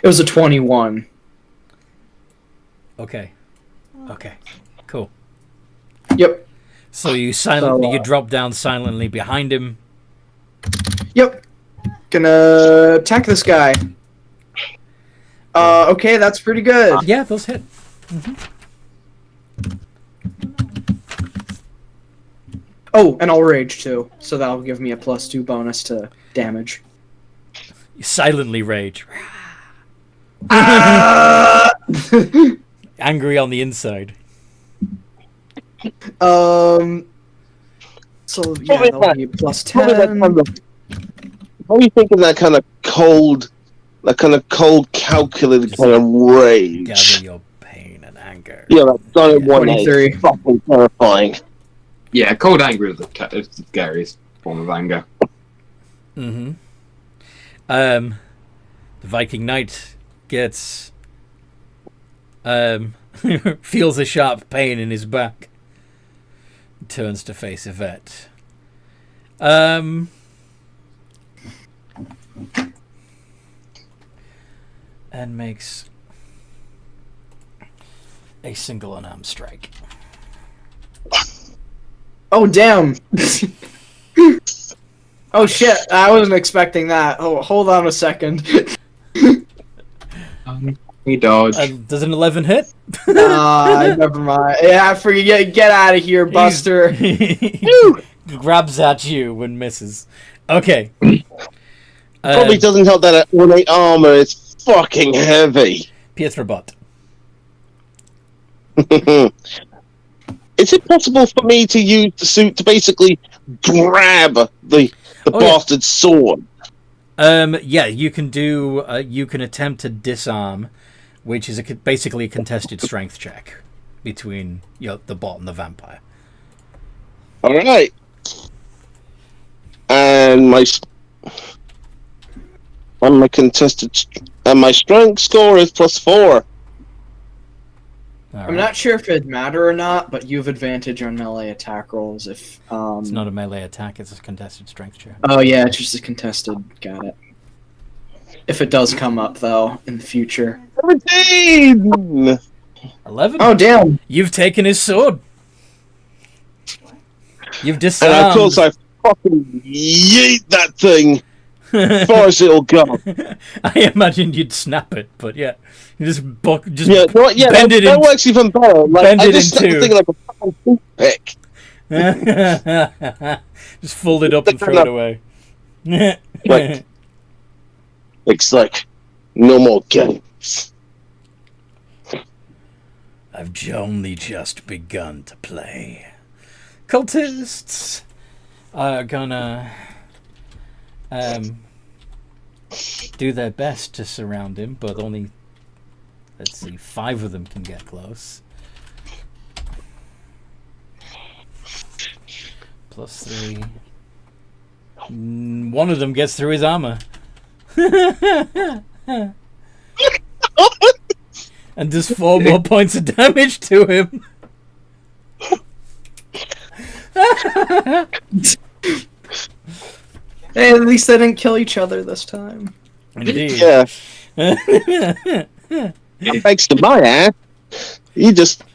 Speaker 4: It was a 21.
Speaker 1: Okay. Okay. Cool.
Speaker 4: Yep.
Speaker 1: So you you drop down silently behind him.
Speaker 4: Yep. Gonna attack this guy. Okay, that's pretty good.
Speaker 1: Yeah, those hit.
Speaker 4: Oh, and I'll rage too, so that'll give me a +2 bonus to damage.
Speaker 1: You silently rage. Angry on the inside.
Speaker 4: So yeah, that'll be +10.
Speaker 2: What are you thinking? That kind of cold, calculated kind of rage.
Speaker 1: Gather your pain and anger.
Speaker 2: Yeah, that's done in one
Speaker 4: 23.
Speaker 2: is fucking terrifying.
Speaker 6: Yeah, cold anger is the scariest form of anger.
Speaker 1: Mm-hmm. The Viking Knight gets feels a sharp pain in his back. Turns to face Yvette. And makes a single unarmed strike.
Speaker 4: Oh damn! Oh shit! I wasn't expecting that. Oh, hold on a second.
Speaker 6: He dodged.
Speaker 1: Does an 11 hit?
Speaker 4: Never mind. Yeah, get out of here, Buster.
Speaker 1: He grabs at you and misses. Okay.
Speaker 2: Probably doesn't help that ornate armor is fucking heavy.
Speaker 1: Pietro bot.
Speaker 2: Is it possible for me to use the suit to basically grab the bastard sword?
Speaker 1: Yeah, you can do. You can attempt to disarm, which is basically a contested strength check between the bot and the vampire.
Speaker 2: All right, and my strength score is +4.
Speaker 4: I'm not sure if it'd matter or not, but you have advantage on melee attack rolls if.
Speaker 1: It's not a melee attack; it's a contested strength check.
Speaker 4: Oh yeah, it's just a contested. Got it. If it does come up though in the future.
Speaker 2: 17.
Speaker 1: 11.
Speaker 4: Oh damn!
Speaker 1: You've taken his sword. You've disarmed.
Speaker 2: And of course, I fucking yeet that thing as far as it'll go.
Speaker 1: I imagined you'd snap it, but yeah, you just bend it.
Speaker 2: That works even better. Like,
Speaker 1: bend
Speaker 2: I
Speaker 1: it
Speaker 2: just
Speaker 1: in
Speaker 2: snap the thing
Speaker 1: two.
Speaker 2: like a fucking toothpick.
Speaker 1: Just fold it up and throw it away.
Speaker 2: Like, it's like no more games.
Speaker 1: I've only just begun to play. Cultists are gonna do their best to surround him, but only, let's see, 5 of them can get close. +3. One of them gets through his armor. And does 4 more points of damage to him.
Speaker 4: Hey, at least they didn't kill each other this time.
Speaker 1: Indeed.
Speaker 2: Yeah. Thanks to my ass.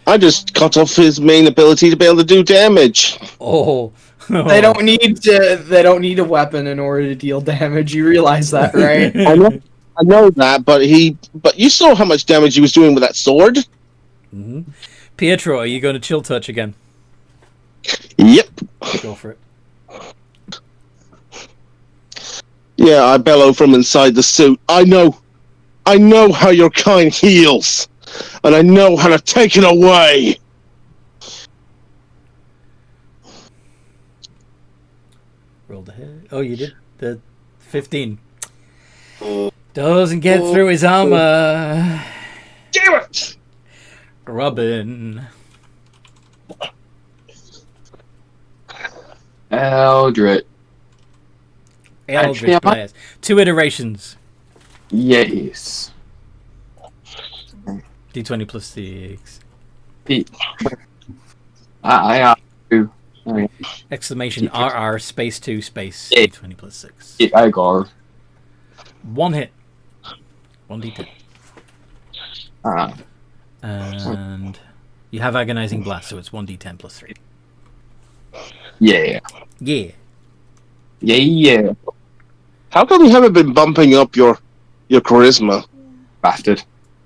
Speaker 2: I just cut off his main ability to be able to do damage.
Speaker 1: Oh.
Speaker 4: They don't need a weapon in order to deal damage. You realize that, right?
Speaker 2: I know that, but you saw how much damage he was doing with that sword.
Speaker 1: Mm-hmm. Pietro, are you going to chill touch again?
Speaker 2: Yep.
Speaker 1: Go for it.
Speaker 2: Yeah, I bellow from inside the suit. I know how your kind heals, and I know how to take it away.
Speaker 1: Rolled ahead. Oh, you did? The 15. Doesn't get through his armor.
Speaker 2: Damn it!
Speaker 1: Robin.
Speaker 6: Eldritch.
Speaker 1: Eldritch
Speaker 6: Actually, I might-
Speaker 1: Blast. 2 iterations.
Speaker 6: Yes.
Speaker 1: D20 plus 6.
Speaker 6: I do. Okay.
Speaker 1: Exclamation RR space 2 space
Speaker 6: Yeah.
Speaker 1: D20 plus 6.
Speaker 6: I go.
Speaker 1: 1 hit. 1d10.
Speaker 6: Ah.
Speaker 1: And you have Agonizing Blast, so it's 1d10 plus 3.
Speaker 6: Yeah.
Speaker 1: Yeah.
Speaker 6: Yeah.
Speaker 2: How come you haven't been bumping up your charisma?
Speaker 6: Bastard.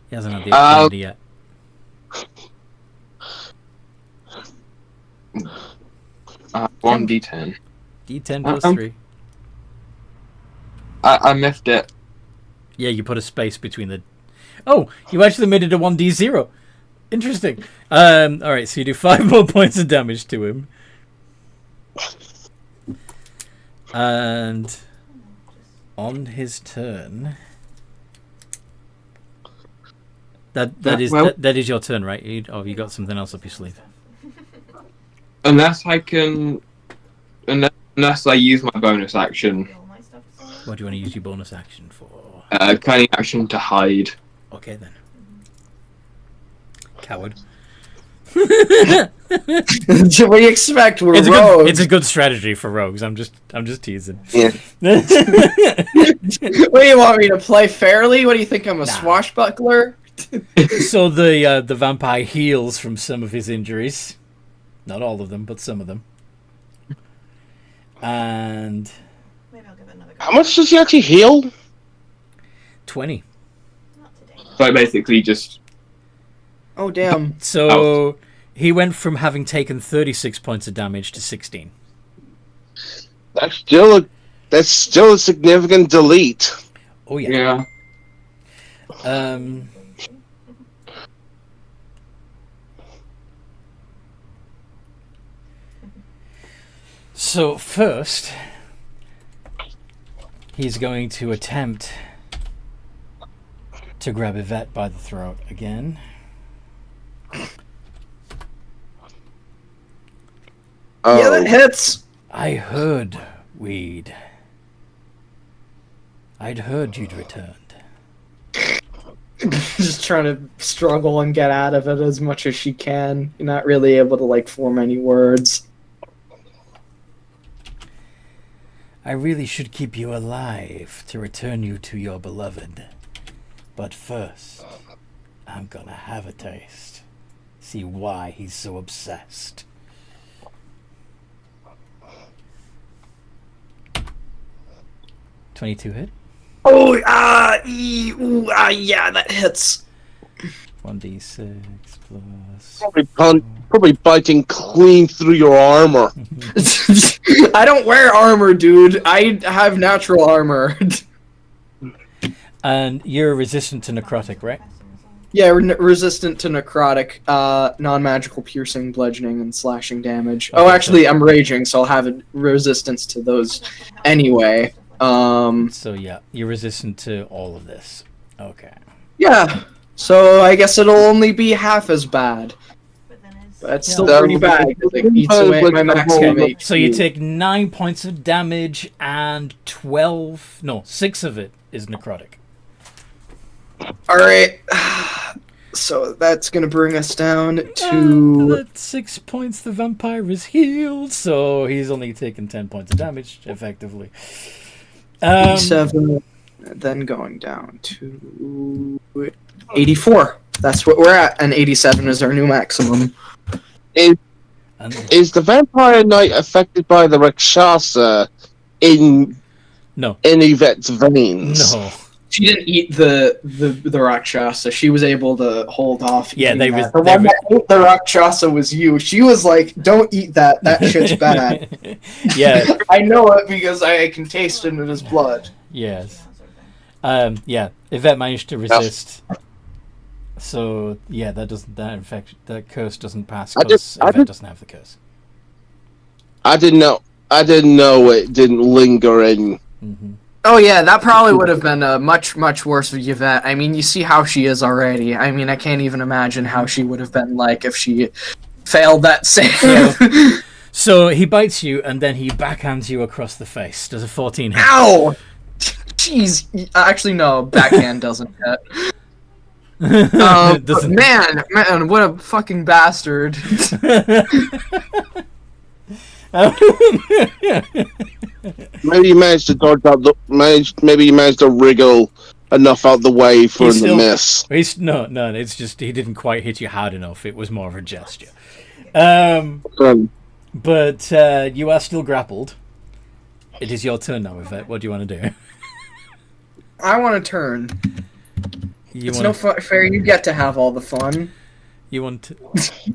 Speaker 1: He hasn't had the opportunity yet.
Speaker 6: One D10.
Speaker 1: D10 plus 3.
Speaker 6: I missed it.
Speaker 1: Yeah, you put a space between the... Oh, you actually made it a 1d0. Interesting. Alright, so you do 5 more points of damage to him. And on his turn... That is your turn, right? You got something else up your sleeve.
Speaker 6: Unless I can... Unless I use my bonus action.
Speaker 5: All my stuff is on.
Speaker 1: What do you want to use your bonus action for?
Speaker 6: Cunning action to hide.
Speaker 1: Okay, then. Coward.
Speaker 4: What do you expect? We're rogues.
Speaker 1: It's a good strategy for rogues. I'm just teasing.
Speaker 2: Yeah.
Speaker 4: What do you want me to play fairly? What do you think? I'm a
Speaker 1: Nah.
Speaker 4: swashbuckler?
Speaker 1: So the vampire heals from some of his injuries. Not all of them, but some of them. And
Speaker 5: Maybe I'll give it another go.
Speaker 2: How much does he actually heal?
Speaker 1: 20.
Speaker 5: Not today.
Speaker 6: So basically just...
Speaker 4: Oh damn!
Speaker 1: So he went from having taken 36 points of damage to 16.
Speaker 2: That's still a significant delete.
Speaker 1: Oh yeah.
Speaker 6: Yeah.
Speaker 1: So first, he's going to attempt to grab Yvette by the throat again.
Speaker 4: Yeah, that hits.
Speaker 1: I heard, Weed. I'd heard you'd returned.
Speaker 4: Just trying to struggle and get out of it as much as she can. You're not really able to like form any words.
Speaker 1: I really should keep you alive to return you to your beloved. But first, I'm gonna have a taste. See why he's so obsessed. $22 hit.
Speaker 4: Oh, yeah, that hits.
Speaker 1: 1d6 plus...
Speaker 2: Probably biting clean through your armor.
Speaker 4: I don't wear armor, dude. I have natural armor.
Speaker 1: And you're resistant to necrotic, right?
Speaker 4: Yeah, resistant to necrotic, non-magical piercing, bludgeoning, and slashing damage.
Speaker 1: Okay,
Speaker 4: Oh, actually, I'm raging, so I'll have a resistance to those anyway.
Speaker 1: So yeah, you're resistant to all of this. Okay.
Speaker 4: Yeah. So I guess it'll only be half as bad.
Speaker 5: But then it's...
Speaker 4: But it's
Speaker 1: Yeah.
Speaker 4: still pretty bad because it eats away at my maximum HP.
Speaker 1: So you take 9 points of damage and 6 of it is necrotic.
Speaker 4: Alright. So that's gonna bring us down to...
Speaker 1: At 6 points, the vampire is healed, so he's only taken 10 points of damage, effectively.
Speaker 4: 87, then going down to 84. That's what we're at, and 87 is our new maximum.
Speaker 1: And
Speaker 2: Is the Vampire Knight affected by the Rakshasa in
Speaker 1: no,
Speaker 2: Yvette's veins?
Speaker 1: no.
Speaker 4: She didn't eat the Rakshasa. She was able to hold off.
Speaker 1: Yeah,
Speaker 4: eating
Speaker 1: they
Speaker 4: that. The one that ate the Rakshasa was you. She was like, "Don't eat that. That shit's bad."
Speaker 1: Yeah,
Speaker 4: I know it because I can taste it in his blood.
Speaker 1: yes. Yeah, Yvette managed to resist. So yeah, that curse doesn't pass because Yvette doesn't have the curse.
Speaker 2: I didn't know it didn't linger in.
Speaker 1: Mm-hmm.
Speaker 4: Oh yeah, that probably would have been much worse for Yvette. I mean, you see how she is already. I mean, I can't even imagine how she would have been like if she failed that save.
Speaker 1: So he bites you, and then he backhands you across the face. Does a 14 hit?
Speaker 4: Ow! Jeez. Actually, no. Backhand doesn't hit.
Speaker 1: Doesn't-
Speaker 4: Man, what a fucking bastard.
Speaker 2: Maybe you managed to dodge out the. Maybe you managed to wriggle enough out the way for
Speaker 1: He's
Speaker 2: the
Speaker 1: still-
Speaker 2: miss.
Speaker 1: No, it's just he didn't quite hit you hard enough. It was more of a gesture. But you are still grappled. It is your turn now, Yvette. What do you want to do?
Speaker 4: I want to turn.
Speaker 1: You
Speaker 4: It's
Speaker 1: want
Speaker 4: no fair. You get to have all the fun.
Speaker 1: you want to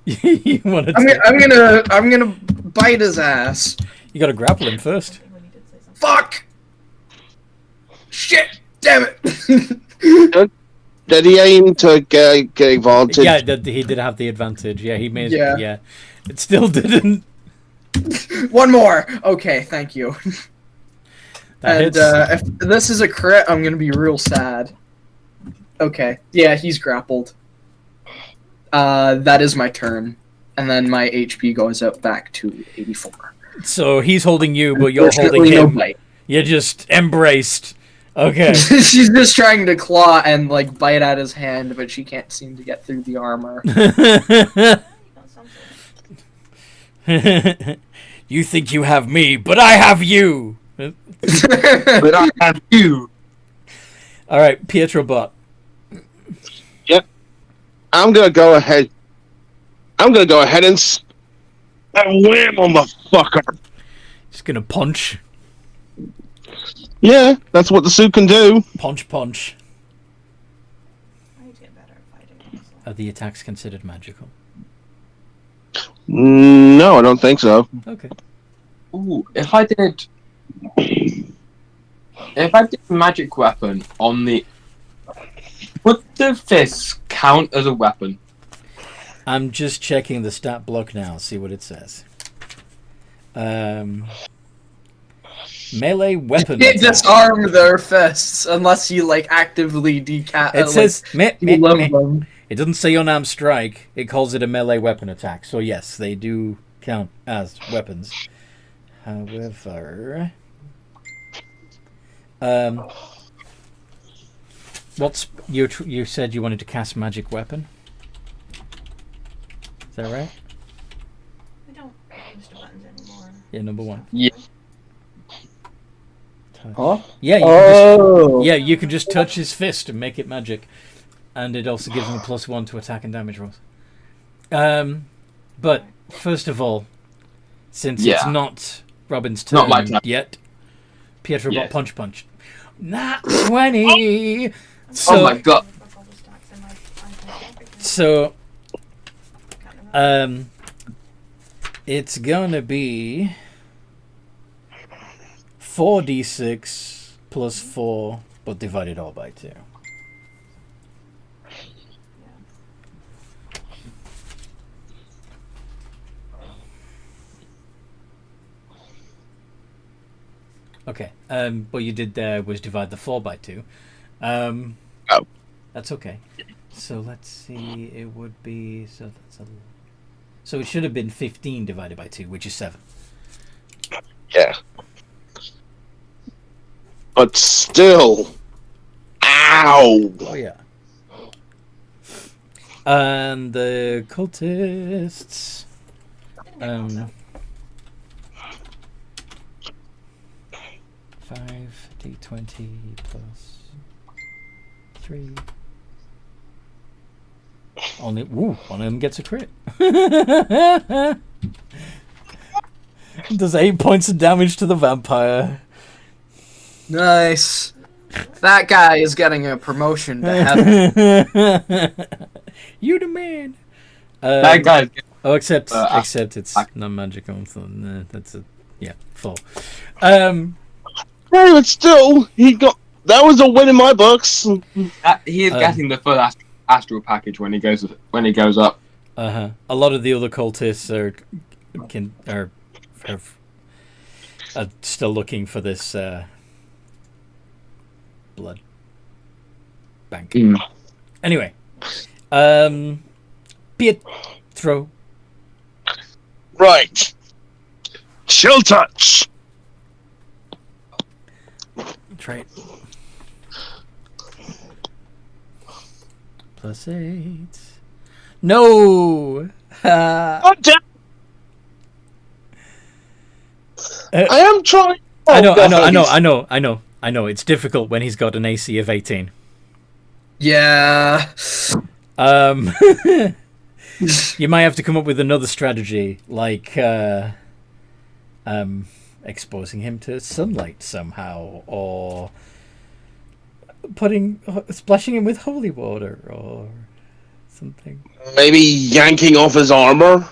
Speaker 1: you want to
Speaker 4: I'm gonna bite his ass.
Speaker 1: You got to grapple him first.
Speaker 5: When you did say something.
Speaker 4: Fuck! Shit! Damn it!
Speaker 2: Did he aim to get advantage?
Speaker 1: Yeah, he did have the advantage. Yeah, he made.
Speaker 4: Yeah.
Speaker 1: Yeah, it still didn't.
Speaker 4: One more. Okay, thank you.
Speaker 1: That
Speaker 4: And
Speaker 1: hits.
Speaker 4: if this is a crit, I'm gonna be real sad. Okay. Yeah, he's grappled. That is my turn, and then my HP goes up back to 84.
Speaker 1: So he's holding you, but you're holding
Speaker 4: Unfortunately, no
Speaker 1: him.
Speaker 4: bite.
Speaker 1: You're just embraced. Okay.
Speaker 4: She's just trying to claw and like bite at his hand, but she can't seem to get through the armor.
Speaker 5: That sounds good.
Speaker 1: You think you have me, but I have you.
Speaker 6: But I have you.
Speaker 1: All right, Pietro Bot.
Speaker 2: I'm gonna go ahead and wham on the fucker.
Speaker 1: Just gonna punch,
Speaker 2: Yeah, that's what the suit can do.
Speaker 1: punch.
Speaker 5: I need to get better at fighting. So.
Speaker 1: Are the attacks considered magical?
Speaker 2: No, I don't think so.
Speaker 1: Okay.
Speaker 6: Ooh, if I did a magic weapon on the, would the fists count as a weapon?
Speaker 1: I'm just checking the stat block now. See what it says. Melee weapon.
Speaker 4: You
Speaker 1: attack.
Speaker 4: disarm their fists unless you like actively
Speaker 1: It says
Speaker 4: you love
Speaker 1: meh.
Speaker 4: them.
Speaker 1: It doesn't say unarmed strike. It calls it a melee weapon attack. So yes, they do count as weapons. However, what's you said you wanted to cast magic weapon? Is that right?
Speaker 5: I don't use the buttons anymore.
Speaker 1: Yeah, number one.
Speaker 6: Yeah.
Speaker 1: Touch.
Speaker 4: Huh?
Speaker 1: Yeah, you can just, yeah, you can just touch his fist and make it magic, and it also gives him a +1 to attack and damage rolls. But first of all, since it's
Speaker 6: Yeah.
Speaker 1: not Robin's
Speaker 6: Not
Speaker 1: turn
Speaker 6: my turn.
Speaker 1: yet, Pietro got
Speaker 6: Yes.
Speaker 1: punch. Not 20. So,
Speaker 6: Oh my god.
Speaker 5: Fuck all the stacks in my iPad because
Speaker 1: so
Speaker 5: I can't remember.
Speaker 1: it's gonna be 4d6 plus 4, but divided all by 2. Okay, what you did there was divide the 4 by 2.
Speaker 2: Oh.
Speaker 1: That's okay. So let's see, it would be, so it should have been 15 divided by 2, which is 7.
Speaker 2: Yeah. But still. Ow!
Speaker 1: Oh yeah. And the cultists, 5d20 plus 3. Only one of them gets a crit. Does 8 points of damage to the vampire.
Speaker 4: Nice. That guy is getting a promotion to heaven.
Speaker 1: You the man.
Speaker 6: That guy's
Speaker 1: Oh, except it's non-magical. So that's a 4.
Speaker 2: Hey, but still, that was a win in my books.
Speaker 6: he is getting the full astral package when he goes up.
Speaker 1: A lot of the other cultists are still looking for this blood bank.
Speaker 6: Mm.
Speaker 1: Anyway, Pietro.
Speaker 2: Right. Chill touch.
Speaker 1: Trait. +8. No!
Speaker 2: Oh, damn. I am trying.
Speaker 1: I
Speaker 2: Oh,
Speaker 1: know. It's difficult when he's got an AC of 18.
Speaker 4: Yeah.
Speaker 1: You might have to come up with another strategy, like exposing him to sunlight somehow, or splashing him with holy water, or something.
Speaker 2: maybe yanking off his armor.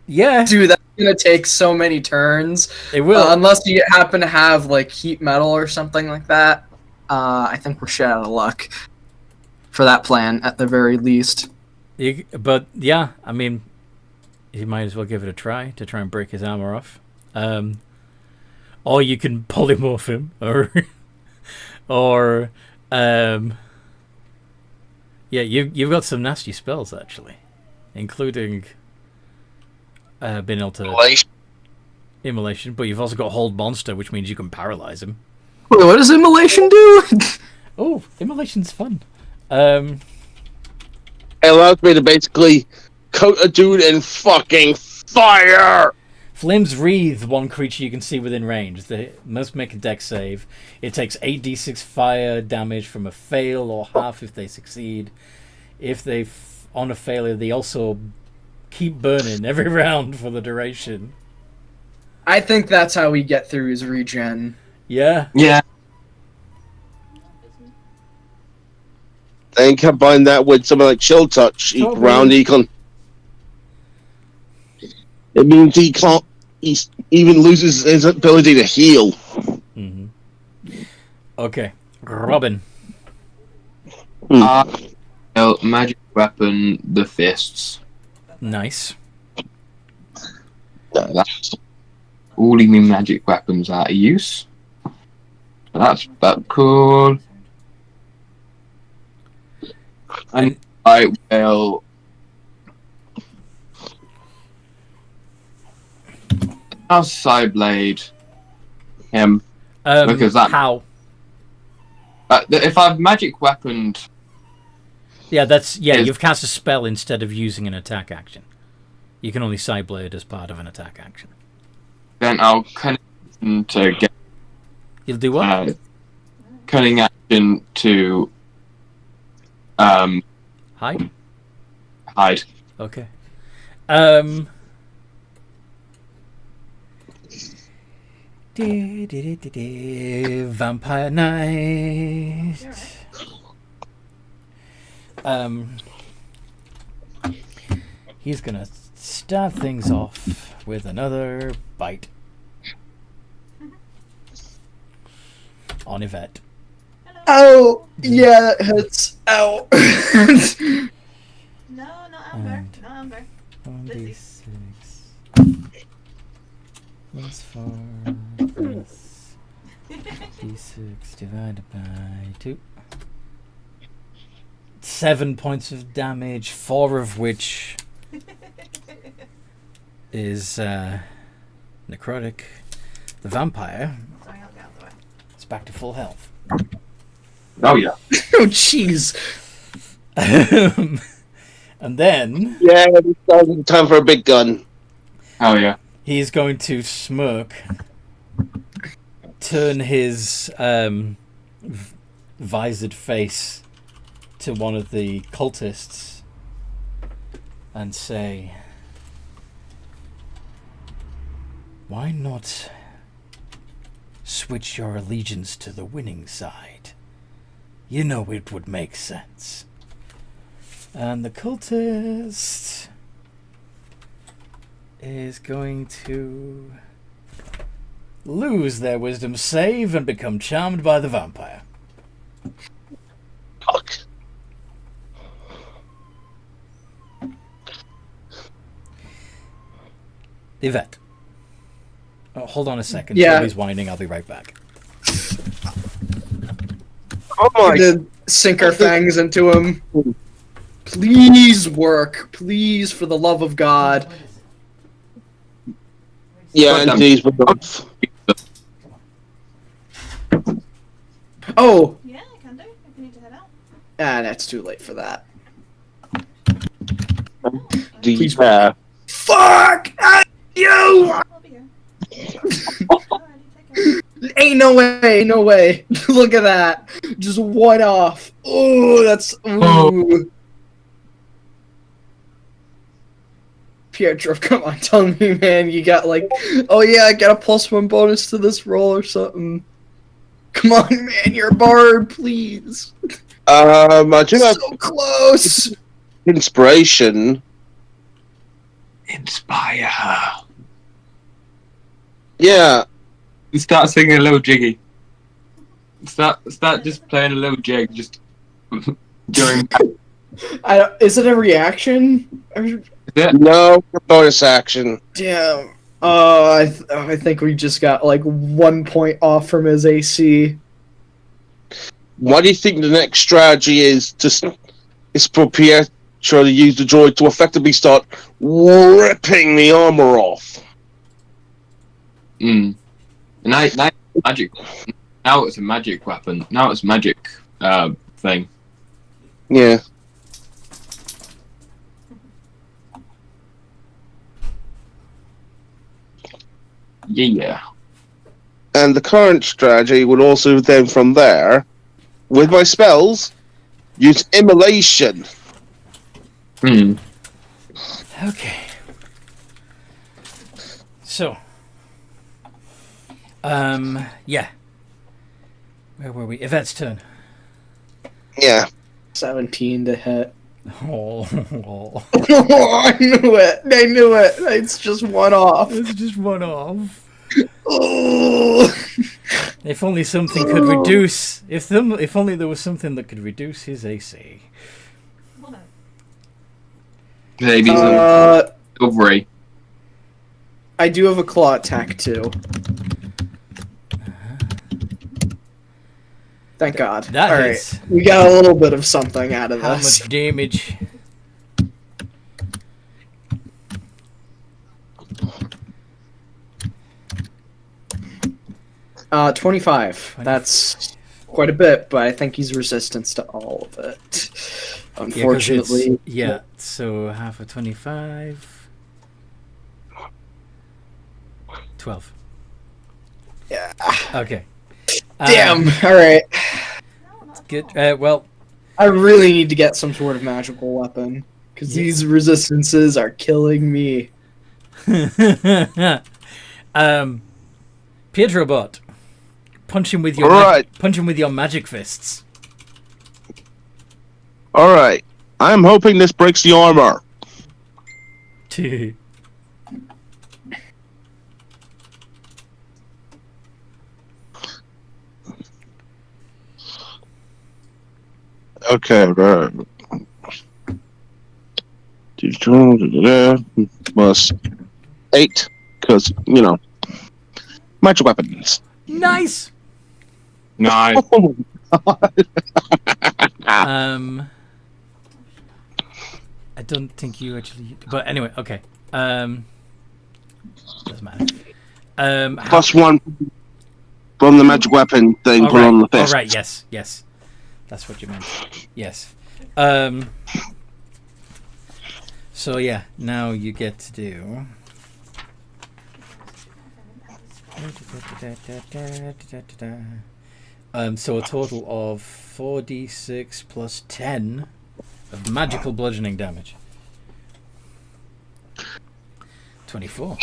Speaker 1: Yeah,
Speaker 4: Dude, that's gonna take so many turns.
Speaker 1: it will.
Speaker 4: Unless you happen to have like heat metal or something like that. I think we're shit out of luck for that plan at the very least.
Speaker 1: But yeah, I mean, you might as well give it a try to try and break his armor off. Or you can polymorph him, or yeah, you've got some nasty spells actually, including being able to immolation. But you've also got hold monster, which means you can paralyze him.
Speaker 4: Wait, what does immolation do?
Speaker 1: Oh, immolation's fun.
Speaker 2: It allows me to basically coat a dude in fucking fire.
Speaker 1: Flames wreathe one creature you can see within range. They must make a dex save. It takes 8d6 fire damage from a fail, or half if they succeed. If they on a failure, they also keep burning every round for the duration.
Speaker 4: I think that's how we get through his regen.
Speaker 1: Yeah.
Speaker 6: Yeah.
Speaker 2: Then combine that with something like chill touch. Each
Speaker 1: Totally.
Speaker 2: round he can. It means he can't. He even loses his ability to heal.
Speaker 1: Mm-hmm. Okay, Robin.
Speaker 6: Magic weapon, the fists.
Speaker 1: Nice.
Speaker 6: That's all my magic weapons out of use. That's cool. And I will. I'll side blade him because that.
Speaker 1: How?
Speaker 6: If I've magic weaponed,
Speaker 1: Yeah, that's
Speaker 6: Is-
Speaker 1: You've cast a spell instead of using an attack action. You can only side blade as part of an attack action.
Speaker 6: then I'll cunning to get
Speaker 1: You'll do what?
Speaker 6: cunning action to
Speaker 1: Hide.
Speaker 6: hide.
Speaker 1: Okay. Vampire Knight. He's gonna start things off with another bite on Yvette.
Speaker 4: Oh, yeah, it hurts. Ow.
Speaker 5: No, not Amber. Not Amber.
Speaker 1: 1d6 plus 4 plus d6 divided by 2. 7 points of damage, 4 of which is necrotic. The vampire
Speaker 5: Sorry, I'll get out of the way.
Speaker 1: is back to full health.
Speaker 6: Oh yeah.
Speaker 4: Oh, jeez.
Speaker 1: And then
Speaker 2: Yeah, it's time for a big gun.
Speaker 6: Oh yeah.
Speaker 1: he's going to smirk, turn his visored face to one of the cultists and say, "Why not switch your allegiance to the winning side? You know it would make sense." And the cultist is going to lose their wisdom save and become charmed by the vampire.
Speaker 2: Fuck.
Speaker 1: Yvette. Oh, hold on a second.
Speaker 4: Yeah.
Speaker 1: Somebody's whining. I'll be right back.
Speaker 2: Oh my!
Speaker 4: To sink our fangs into him. Please work. Please, for the love of God.
Speaker 2: Yeah,
Speaker 6: Goddamn.
Speaker 2: indeed. We're both.
Speaker 4: Oh,
Speaker 5: Yeah, I can do. If you need to head out.
Speaker 4: that's too late for that.
Speaker 2: Please. Yeah.
Speaker 4: Fuck! You!
Speaker 5: I'll be here. Alrighty, take care.
Speaker 4: Ain't no way, no way. Look at that. Just one off. Ooh, that's. Ooh. Pietro, come on, tell me, man. You got like. Oh, yeah, I got a +1 bonus to this roll or something. Come on, man, you're a bard, please.
Speaker 2: I do have
Speaker 4: So close.
Speaker 2: inspiration.
Speaker 6: Inspire.
Speaker 2: Yeah.
Speaker 6: Start singing a little jiggy. Start just playing a little jig just during.
Speaker 4: Is it a reaction?
Speaker 2: No bonus action.
Speaker 4: Damn. I think we just got like 1 point off from his AC.
Speaker 2: What do you think the next strategy is? Is for Pietro to use the droid to effectively start ripping the armor off.
Speaker 6: Mm. And now magic. Now it's a magic weapon. Now it's a magic thing.
Speaker 2: Yeah.
Speaker 6: Yeah.
Speaker 2: And the current strategy would also then from there, with my spells, use immolation.
Speaker 6: Hmm.
Speaker 1: Okay. So. Yeah. Where were we? Yvette's turn.
Speaker 2: Yeah.
Speaker 4: 17 to hit.
Speaker 1: Oh.
Speaker 4: I knew it. I knew it. It's just one off.
Speaker 1: It's just one off.
Speaker 4: Oh.
Speaker 1: If only something could reduce. If only there was something that could reduce his AC.
Speaker 5: Well, no.
Speaker 6: Maybe some ovary.
Speaker 4: I do have a claw attack too. Thank God.
Speaker 1: That
Speaker 4: All
Speaker 1: hits.
Speaker 4: right, we got a little bit of something out of
Speaker 1: How
Speaker 4: this.
Speaker 1: much damage?
Speaker 4: Uh, 25. That's quite a bit, but I think he's resistant to all of it. Unfortunately.
Speaker 1: Yeah, so half of 25. 12.
Speaker 4: Yeah.
Speaker 1: Okay.
Speaker 4: Damn. All right.
Speaker 5: No, not
Speaker 1: Good.
Speaker 5: at all.
Speaker 1: Well,
Speaker 4: I really need to get some sort of magical weapon because
Speaker 1: Yeah.
Speaker 4: these resistances are killing me.
Speaker 1: Pietro Bot, punch him with your punch him with your magic fists.
Speaker 2: All right. I'm hoping this breaks the armor. Okay, right. Plus 8, because, magic weapons.
Speaker 1: Nice.
Speaker 6: Nice.
Speaker 1: I don't think you actually. But anyway, okay. Doesn't matter.
Speaker 2: Plus 1 from the magic weapon thing put on the fist.
Speaker 1: All right. Yes. That's what you meant. Yes. So yeah, now you get to do. So a total of 4d6 plus 10 of magical bludgeoning damage. 24.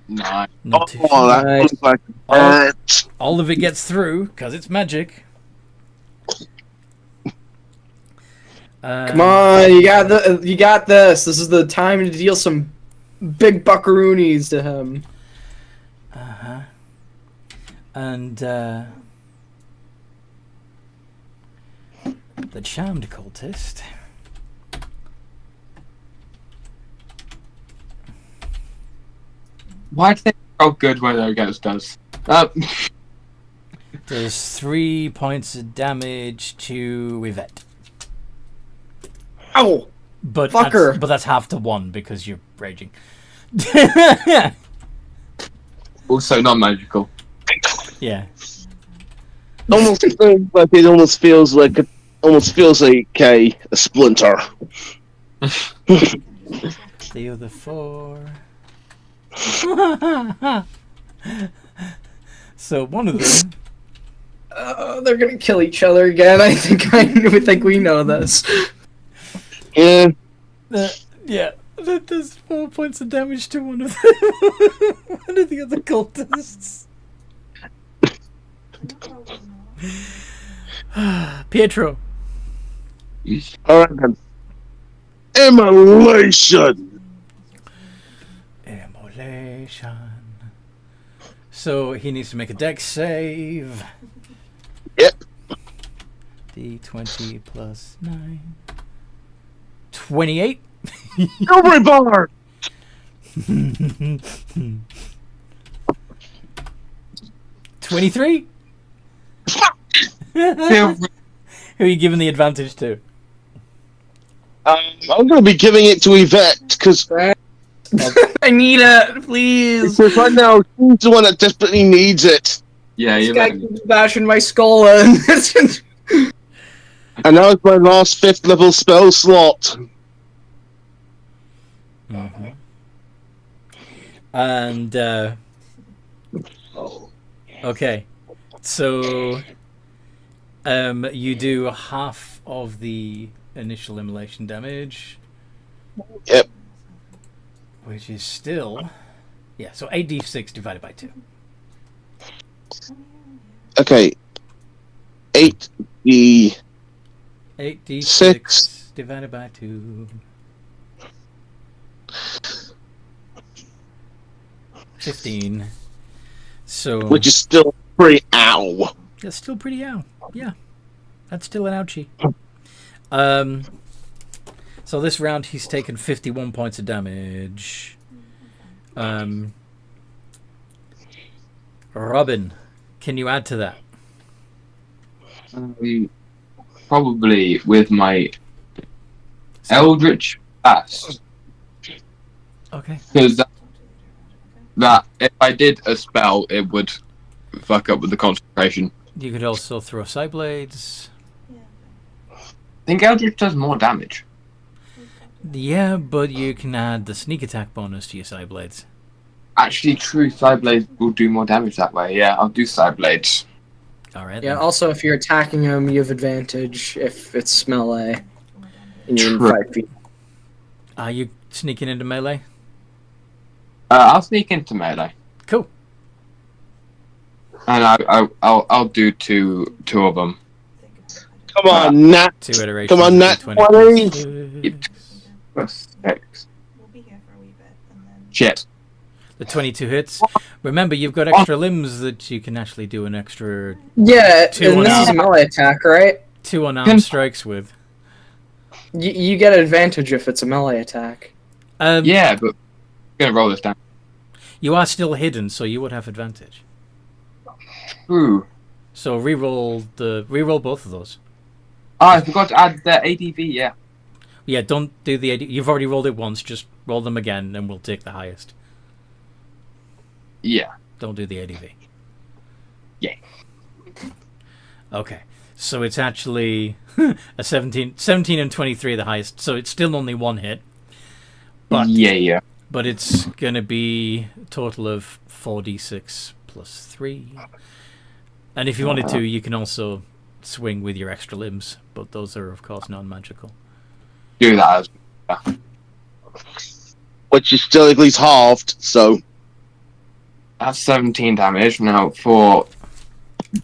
Speaker 6: Nice.
Speaker 1: Not too
Speaker 2: Oh, that
Speaker 4: Nice.
Speaker 2: looks like hurt.
Speaker 1: All of it gets through because it's magic.
Speaker 4: Come on, you got this. This is the time to deal some big buckaroonies to him.
Speaker 1: And the charmed cultist.
Speaker 6: Why do they roll good when their ghost does?
Speaker 1: Does 3 points of damage to Yvette.
Speaker 4: Ow!
Speaker 1: But
Speaker 4: Fucker.
Speaker 1: That's half to 1 because you're raging.
Speaker 6: Also non-magical.
Speaker 1: Yeah.
Speaker 2: Almost feels like a splinter.
Speaker 1: The other 4. So one of them.
Speaker 4: Oh, they're gonna kill each other again. I think we know this.
Speaker 2: Yeah.
Speaker 1: Yeah. That does 4 points of damage to one of them. One of the other cultists. Pietro.
Speaker 2: Alright then. Immolation!
Speaker 1: Immolation. So he needs to make a dex save.
Speaker 2: Yep.
Speaker 1: D20 plus 9. 28.
Speaker 2: Silvery bar!
Speaker 1: 23. Who are you giving the advantage to?
Speaker 2: I'm going to be giving it to Yvette, because
Speaker 4: I need it, please.
Speaker 2: right now she's the one that desperately needs it.
Speaker 6: Yeah,
Speaker 4: This
Speaker 6: you
Speaker 4: guy
Speaker 6: let me.
Speaker 4: keeps bashing my skull in.
Speaker 2: And now it's my last 5th level spell slot.
Speaker 1: Mm-hmm. And, okay. So, you do half of the initial immolation damage.
Speaker 2: Yep.
Speaker 1: Which is still... Yeah, so 8d6 divided by 2.
Speaker 2: Okay. 8d...
Speaker 1: 8d6
Speaker 2: 6.
Speaker 1: divided by 2. 15. So...
Speaker 2: Which is still pretty ow.
Speaker 1: That's still pretty out. Yeah. That's still an ouchie. So this round he's taken 51 points of damage. Robin, can you add to that?
Speaker 6: Probably with my Eldritch Blast.
Speaker 1: Okay.
Speaker 6: Because that if I did a spell, it would fuck up with the concentration.
Speaker 1: You could also throw side blades.
Speaker 6: I think Eldritch does more damage.
Speaker 1: Yeah, but you can add the sneak attack bonus to your side blades.
Speaker 6: Actually, true, side blades will do more damage that way. Yeah, I'll do side blades.
Speaker 1: Alright.
Speaker 4: Yeah, also, if you're attacking him, you have advantage if it's melee. And you're in
Speaker 6: True.
Speaker 4: 5 feet.
Speaker 1: Are you sneaking into melee?
Speaker 6: I'll sneak into melee,
Speaker 1: Cool.
Speaker 6: and I'll do two of them.
Speaker 2: Come on, Nat.
Speaker 1: 2 iterations.
Speaker 2: Come on,
Speaker 1: of
Speaker 2: Nat.
Speaker 1: D20 plus 6.
Speaker 5: We'll be here for a wee bit, and then.
Speaker 6: Shit.
Speaker 1: The 22 hits. Remember, you've got extra limbs that you can actually do an extra
Speaker 4: Yeah,
Speaker 1: Two
Speaker 4: and
Speaker 1: on
Speaker 4: this is a
Speaker 1: arm.
Speaker 4: melee attack, right?
Speaker 1: 2 unarmed strikes with.
Speaker 4: You get advantage if it's a melee attack.
Speaker 6: Yeah, but I'm gonna roll this down.
Speaker 1: You are still hidden, so you would have advantage.
Speaker 6: True.
Speaker 1: So reroll both of those.
Speaker 6: Oh, I forgot to add the ADV. Yeah.
Speaker 1: Yeah, don't do the AD. You've already rolled it once. Just roll them again, and we'll take the highest.
Speaker 6: Yeah.
Speaker 1: Don't do the ADV.
Speaker 6: Yeah.
Speaker 1: Okay. So it's actually a 17 and 23 the highest. So it's still only one hit. But
Speaker 6: Yeah.
Speaker 1: But it's going to be a total of 4d6 plus 3. And if you wanted to, you can also swing with your extra limbs. But those are, of course, non-magical.
Speaker 6: Do that as
Speaker 2: Which is still at least halved, so...
Speaker 6: That's 17 damage. Now for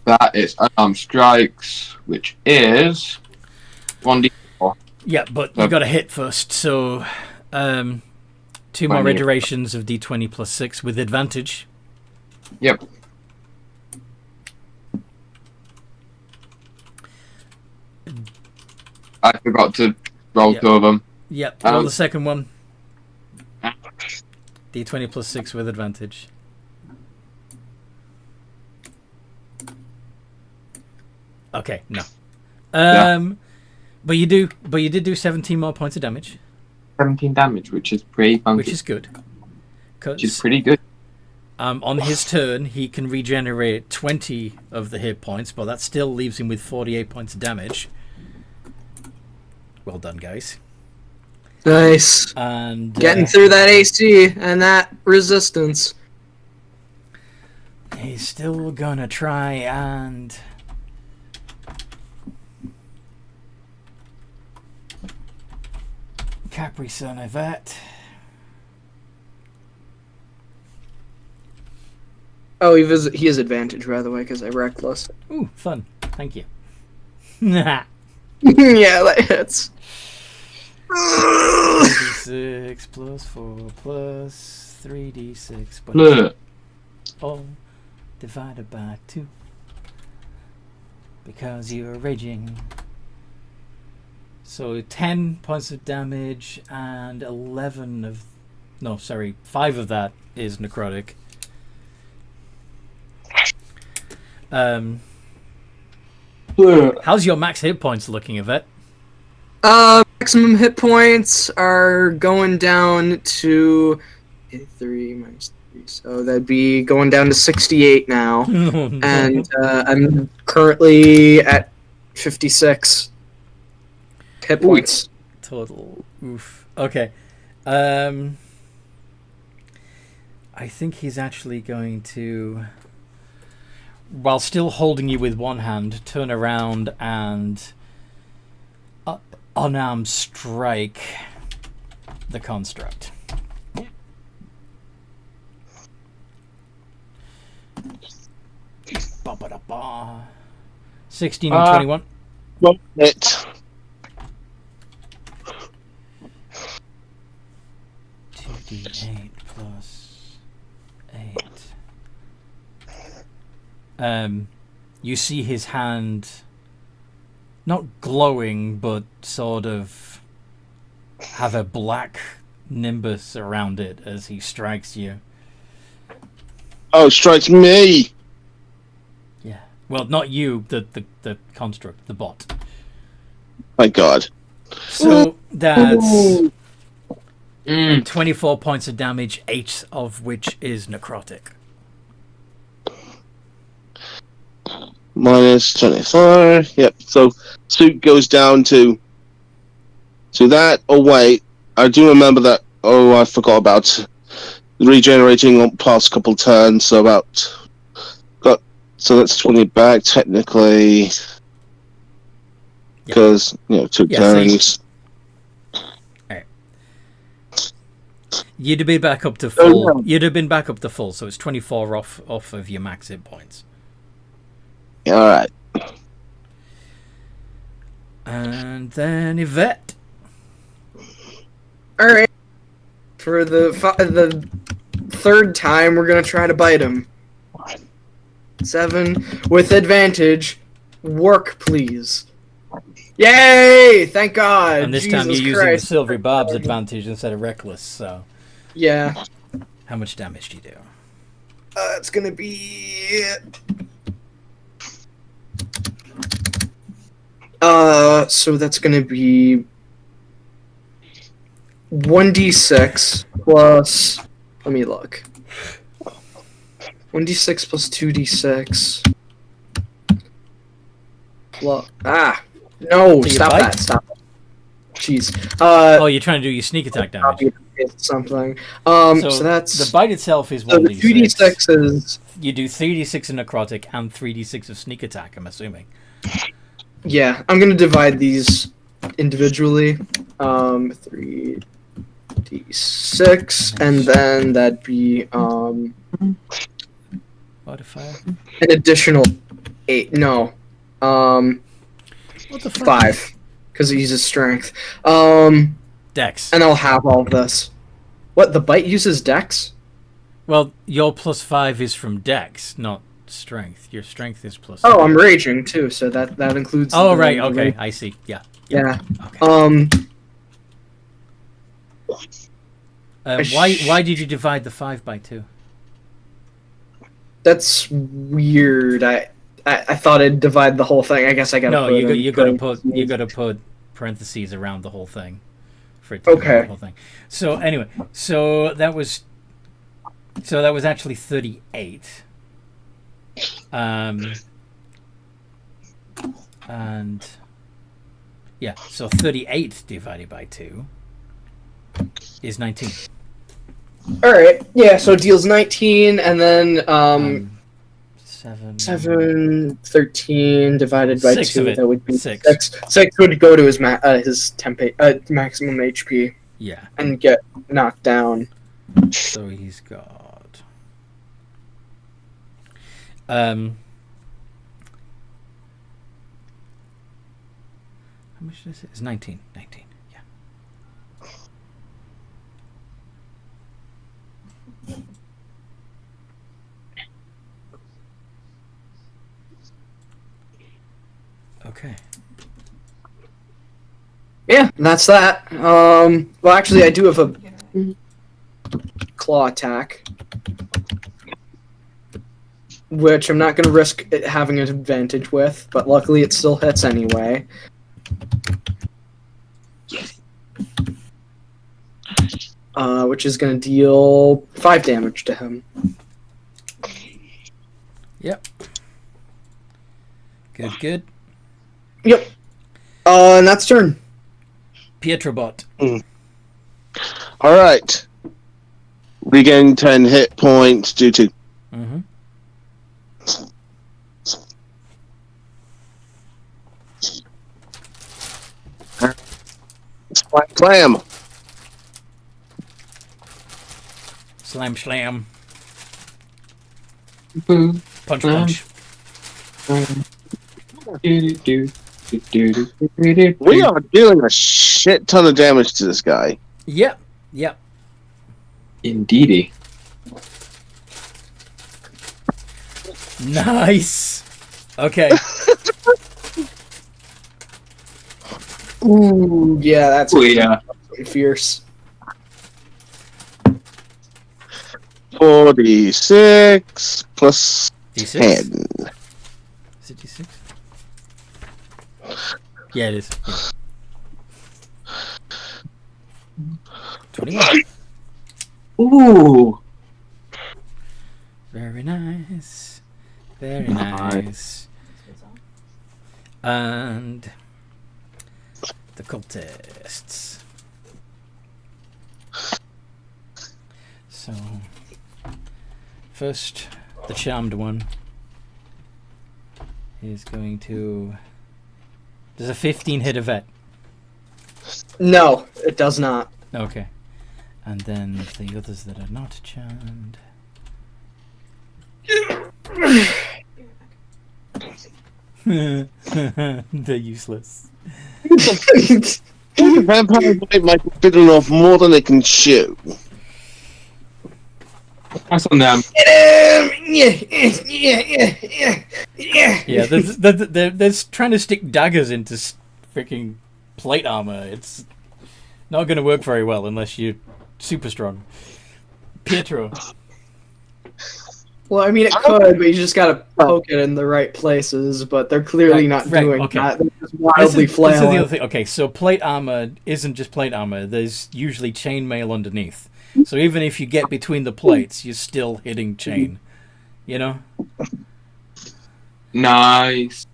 Speaker 6: that it's unarmed strikes, which is 1d4.
Speaker 1: Yeah, but you got to hit first. So 2 more
Speaker 6: 20.
Speaker 1: iterations of d20 plus 6 with advantage.
Speaker 6: Yep. I forgot to roll
Speaker 1: Yep.
Speaker 6: 2 of them.
Speaker 1: Yep, roll the second one. D20 plus 6 with advantage. Okay, no. But you did do 17 more points of damage,
Speaker 6: 17 damage, which is pretty funky.
Speaker 1: which is good.
Speaker 6: She's pretty good.
Speaker 1: On his turn, he can regenerate 20 of the hit points, but that still leaves him with 48 points of damage. Well done, guys.
Speaker 4: Nice.
Speaker 1: And
Speaker 4: Getting through that AC and that resistance.
Speaker 1: he's still gonna try and Capri Sun Yvette.
Speaker 4: Oh, he has advantage, by the way, because I reckless.
Speaker 1: Ooh, fun. Thank you. Nah.
Speaker 4: Yeah, that hits.
Speaker 1: 3d6 plus 4 plus 3d6, but
Speaker 6: Look.
Speaker 1: all divided by 2 because you're raging. So 10 points of damage and 5 of that is necrotic. How's your max hit points looking, Yvette?
Speaker 4: Maximum hit points are going down to 3 minus 3, so that'd be going down to 68 now.
Speaker 1: Oh, no.
Speaker 4: And I'm currently at 56 hit points.
Speaker 1: Total. Oof. Okay. I think he's actually going to, while still holding you with one hand, turn around and unarmed strike the construct. Ba-ba-da-ba. 16 and 21.
Speaker 2: Well, it.
Speaker 1: 2d8 plus 8. You see his hand not glowing, but sort of have a black nimbus around it as he strikes you.
Speaker 2: Oh, strikes me!
Speaker 1: Yeah. Well, not you, the construct, the bot.
Speaker 2: My god.
Speaker 1: So that's
Speaker 6: Mm.
Speaker 1: 24 points of damage, 8 of which is necrotic.
Speaker 2: Minus 24. Yep, so suit goes down to that. Oh, wait. I do remember that. Oh, I forgot about regenerating on past couple turns, so so that's 20 back, technically. Because, 2
Speaker 1: Yeah,
Speaker 2: turns.
Speaker 1: You'd have been back up to full.
Speaker 2: Oh, no.
Speaker 1: You'd have been back up to full, so it's 24 off of your max hit points.
Speaker 2: Alright.
Speaker 1: And then Yvette.
Speaker 4: All right. For the third time, we're gonna try to bite him. 7 with advantage. Work, please. Yay! Thank God.
Speaker 1: And this
Speaker 4: Jesus
Speaker 1: time you're using the
Speaker 4: Christ.
Speaker 1: Silvery Barb's advantage instead of Reckless, so
Speaker 4: Yeah.
Speaker 1: how much damage do you do?
Speaker 4: It's gonna be. So that's gonna be 1d6 plus. Let me look. 1d6 plus 2d6. Plus. No!
Speaker 1: Do you
Speaker 4: Stop
Speaker 1: bite?
Speaker 4: that! Stop it. Jeez.
Speaker 1: Oh, you're trying to do your sneak attack damage.
Speaker 4: Something.
Speaker 1: So
Speaker 4: So that's.
Speaker 1: the bite itself is
Speaker 4: So the
Speaker 1: 1d6.
Speaker 4: 2d6 is.
Speaker 1: You do 3d6 of necrotic and 3d6 of sneak attack, I'm assuming.
Speaker 4: Yeah, I'm gonna divide these individually. 3d6, and then that'd be
Speaker 1: Modifier?
Speaker 4: an additional 8. No,
Speaker 1: What the fuck?
Speaker 4: 5, because he uses strength.
Speaker 1: Dex.
Speaker 4: And I'll have all this. What? The bite uses Dex?
Speaker 1: Well, your plus 5 is from Dex, not strength. Your strength is plus.
Speaker 4: Oh, I'm raging too, so that includes.
Speaker 1: Oh,
Speaker 4: the-
Speaker 1: right. Okay, I see. Yeah.
Speaker 4: Yeah.
Speaker 1: Okay. Why did you divide the 5 by 2?
Speaker 4: That's weird. I thought I'd divide the whole thing. I guess I gotta.
Speaker 1: No,
Speaker 4: put
Speaker 1: you got to put
Speaker 4: parentheses.
Speaker 1: parentheses around the whole thing for it to be
Speaker 4: Okay.
Speaker 1: the whole thing. So anyway, so that was So that was actually 38. And yeah, so 38 divided by 2 is 19.
Speaker 4: All right. Yeah. So it deals 19, and then
Speaker 1: 7.
Speaker 4: 7, 13 divided by
Speaker 1: 6 of
Speaker 4: 2.
Speaker 1: it.
Speaker 4: That would be
Speaker 1: 6.
Speaker 4: 6. 6 would go to his maximum HP
Speaker 1: Yeah.
Speaker 4: and get knocked down.
Speaker 1: So he's got. How much is it? It's 19. 19. Yeah. Okay.
Speaker 4: Yeah, and that's that. Well, actually, I do have a claw attack, which I'm not going to risk it having an advantage with, but luckily it still hits anyway. Which is going to deal 5 damage to him.
Speaker 1: Yep. Good.
Speaker 4: Yep. And that's turn.
Speaker 1: Pietrobot.
Speaker 2: Alright. Regain 10 hit points due to...
Speaker 1: Mm-hmm.
Speaker 2: Slam.
Speaker 1: Slam.
Speaker 6: Boom.
Speaker 1: Punch.
Speaker 2: We are dealing a shit ton of damage to this guy.
Speaker 1: Yep.
Speaker 6: Indeedy.
Speaker 1: Nice. Okay.
Speaker 4: Ooh, yeah, that's
Speaker 6: Oh, yeah.
Speaker 4: fierce.
Speaker 2: 46 plus
Speaker 1: D6?
Speaker 2: 10.
Speaker 1: Is it D6? Yeah, it is. Yeah. 21.
Speaker 6: Ooh.
Speaker 1: Very nice. Very nice. And the cultists. So, first, the charmed one is going to... Does a 15 hit a vet?
Speaker 4: No, it does not.
Speaker 1: Okay. And then the others that are not charmed... They're useless.
Speaker 2: The vampire bite might be bitten off more than it can chew.
Speaker 6: That's on them.
Speaker 1: Yeah, they're trying to stick daggers into freaking plate armor. It's not going to work very well unless you're super strong. Pietro.
Speaker 4: Well, I mean, it could, but you just gotta poke it in the right places, but they're clearly not doing
Speaker 1: okay.
Speaker 4: that. They're just wildly
Speaker 1: This is the
Speaker 4: flailing.
Speaker 1: other thing. Okay, so plate armor isn't just plate armor. There's usually chainmail underneath. So even if you get between the plates, you're still hitting chain. You know?
Speaker 6: Nice.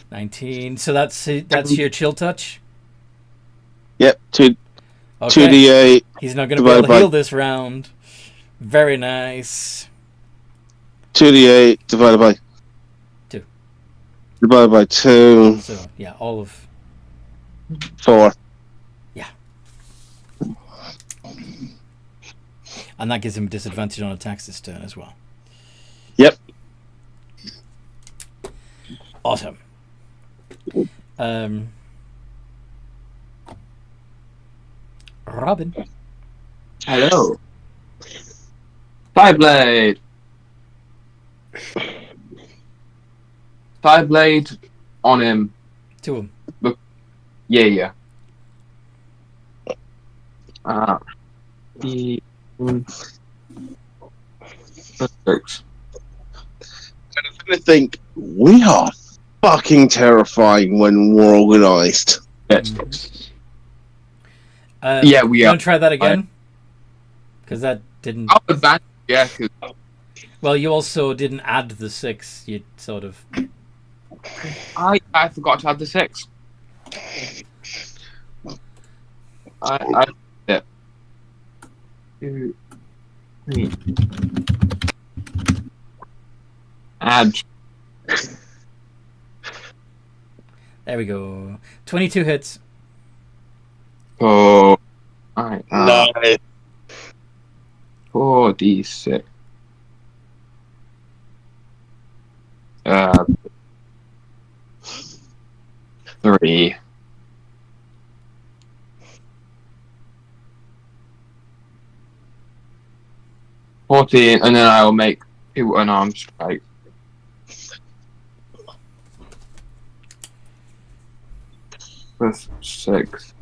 Speaker 1: 19. So that's your chill touch?
Speaker 2: Yep, 2
Speaker 1: Okay.
Speaker 2: 2d8.
Speaker 1: He's not going to be able to heal this round. Very nice.
Speaker 2: 2d8 divided by
Speaker 1: 2.
Speaker 2: Divided by 2.
Speaker 1: So, yeah, all of...
Speaker 2: 4.
Speaker 1: Yeah. And that gives him a disadvantage on attacks this turn as well.
Speaker 2: Yep.
Speaker 1: Awesome. Robin.
Speaker 6: Hello. Fireblade. Fireblade on him.
Speaker 1: To him.
Speaker 6: Yeah. He works.
Speaker 2: I'm trying to think, we are fucking terrifying when we're organised.
Speaker 6: Yes.
Speaker 1: Yeah,
Speaker 6: we
Speaker 1: you
Speaker 6: are.
Speaker 1: want to try that again? Because that didn't...
Speaker 6: I'll advance
Speaker 3: Yeah, 'cause
Speaker 1: Well, you also didn't add the 6. You sort of.
Speaker 6: I forgot to add the 6. I yeah. 2, 3. Add.
Speaker 1: There we go. 22 hits.
Speaker 6: Oh. Alright.
Speaker 2: Nice.
Speaker 6: 4d6. 3. 14, and then I will make 2 unarmed strike. Plus 6.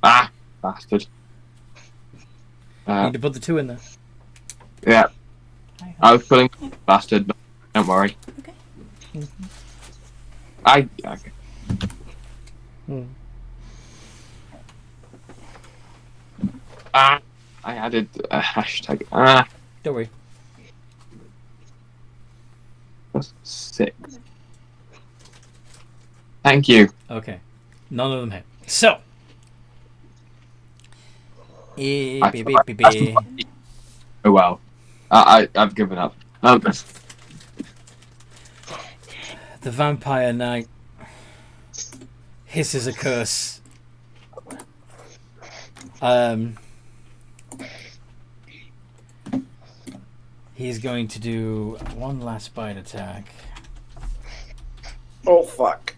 Speaker 6: Ah, bastard.
Speaker 1: Need to put the 2 in there.
Speaker 6: Yeah, I was putting bastard, but don't worry.
Speaker 5: Okay.
Speaker 6: Okay. Ah, I added a hashtag.
Speaker 1: Don't worry.
Speaker 6: Plus 6. Thank you.
Speaker 1: Okay. None of them hit. So.
Speaker 6: Oh well. I've given up.
Speaker 1: The vampire knight hisses a curse. He's going to do one last bite attack.
Speaker 4: Oh fuck.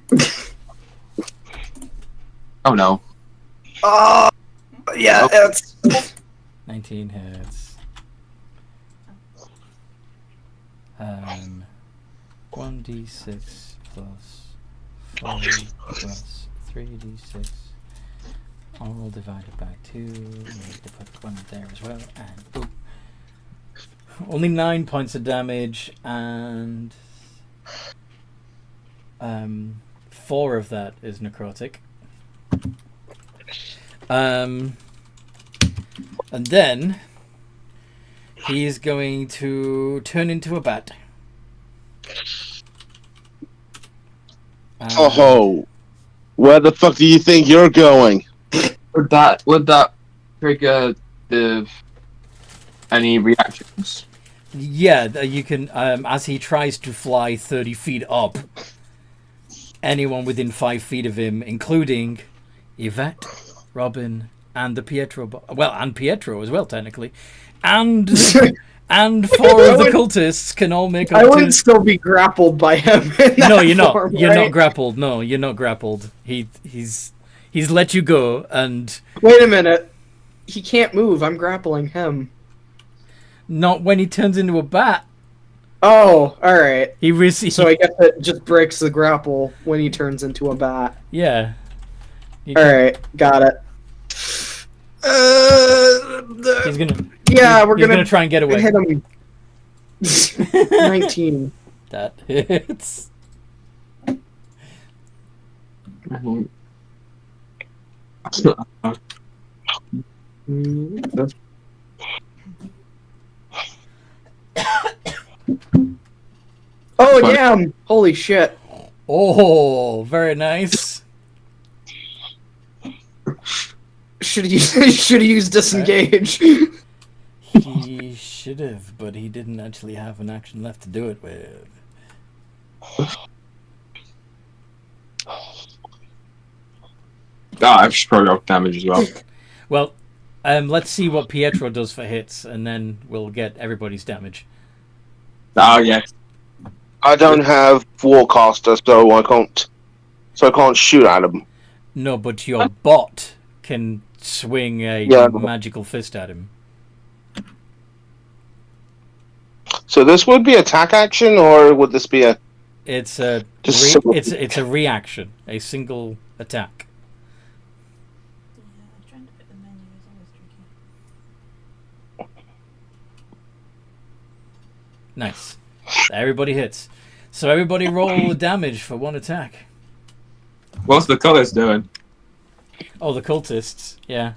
Speaker 6: Oh no.
Speaker 4: Oh yeah, it's
Speaker 1: 19 hits. 1d6 plus 4 plus 3d6. All divided by 2. Need to put 1 there as well. And boom. Only 9 points of damage, and 4 of that is necrotic. And then he's going to turn into a bat.
Speaker 2: Oh, where the fuck do you think you're going?
Speaker 6: Would that trigger any reactions?
Speaker 1: Yeah, you can. As he tries to fly 30 feet up, anyone within 5 feet of him, including Yvette, Robin, and the Pietro. And Pietro as well, technically, and 4 of the cultists can all make.
Speaker 4: I would still be grappled by him. In that
Speaker 1: No, you're not.
Speaker 4: form,
Speaker 1: You're
Speaker 4: right?
Speaker 1: not grappled. No, you're not grappled. He's let you go, and
Speaker 4: Wait a minute. He can't move. I'm grappling him.
Speaker 1: not when he turns into a bat.
Speaker 4: Oh, all right.
Speaker 1: So
Speaker 4: I guess it just breaks the grapple when he turns into a bat.
Speaker 1: yeah.
Speaker 4: All right, got it.
Speaker 1: He's gonna.
Speaker 4: Yeah,
Speaker 1: He's gonna try and get away.
Speaker 4: hit him. 19.
Speaker 1: That hits.
Speaker 4: Oh damn! Holy shit!
Speaker 1: Oh, very nice.
Speaker 4: Should have used disengage.
Speaker 1: He should have, but he didn't actually have an action left to do it with.
Speaker 6: I've spread out damage as well.
Speaker 1: Well, let's see what Pietro does for hits, and then we'll get everybody's damage.
Speaker 6: Oh yes.
Speaker 2: I don't have Warcaster, so I can't shoot at him.
Speaker 1: No, but your bot can swing a
Speaker 2: Yeah.
Speaker 1: magical fist at him.
Speaker 2: So this would be attack action, or would this be a?
Speaker 1: It's a
Speaker 2: Just
Speaker 1: it's a reaction, a single attack.
Speaker 5: Yeah, trying to fit the menu is always tricky.
Speaker 1: Nice. Everybody hits. So everybody roll the damage for 1 attack.
Speaker 6: What's the colours doing?
Speaker 1: Oh, the cultists. Yeah.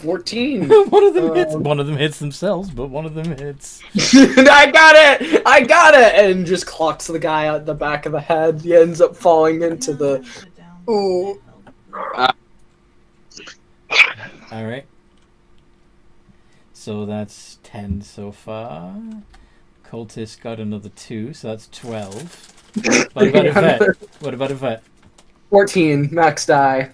Speaker 4: 14.
Speaker 1: One of them hits. One of them hits themselves, but one of them hits.
Speaker 4: I got it! And just clocks the guy out the back of the head. He ends up falling into the... Ooh.
Speaker 1: Alright. So that's 10 so far. Cultist got another 2, so that's 12. What about a vet? What about a vet?
Speaker 4: 14, max die.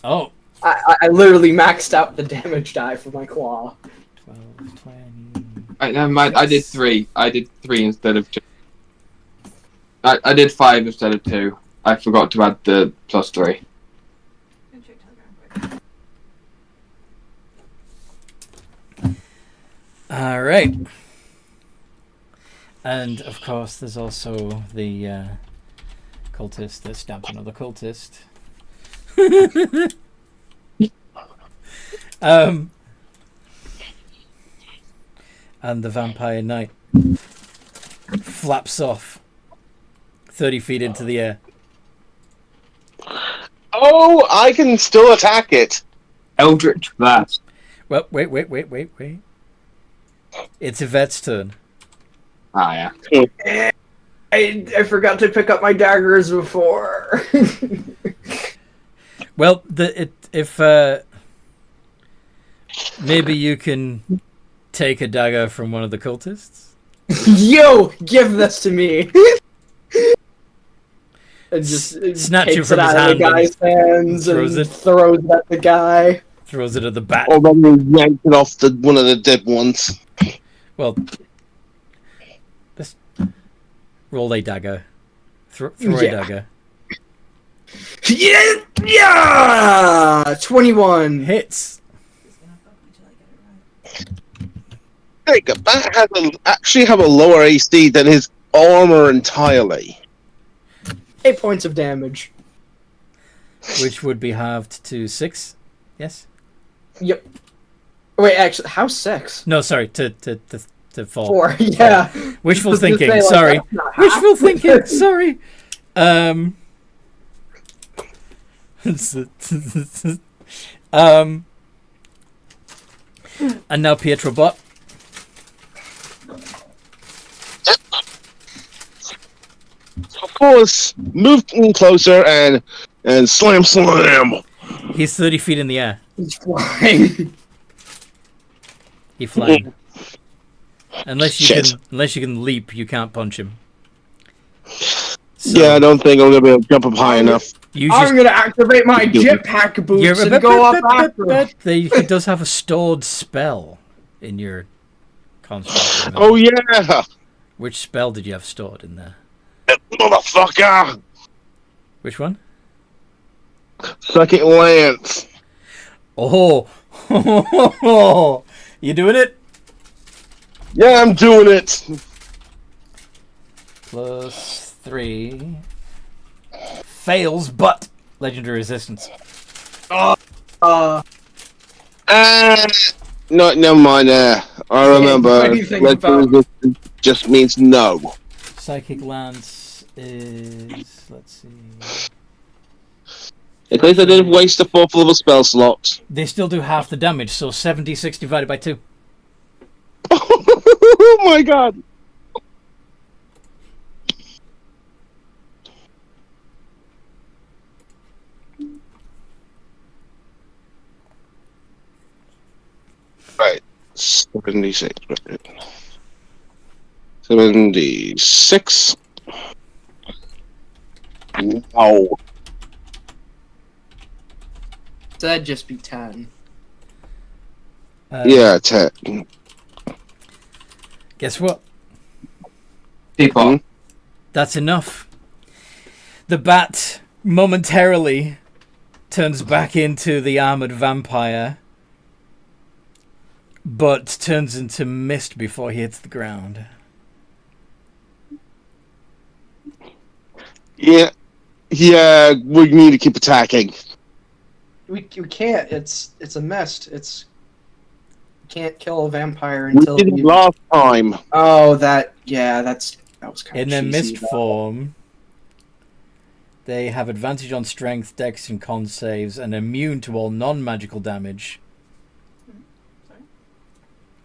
Speaker 1: Oh!
Speaker 4: I literally maxed out the damage die for my claw.
Speaker 1: 12, 20...
Speaker 6: Right, never mind. I did 3. I did 3 instead of 2. I did 5 instead of 2. I forgot to add the +3.
Speaker 1: Alright. And, of course, there's also the cultist that stabbed another cultist. And the vampire knight flaps off 30 feet into the air.
Speaker 2: Oh, I can still attack it.
Speaker 6: Eldritch Blast.
Speaker 1: Well, wait. It's Yvette's turn.
Speaker 6: Ah, yeah.
Speaker 4: I forgot to pick up my daggers before.
Speaker 1: Well, if maybe you can take a dagger from one of the cultists.
Speaker 4: Yo, give this to me. And just
Speaker 1: Snatch it
Speaker 4: takes
Speaker 1: from
Speaker 4: it
Speaker 1: his
Speaker 4: out of
Speaker 1: hand
Speaker 4: the guy's hands
Speaker 1: throws
Speaker 4: and
Speaker 1: it.
Speaker 4: throws it at the guy.
Speaker 1: Throws it at the bat.
Speaker 2: Or then we yanked it off one of the dead ones.
Speaker 1: Well, let's roll a dagger. Throw a
Speaker 4: Yeah.
Speaker 1: dagger.
Speaker 4: Yeah! 21.
Speaker 1: Hits.
Speaker 2: Hey, the bat actually have a lower AC than his armor entirely.
Speaker 4: 8 points of damage.
Speaker 1: Which would be halved to 6. Yes?
Speaker 4: Yep. Wait, actually, how's 6?
Speaker 1: No, sorry, to fall.
Speaker 4: 4, yeah.
Speaker 1: Wishful
Speaker 4: Just
Speaker 1: thinking,
Speaker 4: say, like,
Speaker 1: sorry.
Speaker 4: that's not
Speaker 1: Wishful
Speaker 4: half.
Speaker 1: thinking, sorry. And now Pietro Bot.
Speaker 2: Of course, move in closer and slam.
Speaker 1: He's 30 feet in the air.
Speaker 4: He's flying.
Speaker 1: He flying. Unless you
Speaker 2: Shit.
Speaker 1: can leap, you can't punch him. So
Speaker 2: Yeah, I don't think I'm gonna be able to jump up high enough.
Speaker 1: you
Speaker 4: I'm
Speaker 1: just
Speaker 4: gonna activate my jetpack boots and go up after him.
Speaker 1: He does have a stored spell in your construct. remember?
Speaker 2: Oh yeah,
Speaker 1: Which spell did you have stored in there?
Speaker 2: motherfucker!
Speaker 1: Which one?
Speaker 2: Second lance.
Speaker 1: Oh, you doing it?
Speaker 2: Yeah, I'm doing it.
Speaker 1: +3. Fails, but legendary resistance.
Speaker 2: No, never mind. I remember.
Speaker 4: anything
Speaker 2: Red
Speaker 4: about-
Speaker 2: resistance just means no.
Speaker 1: Psychic lance is, let's see.
Speaker 2: At least I didn't waste a 4th level spell slot.
Speaker 1: They still do half the damage, so 76 divided by 2.
Speaker 2: Oh my god! Right, 76. 76. Oh,
Speaker 4: So that'd just be 10.
Speaker 2: yeah, 10.
Speaker 1: Guess what?
Speaker 6: Teapot.
Speaker 1: That's enough. The bat momentarily turns back into the armored vampire, but turns into mist before he hits the ground.
Speaker 2: Yeah, we need to keep attacking.
Speaker 4: We can't. It's a mist. You can't kill a vampire
Speaker 2: We
Speaker 4: until
Speaker 2: did it
Speaker 4: you...
Speaker 2: last time.
Speaker 4: Oh, that was kind
Speaker 1: In
Speaker 4: of
Speaker 1: their
Speaker 4: cheesy,
Speaker 1: mist
Speaker 4: though.
Speaker 1: form, they have advantage on strength, dex, and con saves, and immune to all non-magical damage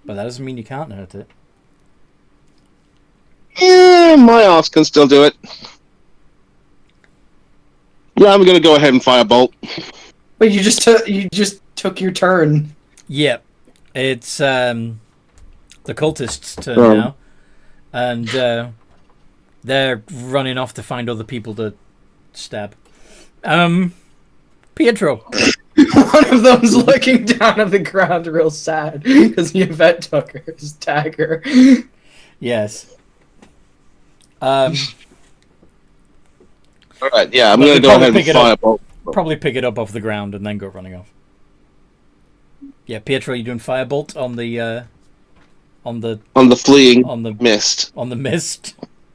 Speaker 1: But that doesn't mean you can't hurt it.
Speaker 2: Yeah, my ass can still do it. Yeah, I'm gonna go ahead and firebolt.
Speaker 4: But you just took your turn.
Speaker 1: Yep. It's the cultists' turn
Speaker 2: Oh.
Speaker 1: now. And they're running off to find other people to stab. Pietro.
Speaker 4: One of them's looking down at the ground real sad because the event took his dagger.
Speaker 1: Yes.
Speaker 2: Alright, yeah, I'm
Speaker 1: But
Speaker 2: gonna
Speaker 1: they
Speaker 2: go
Speaker 1: probably
Speaker 2: ahead and
Speaker 1: pick it up.
Speaker 2: firebolt.
Speaker 1: Probably pick it up off the ground and then go running off. Yeah, Pietro, you doing firebolt on the
Speaker 2: On the fleeing
Speaker 1: on the
Speaker 2: mist.
Speaker 1: on the mist.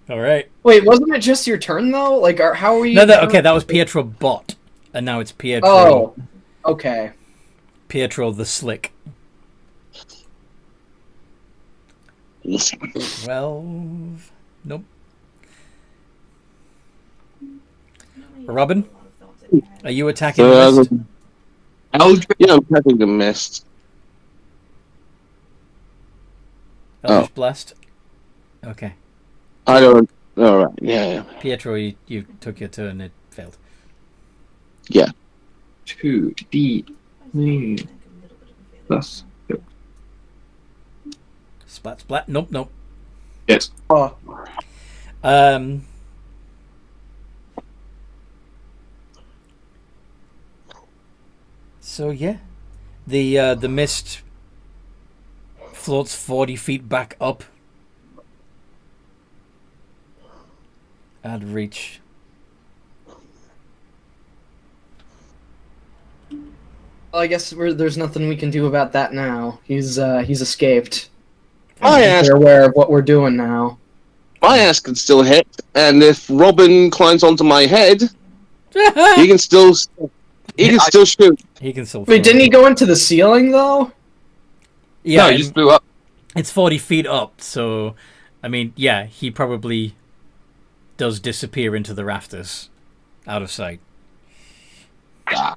Speaker 1: All right.
Speaker 4: Wait, wasn't it just your turn though? Like, how are you?
Speaker 1: No, okay, that was Pietro bot, and now it's Pietro.
Speaker 4: Oh, okay.
Speaker 1: Pietro the Slick. 12. Nope. Robin, are you attacking the mist?
Speaker 6: Eldritch.
Speaker 2: Yeah, I'm attacking the mist.
Speaker 1: Eldritch Blast. Okay.
Speaker 2: I don't. Alright, yeah.
Speaker 1: Pietro, you took your turn. It failed.
Speaker 6: 2d plus.
Speaker 1: Splat, splat. Nope.
Speaker 6: Yes.
Speaker 4: Oh,
Speaker 1: So yeah, the mist floats 40 feet back up. At reach.
Speaker 4: well, I guess there's nothing we can do about that now. He's escaped.
Speaker 2: My ass,
Speaker 4: They're aware of what we're doing now.
Speaker 2: my ass can still hit, and if Robin climbs onto my head, he can still shoot.
Speaker 1: He can still.
Speaker 4: Wait, didn't he go into the ceiling though?
Speaker 1: Yeah,
Speaker 6: No, he just blew up.
Speaker 1: it's 40 feet up, so I mean, yeah, he probably does disappear into the rafters, out of sight.
Speaker 6: Ah,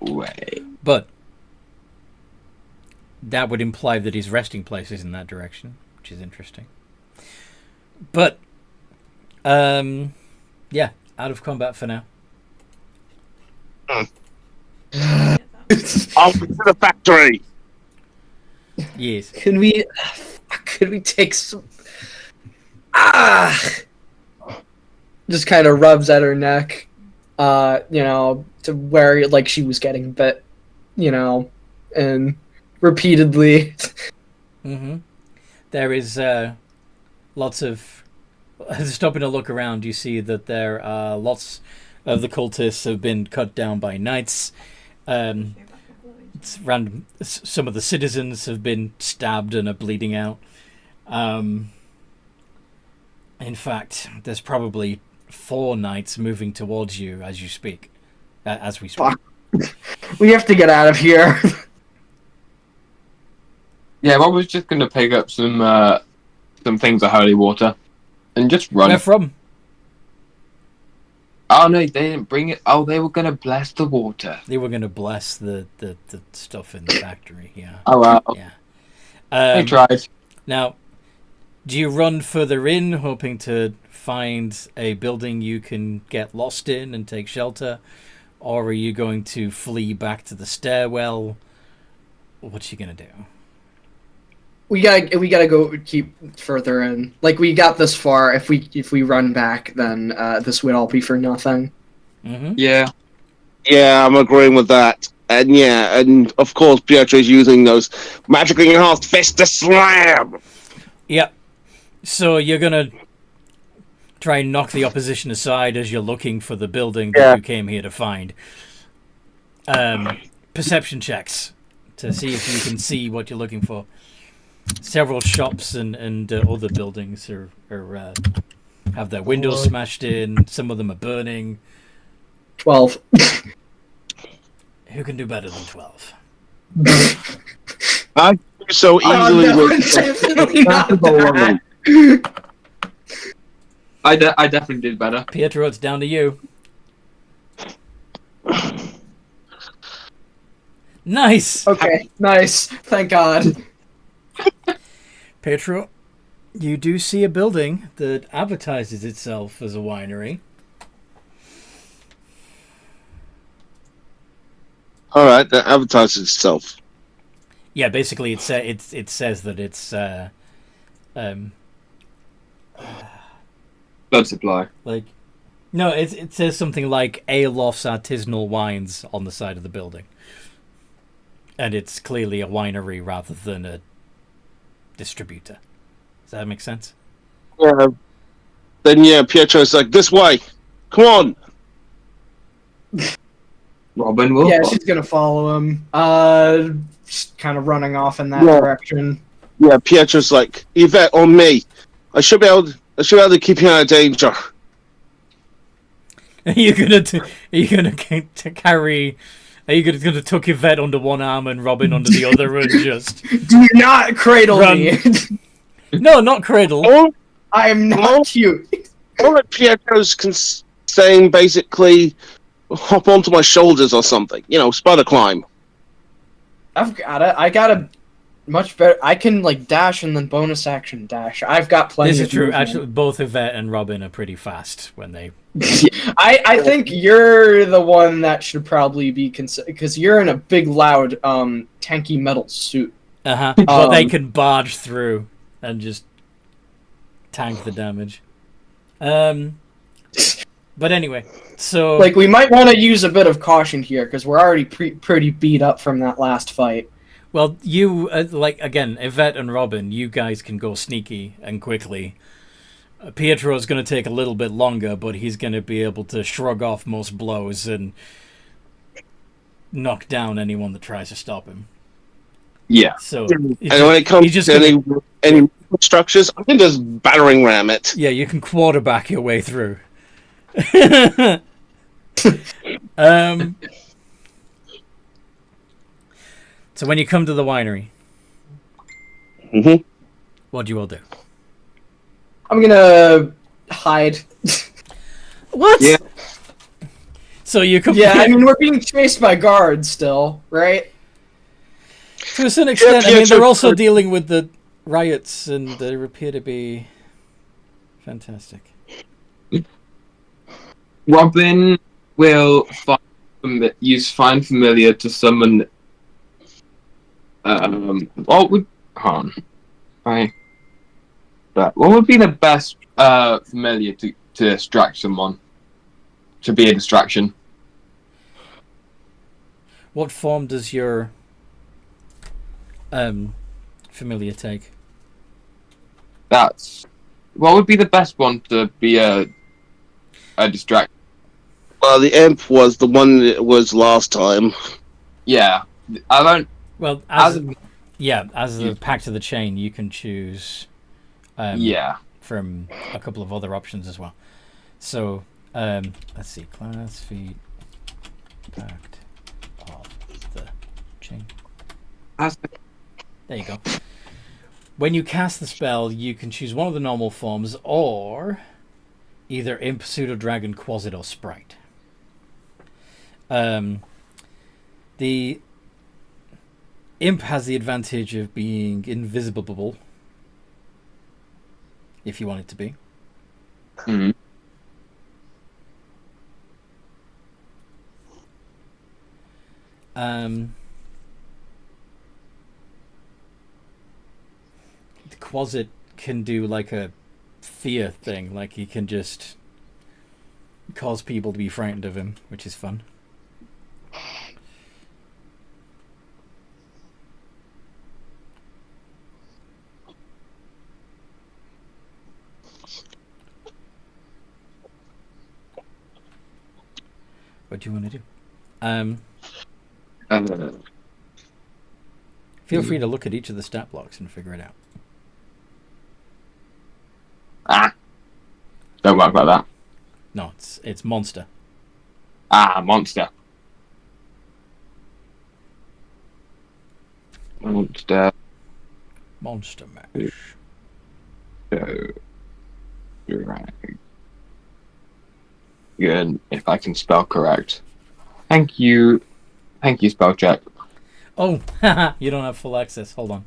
Speaker 6: way.
Speaker 1: But that would imply that his resting place is in that direction, which is interesting. But yeah, out of combat for now.
Speaker 2: Off to the factory!
Speaker 1: Yes.
Speaker 4: Could we take some? Just kind of rubs at her neck, to where like she was getting bit, and repeatedly.
Speaker 1: Mm-hmm. There is lots of. Stopping to look around, you see that there are lots of the cultists have been cut down by knights. It's random. Some of the citizens have been stabbed and are bleeding out. In fact, there's probably 4 knights moving towards you as you speak. As we speak.
Speaker 4: We have to get out of here.
Speaker 6: Yeah, Rob was just gonna pick up some things of holy water and just run.
Speaker 1: Where from?
Speaker 6: Oh no, they didn't bring it. Oh, they were gonna bless the water.
Speaker 1: They were going to bless the stuff in the factory. Yeah.
Speaker 6: Oh wow.
Speaker 1: Yeah.
Speaker 6: They tried.
Speaker 1: Now, do you run further in, hoping to find a building you can get lost in and take shelter, or are you going to flee back to the stairwell? What's you gonna do?
Speaker 4: We gotta go keep further in. Like, we got this far. If we run back, then this would all be for nothing.
Speaker 1: Mm-hmm.
Speaker 6: Yeah.
Speaker 2: Yeah, I'm agreeing with that. And of course Pietro's using those magically enhanced fists to slam!
Speaker 1: Yep. So you're gonna try and knock the opposition aside as you're looking for the building that you came here to find. Perception checks to see if you can see what you're looking for. Several shops and other buildings are have their windows smashed in. Some of them are burning.
Speaker 4: 12.
Speaker 1: Who can do better than 12?
Speaker 2: I do so easily
Speaker 4: no,
Speaker 2: with
Speaker 4: it's definitely not that.
Speaker 6: I definitely did better.
Speaker 1: Pietro, it's down to you. Nice!
Speaker 4: Okay, nice. Thank God.
Speaker 1: Pietro, you do see a building that advertises itself as a winery.
Speaker 2: All right, that advertises itself.
Speaker 1: Yeah, basically it says that it's
Speaker 6: Blood supply.
Speaker 1: like no, it says something like Alof's Artisanal Wines on the side of the building, and it's clearly a winery rather than a distributor. Does that make sense?
Speaker 2: Yeah. Then Pietro's like, this way. Come on.
Speaker 6: Robin will.
Speaker 4: Yeah, she's gonna follow him. Just kind of running off in that
Speaker 2: Yeah.
Speaker 4: direction.
Speaker 2: Yeah, Pietro's like, Yvette, on me. I should be able to keep you out of danger.
Speaker 1: Are you gonna carry? Are you gonna tuck Yvette under one arm and Robin under the other and just
Speaker 4: Do not cradle
Speaker 1: Run.
Speaker 4: me.
Speaker 1: no, not cradle?
Speaker 2: Or,
Speaker 4: I am not cute.
Speaker 2: or like Pietro's saying basically, hop onto my shoulders or something. Spider climb.
Speaker 4: I've got it. I got a much better. I can like dash and then bonus action dash. I've got plenty.
Speaker 1: This is
Speaker 4: of
Speaker 1: true.
Speaker 4: movement.
Speaker 1: Actually, both Yvette and Robin are pretty fast when they.
Speaker 4: I think you're the one that should probably be because you're in a big, loud, tanky metal suit.
Speaker 1: But they can barge through and just tank the damage. But anyway, so
Speaker 4: Like we might want to use a bit of caution here because we're already pretty beat up from that last fight.
Speaker 1: well, you again, Yvette and Robin, you guys can go sneaky and quickly. Pietro's going to take a little bit longer, but he's going to be able to shrug off most blows and knock down anyone that tries to stop him.
Speaker 6: Yeah.
Speaker 1: So,
Speaker 2: And when it comes
Speaker 1: just
Speaker 2: to any structures, I can just battering ram it.
Speaker 1: yeah, you can quarterback your way through. So when you come to the winery,
Speaker 2: Mm-hmm.
Speaker 1: what do you all do?
Speaker 4: I'm gonna hide.
Speaker 1: What?
Speaker 6: Yeah.
Speaker 1: So you come.
Speaker 4: Yeah, I mean we're being chased by guards still, right?
Speaker 1: To a certain extent, I mean
Speaker 2: Pietro-
Speaker 1: they're also dealing with the riots, and they appear to be fantastic.
Speaker 6: Robin will find familiar to summon. What would what would be the best familiar to distract someone? To be a distraction.
Speaker 1: What form does your familiar take?
Speaker 6: What would be the best one to be a distraction?
Speaker 2: Well, the imp was the one that was last time.
Speaker 6: Yeah, I don't.
Speaker 1: Well,
Speaker 6: As
Speaker 1: as the Pact of the Chain, you can choose.
Speaker 6: Yeah.
Speaker 1: From a couple of other options as well. So, let's see. Class, feat, Pact of the Chain. There you go. When you cast the spell, you can choose one of the normal forms or either Imp, Pseudo-Dragon, Quasit, or Sprite. The Imp has the advantage of being invisible, if you want it to be.
Speaker 6: Mm-hmm.
Speaker 1: The Quasit can do like a fear thing, like he can just cause people to be frightened of him, which is fun. What do you want to do? Feel free to look at each of the stat blocks and figure it out.
Speaker 6: Don't work like that.
Speaker 1: No, it's monster.
Speaker 6: Monster.
Speaker 1: Monster mash.
Speaker 6: Right. Good. If I can spell correct. Thank you. Thank you, spell check.
Speaker 1: Oh, you don't have full access. Hold on.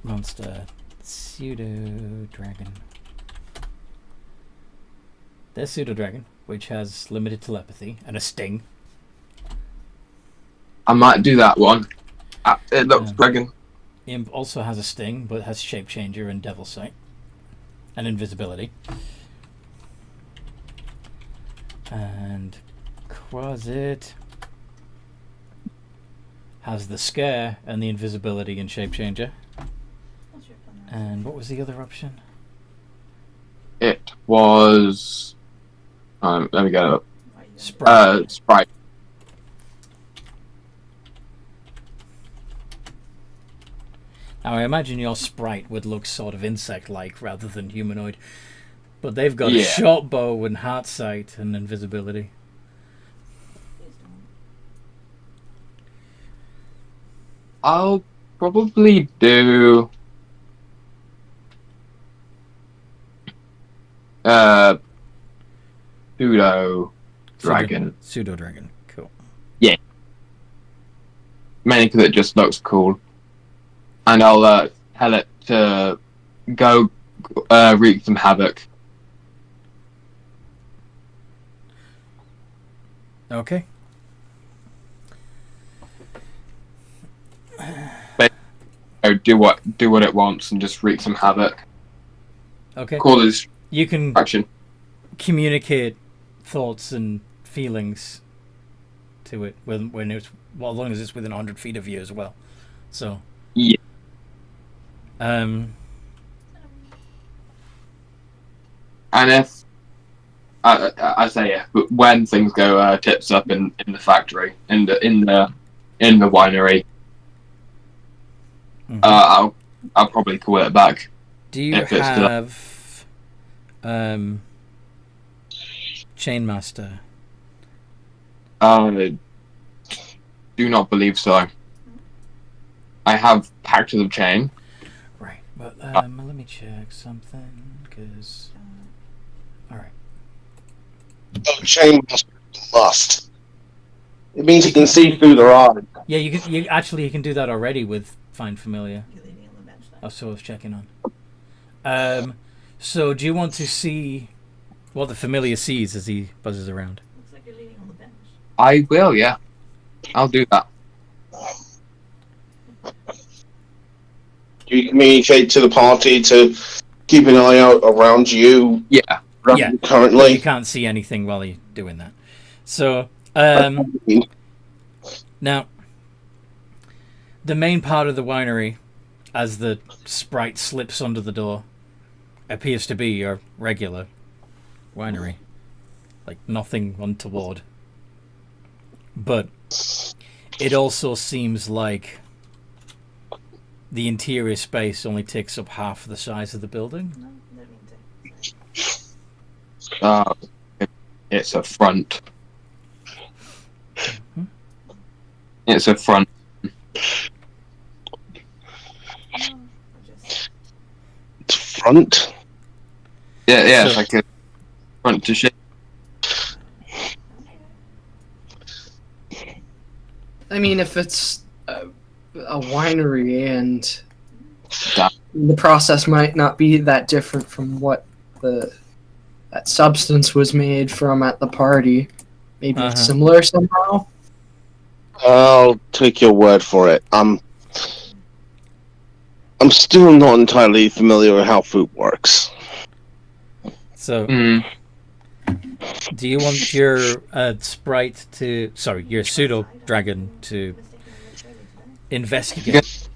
Speaker 1: Monster. Pseudo dragon. There's pseudo dragon, which has limited telepathy and a sting.
Speaker 6: I might do that one. It looks dragon.
Speaker 1: Imp also has a sting, but has shape changer and devil sight and invisibility. And Quasit has the scare and the invisibility and shape changer.
Speaker 5: What's your plan?
Speaker 1: And what was the other option?
Speaker 6: It was. Let me get it up.
Speaker 5: Why are you gonna-
Speaker 1: Sprite.
Speaker 6: Sprite.
Speaker 1: Now I imagine your sprite would look sort of insect-like rather than humanoid, but they've got a
Speaker 6: Yeah.
Speaker 1: short bow and heart sight and invisibility.
Speaker 5: Please don't.
Speaker 6: I'll probably do. Pseudo dragon.
Speaker 1: Pseudo dragon. Cool.
Speaker 6: Mainly because it just looks cool. And I'll tell it to go wreak some havoc.
Speaker 1: Okay.
Speaker 6: Do what it wants and just wreak some havoc.
Speaker 1: Okay.
Speaker 6: Causes
Speaker 1: You can
Speaker 6: action.
Speaker 1: communicate thoughts and feelings to it when it's, well, as long as it's within 100 feet of you as well. So.
Speaker 6: Yeah. And if I say if, but when things go tips up in the factory, in the winery,
Speaker 1: Mhm.
Speaker 6: I'll probably call it back.
Speaker 1: Do you
Speaker 6: if it's still-
Speaker 1: have Chainmaster?
Speaker 6: Do not believe so. I have Pact of the Chain.
Speaker 1: Right. But let me check something because. All right.
Speaker 2: Oh, chain must. It means you can see through their eyes.
Speaker 1: Yeah, you can do that already with Find Familiar.
Speaker 5: You're leaning on the bench there.
Speaker 1: That's what I was checking on. So do you want to see what the familiar sees as he buzzes around?
Speaker 5: Looks like you're leaning on the bench.
Speaker 6: I will, yeah. I'll do that.
Speaker 2: Do you communicate to the party to keep an eye out around you
Speaker 6: Yeah.
Speaker 1: Yeah. You
Speaker 2: currently?
Speaker 1: can't see anything while you're doing that. So now the main part of the winery, as the sprite slips under the door, appears to be your regular winery. Like nothing untoward. But it also seems like the interior space only takes up half the size of the building.
Speaker 5: No, I don't mean to.
Speaker 6: It's a front.
Speaker 1: Mhm.
Speaker 6: It's a front.
Speaker 5: No, I just.
Speaker 2: It's front.
Speaker 6: Yeah, it's
Speaker 1: So-
Speaker 6: like a front to ship.
Speaker 4: I mean, if it's a winery and
Speaker 6: Yeah.
Speaker 4: the process might not be that different from what that substance was made from at the party, maybe it's
Speaker 1: Uh-huh.
Speaker 4: similar somehow.
Speaker 2: I'll take your word for it. I'm still not entirely familiar with how food works.
Speaker 1: So
Speaker 6: Mm.
Speaker 1: do you want your sprite to, sorry, your pseudo dragon to investigate?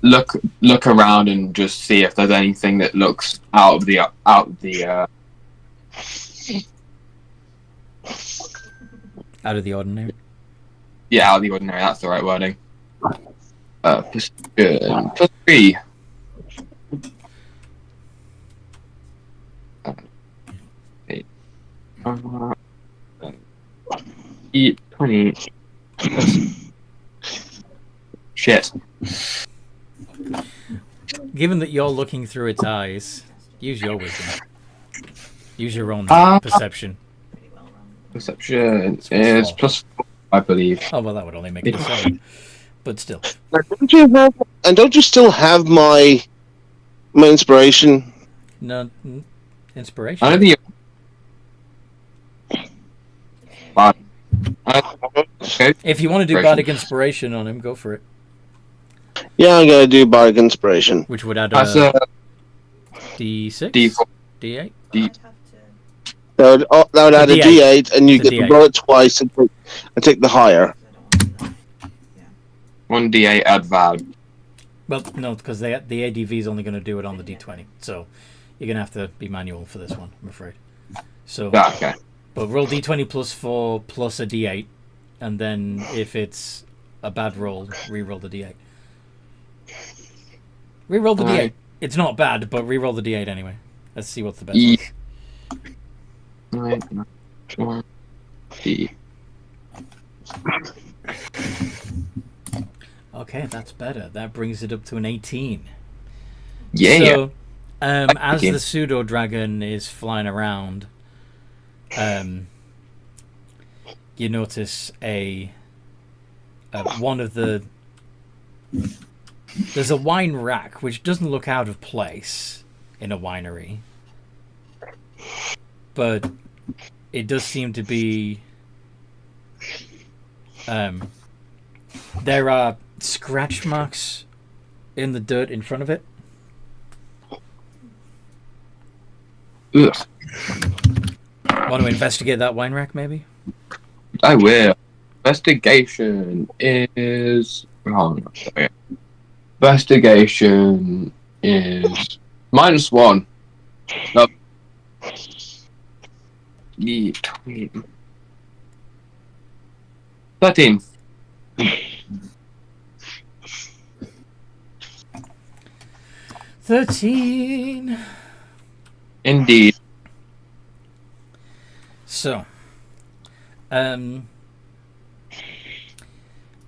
Speaker 6: Look around and just see if there's anything that looks out of the
Speaker 1: Out of the ordinary.
Speaker 6: out of the ordinary. That's the right wording. Perception +3. 20. Shit.
Speaker 1: Given that you're looking through its eyes, use your wisdom. Use your own
Speaker 6: Ah.
Speaker 1: perception.
Speaker 5: Pretty well run.
Speaker 6: Perception
Speaker 1: It's
Speaker 6: is
Speaker 1: +4.
Speaker 6: I believe.
Speaker 1: Oh well, that would only make it a 7, but still.
Speaker 2: Don't you still have my inspiration?
Speaker 1: No
Speaker 6: I
Speaker 1: inspiration.
Speaker 6: don't think okay.
Speaker 1: If you want to do bardic inspiration on him, go for it.
Speaker 2: Yeah, I'm gonna do bardic inspiration.
Speaker 1: Which would add
Speaker 6: That's
Speaker 1: a D6,
Speaker 6: D4.
Speaker 1: D8.
Speaker 5: I'd have to.
Speaker 2: That would add a
Speaker 1: D8.
Speaker 2: D8, and you
Speaker 1: It's a
Speaker 2: get to
Speaker 1: D8.
Speaker 2: roll it twice and take the higher.
Speaker 5: 'Cause I don't want to do that.
Speaker 6: 1d8 add value.
Speaker 1: Well, no, because the ADV is only going to do it on the D20, so you're going to have to be manual for this one, I'm afraid. So,
Speaker 6: Ah, okay.
Speaker 1: but roll D20 plus 4 plus a D8, and then if it's a bad roll, re-roll the D8. Re-roll the D8. It's not bad, but re-roll the D8 anyway. Let's see what's the best
Speaker 6: Yeah.
Speaker 1: one.
Speaker 6: 9, 4, D.
Speaker 1: Okay, that's better. That brings it up to an 18.
Speaker 6: Yeah.
Speaker 1: So, as
Speaker 6: Okay.
Speaker 1: the pseudo dragon is flying around, you notice one of the. There's a wine rack which doesn't look out of place in a winery, but it does seem to be. There are scratch marks in the dirt in front of it.
Speaker 6: Ugh.
Speaker 1: Want to investigate that wine rack, maybe?
Speaker 6: I will. Investigation is. Oh, no, sorry. Investigation is -1. No. Yeah, 20. 13.
Speaker 1: $13.
Speaker 6: Indeed.
Speaker 1: So,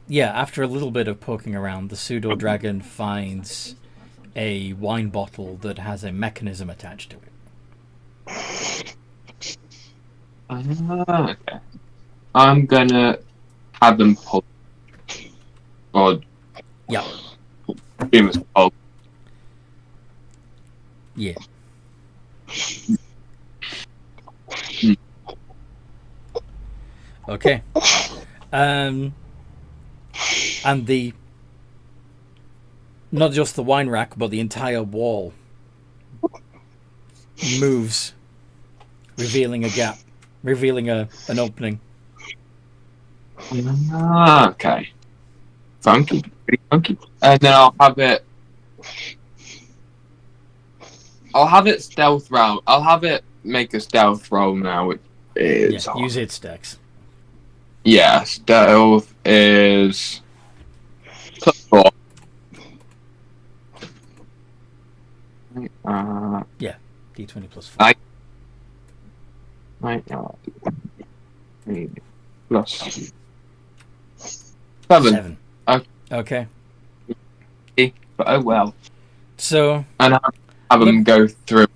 Speaker 1: yeah, after a little bit of poking around, the pseudo dragon finds a wine bottle that has a mechanism attached to it.
Speaker 6: Okay. I'm gonna have them pull. Or.
Speaker 1: Yeah.
Speaker 6: Famous pull.
Speaker 1: Yeah. Okay. And the not just the wine rack, but the entire wall moves, revealing a gap, revealing an opening.
Speaker 6: Okay. Funky. Pretty funky. And then I'll have it stealth round. I'll have it make a stealth roll now. Which is
Speaker 1: Yeah, use its dex.
Speaker 6: Yeah, stealth is +4.
Speaker 1: Yeah, D20 plus 4.
Speaker 6: Plus 7.
Speaker 1: 7. Okay.
Speaker 6: But oh well.
Speaker 1: So.
Speaker 6: And I'll have them go through,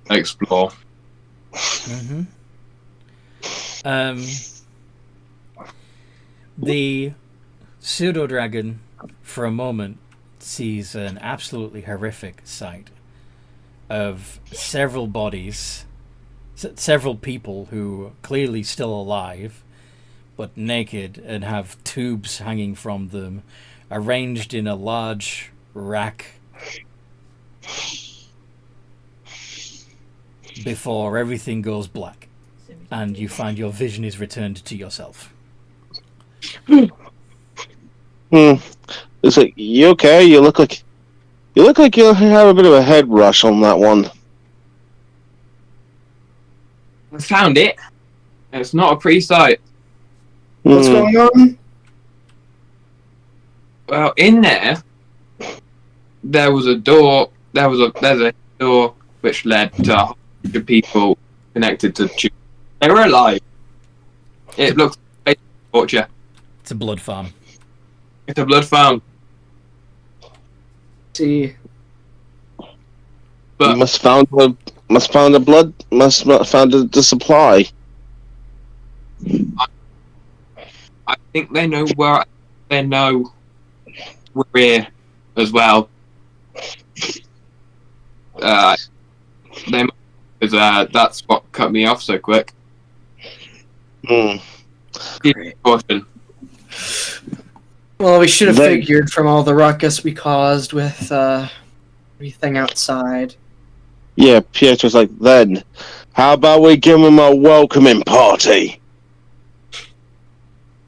Speaker 6: explore.
Speaker 1: Mm-hmm. The pseudo dragon, for a moment, sees an absolutely horrific sight of several bodies, several people who are clearly still alive, but naked and have tubes hanging from them, arranged in a large rack before everything goes black and you find your vision is returned to yourself.
Speaker 2: It's like, you okay? You look like you have a bit of a head rush on that one.
Speaker 6: I found it. It's not a pre-sight.
Speaker 4: What's going on?
Speaker 6: Well, in there was a door. There's a door which led to a whole bunch of people connected to the tube. They were alive. It looks like torture.
Speaker 1: It's a blood farm.
Speaker 6: It's a blood farm.
Speaker 4: See,
Speaker 6: But
Speaker 2: Must found the supply.
Speaker 6: think they know where. They know we're here as well. They because that's what cut me off so quick.
Speaker 2: Hmm.
Speaker 6: Caution.
Speaker 4: Well, we should have
Speaker 2: Then-
Speaker 4: figured from all the ruckus we caused with everything outside.
Speaker 2: Yeah, Pietro's like, then, how about we give him a welcoming party?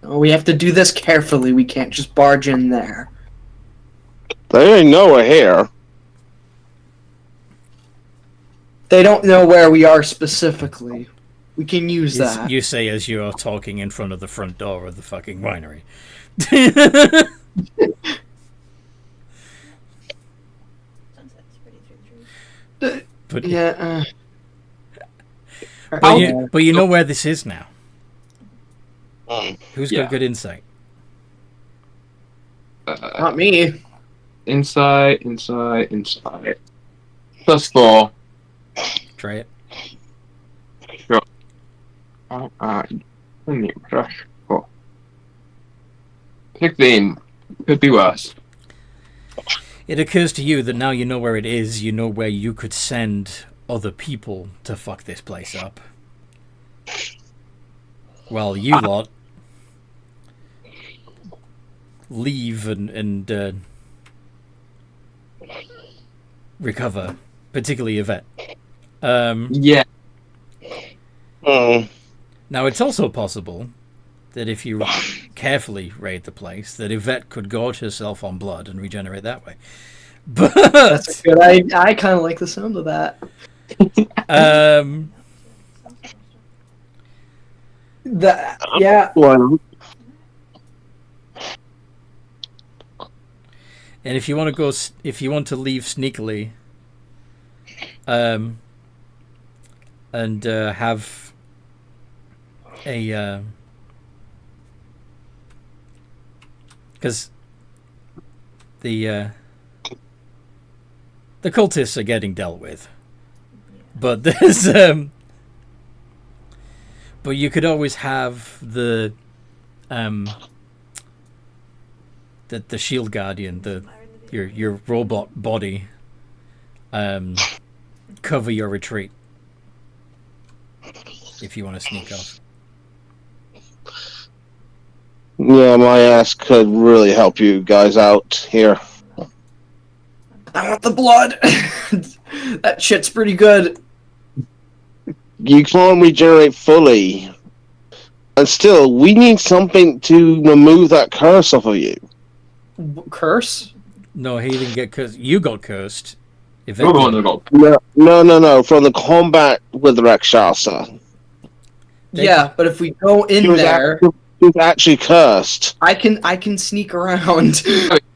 Speaker 4: Oh, we have to do this carefully. We can't just barge in there.
Speaker 2: They ain't know we're here.
Speaker 4: They don't know where we are specifically. We can use that.
Speaker 1: You say as you are talking in front of the front door of the fucking winery.
Speaker 5: Sunset's pretty through the trees.
Speaker 1: But,
Speaker 4: Yeah.
Speaker 1: but you know where this is now.
Speaker 2: Hmm.
Speaker 1: Who's
Speaker 6: Yeah.
Speaker 1: got good insight?
Speaker 4: Not me.
Speaker 6: Insight. +4.
Speaker 1: Try it.
Speaker 6: Cool. 16. Could be worse.
Speaker 1: It occurs to you that now you know where it is, you know where you could send other people to fuck this place up. Well, you lot leave and recover, particularly Yvette.
Speaker 6: Yeah.
Speaker 2: Hmm.
Speaker 1: Now, it's also possible that if you carefully raid the place, that Yvette could gorge herself on blood and regenerate that way.
Speaker 4: That's
Speaker 1: But
Speaker 4: good. I kind of like the sound of that. Yeah.
Speaker 2: Well,
Speaker 1: and if you want to go, if you want to leave sneakily, and have a, because the cultists are getting dealt with, but there's but you could always have the shield guardian, your robot body, cover your retreat if you want to sneak off.
Speaker 2: yeah, my ass could really help you guys out here.
Speaker 4: I want the blood. That shit's pretty good.
Speaker 2: You can't regenerate fully. And still, we need something to remove that curse off of you.
Speaker 4: Curse?
Speaker 1: No, he didn't get cursed. You got cursed. If
Speaker 6: You're the one that got.
Speaker 2: No. From the combat with Rakshasa.
Speaker 4: Yeah, but if we go in there,
Speaker 2: He's actually cursed.
Speaker 4: I can sneak around.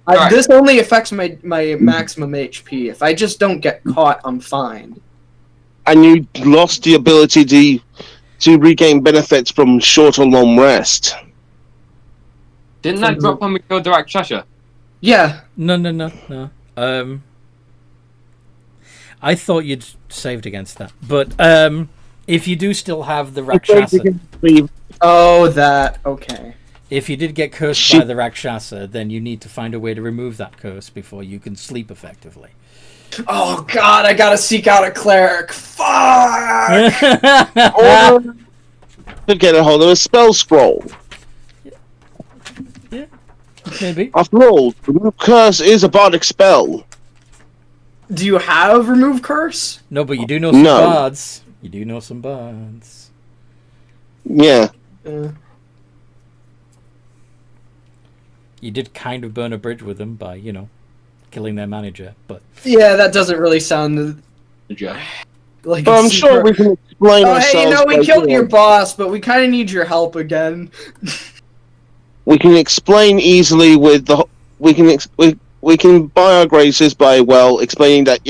Speaker 6: Right.
Speaker 4: This only affects my maximum HP. If I just don't get caught, I'm fine.
Speaker 2: And you lost the ability to regain benefits from short or long rest.
Speaker 6: Didn't that drop when we killed the Rakshasa?
Speaker 4: Yeah.
Speaker 1: No. I thought you'd saved against that, but if you do still have the Rakshasa,
Speaker 4: Oh, that. Okay.
Speaker 1: if you did get cursed by the Rakshasa, then you need to find a way to remove that curse before you can sleep effectively.
Speaker 4: Oh God, I gotta seek out a cleric. Fuck.
Speaker 2: Or to get a hold of a spell scroll.
Speaker 1: Maybe.
Speaker 2: After all, the curse is a bardic spell.
Speaker 4: Do you have remove curse?
Speaker 1: No, but you do know some
Speaker 2: No.
Speaker 1: bards. You do know some bards.
Speaker 2: Yeah.
Speaker 1: You did kind of burn a bridge with them by, killing their manager, but
Speaker 4: Yeah, that doesn't really sound
Speaker 6: Yeah.
Speaker 4: like.
Speaker 2: But I'm sure we can explain
Speaker 4: Oh,
Speaker 2: ourselves.
Speaker 4: hey, we
Speaker 2: by,
Speaker 4: killed your boss, but we kind of need your help again.
Speaker 2: We can explain easily with the. We can buy our graces by explaining that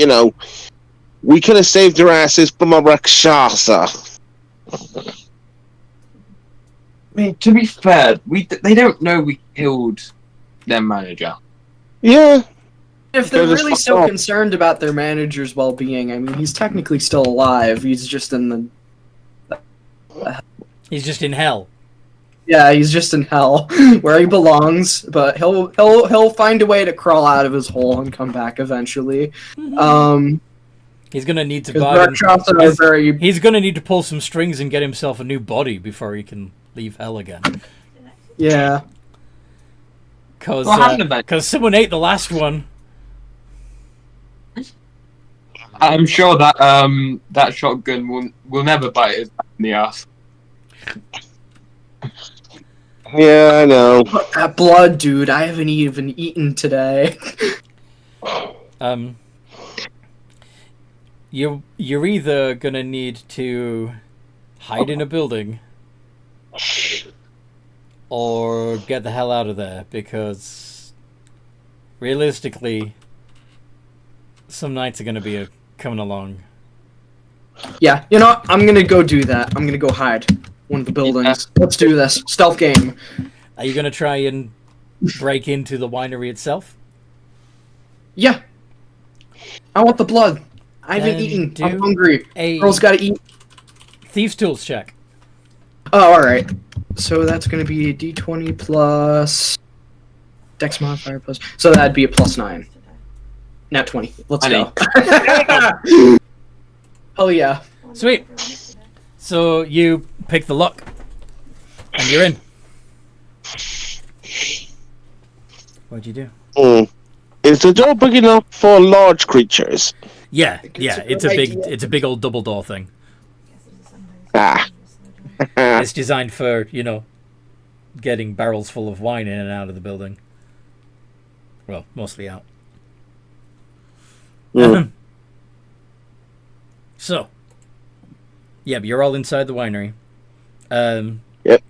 Speaker 2: we could have saved your asses from a Rakshasa.
Speaker 6: I mean, to be fair, they don't know we killed their manager.
Speaker 2: Yeah.
Speaker 4: If they're
Speaker 2: They're just
Speaker 4: really
Speaker 2: fucked
Speaker 4: so
Speaker 2: up.
Speaker 4: concerned about their manager's well-being, I mean, he's technically still alive. He's just in the.
Speaker 1: he's just in hell.
Speaker 4: Yeah, he's just in hell where he belongs, but he'll find a way to crawl out of his hole and come back eventually.
Speaker 1: He's gonna need to
Speaker 4: Because
Speaker 1: bargain.
Speaker 4: workshops are very.
Speaker 1: He's gonna need to pull some strings and get himself a new body before he can leave hell again.
Speaker 4: Yeah.
Speaker 1: Because someone ate the last one.
Speaker 6: I'm sure that that shotgun will never bite his back in the ass.
Speaker 2: Yeah, I know.
Speaker 4: That blood, dude. I haven't even eaten today.
Speaker 1: You're either gonna need to hide in a building or get the hell out of there, because realistically some knights are gonna be coming along.
Speaker 4: Yeah, you know what? I'm gonna go do that. I'm gonna go hide one of the buildings. Let's do this. Stealth game.
Speaker 1: Are you gonna try and break into the winery itself?
Speaker 4: Yeah. I want the blood. I haven't
Speaker 1: Then
Speaker 4: eaten.
Speaker 1: do
Speaker 4: I'm hungry.
Speaker 1: a
Speaker 4: Girls gotta eat.
Speaker 1: Thieves' Tools check.
Speaker 4: Oh, alright. So that's gonna be a d20 plus Dex modifier plus. So that'd be a +9. Not 20. Let's go. Hell yeah.
Speaker 1: Sweet. So you pick the lock, and you're in. What'd you do?
Speaker 2: Is the door big enough for large creatures?
Speaker 1: Yeah,
Speaker 4: it's a good idea.
Speaker 1: it's a big old double door thing.
Speaker 2: Ah.
Speaker 1: It's designed for, getting barrels full of wine in and out of the building. Well, mostly out. So, yeah, but you're all inside the winery.
Speaker 2: Yep.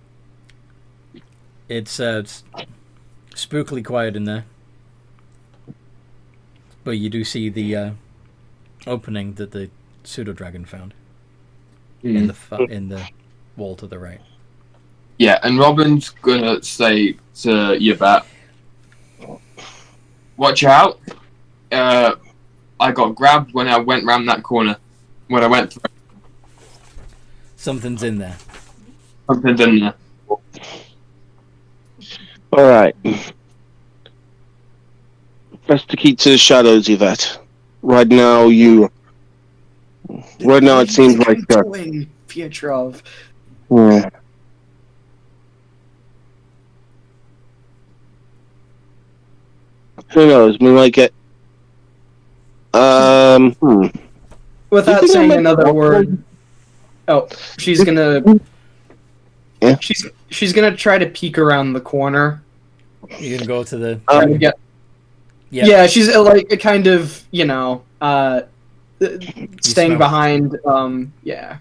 Speaker 1: It's spookily quiet in there, but you do see the opening that the pseudo dragon found in the wall to the right.
Speaker 6: Yeah, and Robin's gonna say to Yvette, "Watch out! I got grabbed when I went round that corner. When I went through,
Speaker 1: Something's in there.
Speaker 6: something's in there."
Speaker 2: Alright. Best to keep to the shadows, Yvette. Right now, it seems like that.
Speaker 4: Pietrov.
Speaker 2: Yeah. Who knows? We might get.
Speaker 4: Without saying another word. Oh, she's gonna.
Speaker 2: Yeah.
Speaker 4: She's gonna try to peek around the corner.
Speaker 1: You can go to the.
Speaker 4: Try to get.
Speaker 1: Yeah.
Speaker 4: Yeah, she's like kind of, staying
Speaker 1: smell.
Speaker 4: behind. Yeah.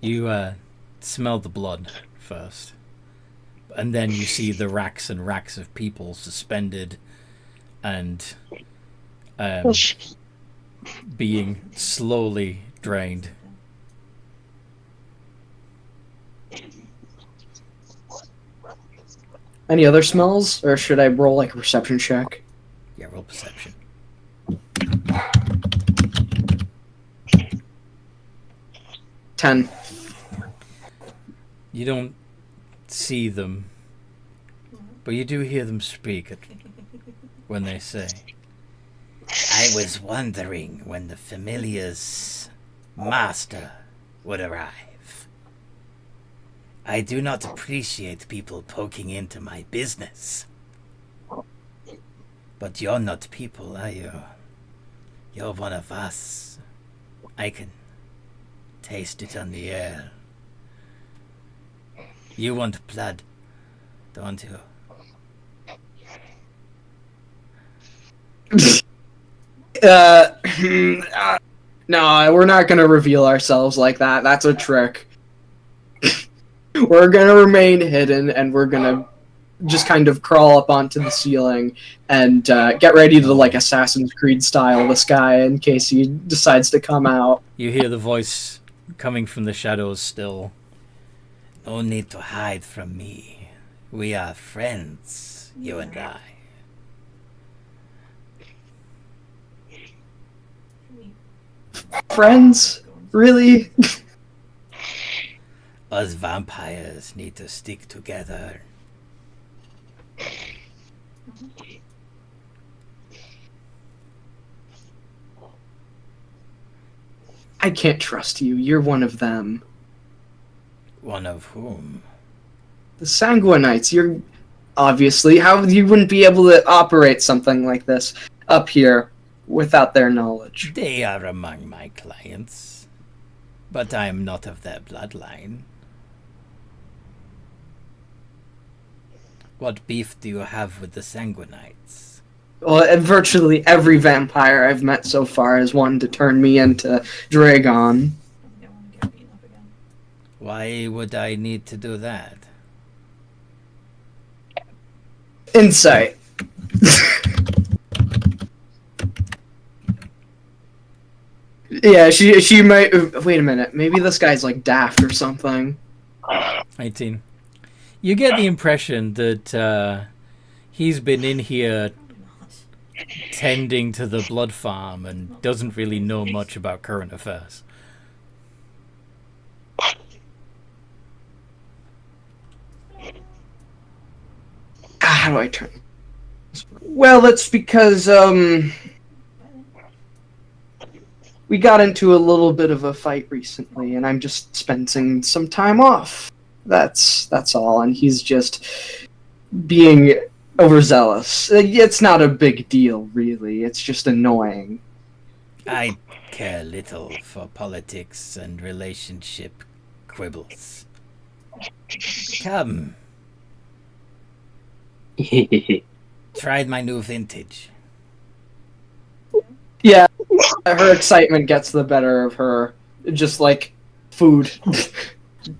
Speaker 1: You smell the blood first, and then you see the racks and racks of people suspended and being slowly drained.
Speaker 4: Any other smells, or should I roll like a perception check?
Speaker 1: Yeah, roll perception.
Speaker 4: 10.
Speaker 1: You don't see them, but you do hear them speak when they say, "I was wondering when the familiar's master would arrive. I do not appreciate people poking into my business. But you're not people, are you? You're one of us. I can taste it on the air. You want blood, don't you?"
Speaker 4: No, we're not gonna reveal ourselves like that. That's a trick. We're gonna remain hidden, and we're gonna just kind of crawl up onto the ceiling and get ready to, like, Assassin's Creed style this guy in case he decides to come out.
Speaker 1: You hear the voice coming from the shadows still. "No need to hide from me. We are friends, you and I."
Speaker 4: Friends? Really?
Speaker 1: Us vampires need to stick together.
Speaker 4: I can't trust you. You're one of them.
Speaker 1: One of whom?
Speaker 4: The Sanguinites. You're obviously how you wouldn't be able to operate something like this up here without their knowledge.
Speaker 1: They are among my clients, but I am not of their bloodline. What beef do you have with the Sanguinites?
Speaker 4: Well, and virtually every vampire I've met so far has wanted to turn me into Dragon.
Speaker 5: I don't want to get beaten up again.
Speaker 1: Why would I need to do that?
Speaker 4: Insight. Yeah, she might. Wait a minute. Maybe this guy's like daft or something.
Speaker 1: 18. You get the impression that he's been in here
Speaker 5: Probably not.
Speaker 1: tending to the blood farm and doesn't really know much about current affairs.
Speaker 4: How do I turn? Well, that's because we got into a little bit of a fight recently, and I'm just spending some time off. That's all, and he's just being overzealous. It's not a big deal, really. It's just annoying.
Speaker 1: I care little for politics and relationship quibbles. Come, tried my new vintage.
Speaker 4: Yeah, her excitement gets the better of her. Just like food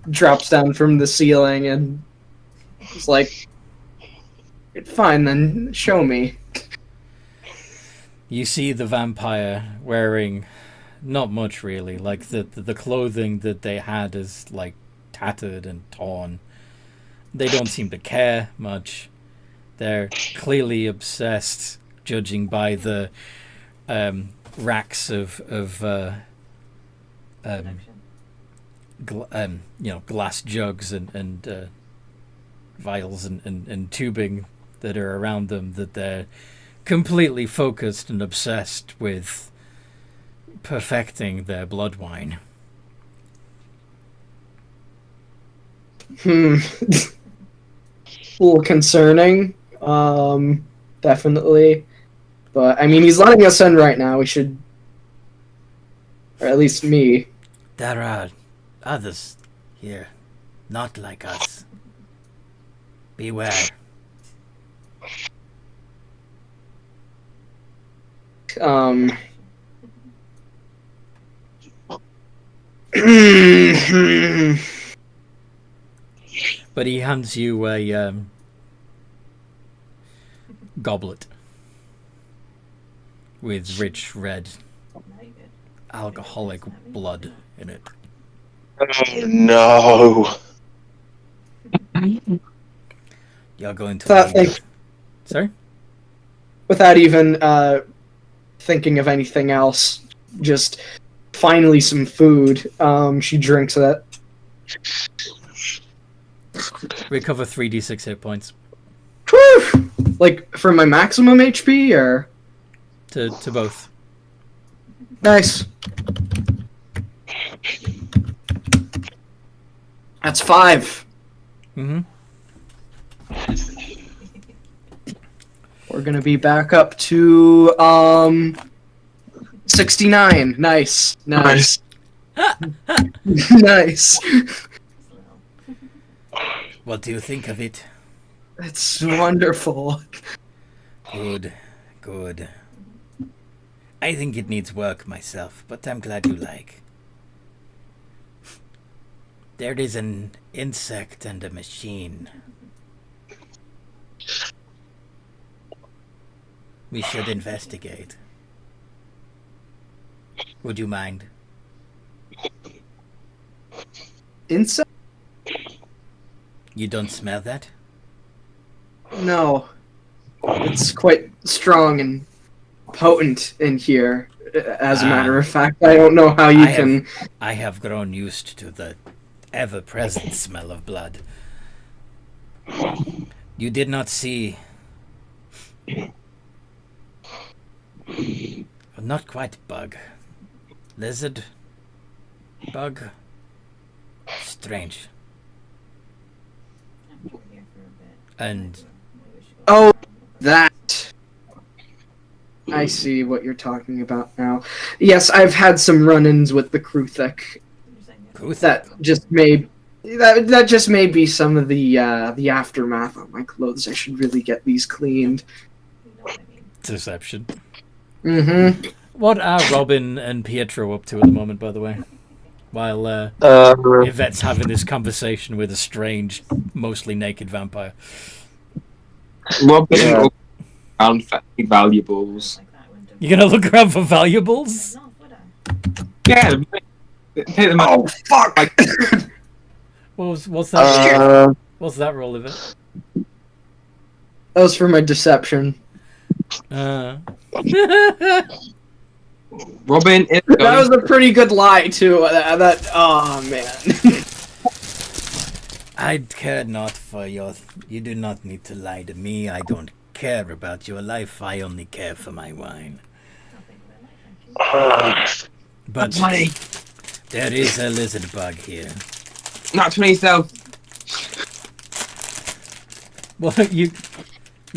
Speaker 4: drops down from the ceiling, and it's like, fine then, show me.
Speaker 1: You see the vampire wearing not much really, like the clothing that they had is like tattered and torn. They don't seem to care much. They're clearly obsessed, judging by the racks of glass jugs and vials and tubing that are around them, that they're completely focused and obsessed with perfecting their blood wine.
Speaker 4: A little concerning, definitely. But, I mean, he's letting us in right now. We should... Or at least me.
Speaker 1: There are others here, not like us. Beware. But he hands you a goblet with rich red alcoholic blood in it.
Speaker 2: Oh no!
Speaker 1: You're going to
Speaker 4: Without,
Speaker 1: need... Sorry?
Speaker 4: without even thinking of anything else, just finally some food. She drinks it.
Speaker 1: Recover 3d6 hit points
Speaker 4: Whew! Like, for my maximum HP, or?
Speaker 1: to both.
Speaker 4: Nice. That's 5.
Speaker 1: Mm-hmm.
Speaker 4: We're gonna be back up to 69. Nice. Nice. Nice.
Speaker 1: What do you think of it?
Speaker 4: It's wonderful.
Speaker 1: Good, good. I think it needs work myself, but I'm glad you like. There is an insect and a machine. We should investigate. Would you mind?
Speaker 4: Insect?
Speaker 1: You don't smell that?
Speaker 4: No. It's quite strong and potent in here. As a matter of fact, I don't know how you can.
Speaker 1: I have grown used to the ever-present smell of blood. You did not see... Not quite bug. Lizard? Bug? Strange. And...
Speaker 4: Oh, that. I see what you're talking about now. Yes, I've had some run-ins with the Kruthek. That just may be some of the aftermath on my clothes. I should really get these cleaned.
Speaker 1: Deception.
Speaker 4: Mm-hmm.
Speaker 1: What are Robin and Pietro up to at the moment, by the way? While Yvette's having this conversation with a strange, mostly naked vampire.
Speaker 6: Robin will found valuables.
Speaker 1: You're gonna look around for valuables?
Speaker 6: Yeah, take them out.
Speaker 4: Oh fuck!
Speaker 1: What's that? What's that roll of it?
Speaker 4: That was for my deception.
Speaker 6: Robin is going...
Speaker 4: That was a pretty good lie too. Oh man.
Speaker 1: I care not for your... You do not need to lie to me. I don't care about your life. I only care for my wine. But there is a lizard bug here.
Speaker 6: Not to myself.
Speaker 1: Well, you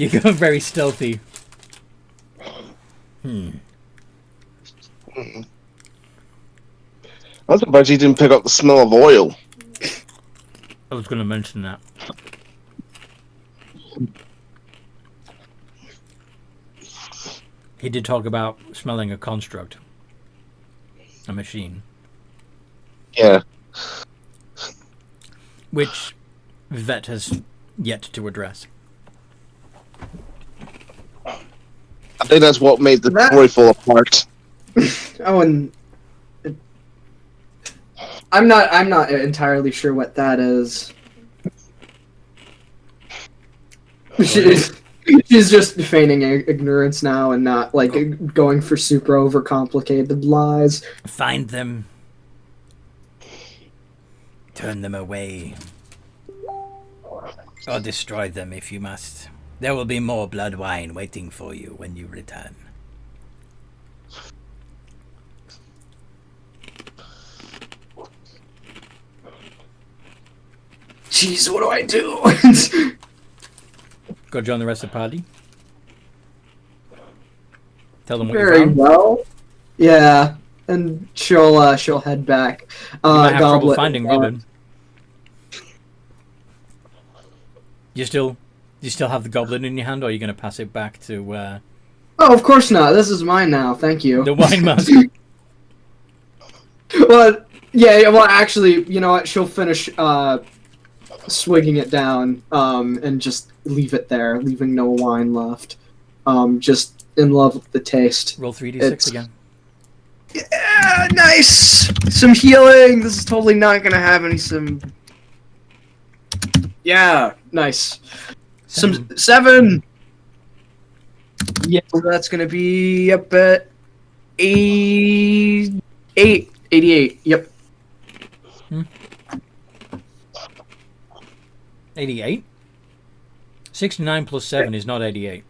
Speaker 1: go very stealthy.
Speaker 2: I'm surprised you didn't pick up the smell of oil.
Speaker 1: I was going to mention that. He did talk about smelling a construct. A machine.
Speaker 2: Yeah.
Speaker 1: Which Vet has yet to address.
Speaker 2: I think that's what made the story fall apart.
Speaker 4: Oh, and I'm not entirely sure what that is. She's just feigning ignorance now and not like going for super overcomplicated lies.
Speaker 1: Find them. Turn them away. Or destroy them if you must. There will be more blood wine waiting for you when you return.
Speaker 4: Jeez, what do I do?
Speaker 1: Go join the rest of the party. Tell them what you
Speaker 4: Very
Speaker 1: found.
Speaker 4: well. Yeah, and she'll head back.
Speaker 1: You might have trouble
Speaker 4: Goblet,
Speaker 1: finding Robin. You still have the goblin in your hand, or are you going to pass it back to
Speaker 4: Oh, of course not. This is mine now. Thank you.
Speaker 1: the wine master?
Speaker 4: Well, yeah. Well, actually, you know what? She'll finish swigging it down, and just leave it there, leaving no wine left. Just in love with the taste.
Speaker 1: Roll 3d6
Speaker 4: It's-
Speaker 1: again.
Speaker 4: Yeah, nice. Some healing. This is totally not gonna have some. Yeah, nice. Some 7.
Speaker 6: Yeah.
Speaker 4: So that's gonna be up at 88. Yep.
Speaker 1: 88? 69 plus 7 is not 88.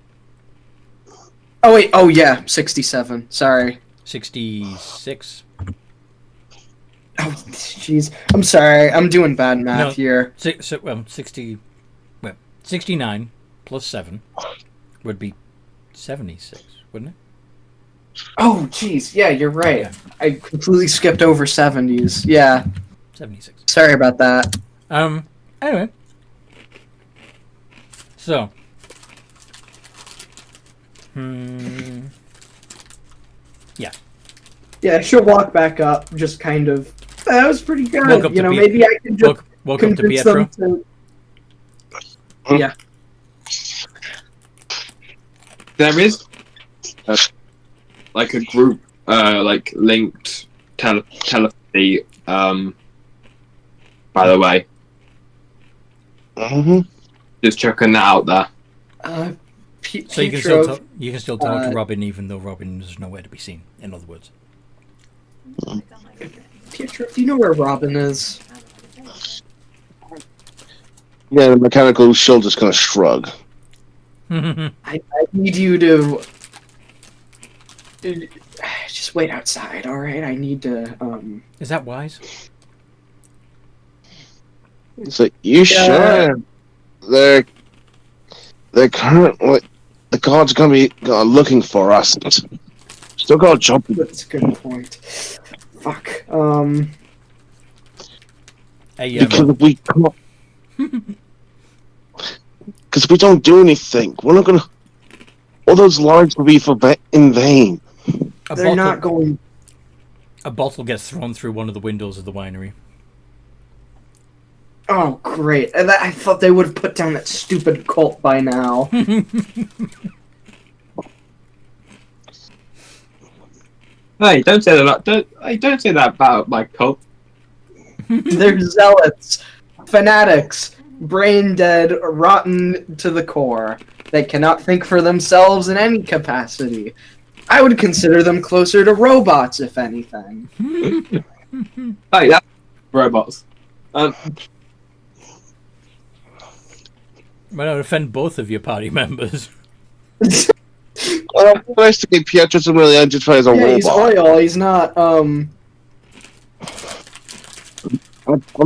Speaker 4: Oh wait. Oh yeah, 67. Sorry.
Speaker 1: 66.
Speaker 4: Oh jeez. I'm sorry. I'm doing bad math
Speaker 1: No.
Speaker 4: here.
Speaker 1: 69 plus 7 would be 76, wouldn't it?
Speaker 4: Oh jeez. Yeah, you're right.
Speaker 1: Yeah.
Speaker 4: I completely skipped over 70s. Yeah.
Speaker 1: 76.
Speaker 4: Sorry about that.
Speaker 1: Anyway. So. Yeah.
Speaker 4: Yeah, she'll walk back up, just kind of. That was pretty good.
Speaker 1: Walk up
Speaker 4: You
Speaker 1: to
Speaker 4: know,
Speaker 1: Piet-
Speaker 4: maybe I can just
Speaker 1: Walk up to
Speaker 4: convince
Speaker 1: Pietro.
Speaker 4: them to. Yeah.
Speaker 6: There is like a group, like linked telepathy. By the way,
Speaker 2: Mm-hmm.
Speaker 6: just chucking that out there.
Speaker 1: So you can
Speaker 4: Pietro,
Speaker 1: still talk to Robin even though Robin is nowhere to be seen, in other words.
Speaker 4: Pietro, do you know where Robin is?
Speaker 2: Yeah, the mechanical shoulders kind of shrug.
Speaker 4: I need you to just wait outside, all right? I need to.
Speaker 1: Is that wise?
Speaker 2: It's like, you sure? They're currently the guards are gonna be looking for us. Still got a job.
Speaker 4: That's a good point. Fuck.
Speaker 1: Hey,
Speaker 2: Because we can't. Because if we don't do anything, we're not gonna. All those lives will be in vain.
Speaker 4: They're not going.
Speaker 1: A bottle gets thrown through one of the windows of the winery.
Speaker 4: Oh, great! And I thought they would have put down that stupid cult by now.
Speaker 6: Hey, don't say that. Don't say that about my cult.
Speaker 4: They're zealots, fanatics, brain dead, rotten to the core. They cannot think for themselves in any capacity. I would consider them closer to robots, if anything.
Speaker 6: Hey, that's robots.
Speaker 1: Might not offend both of your party members.
Speaker 2: Well, basically, Pietro doesn't really identify as a
Speaker 4: Yeah,
Speaker 2: robot.
Speaker 4: he's oil. He's not.
Speaker 2: I'm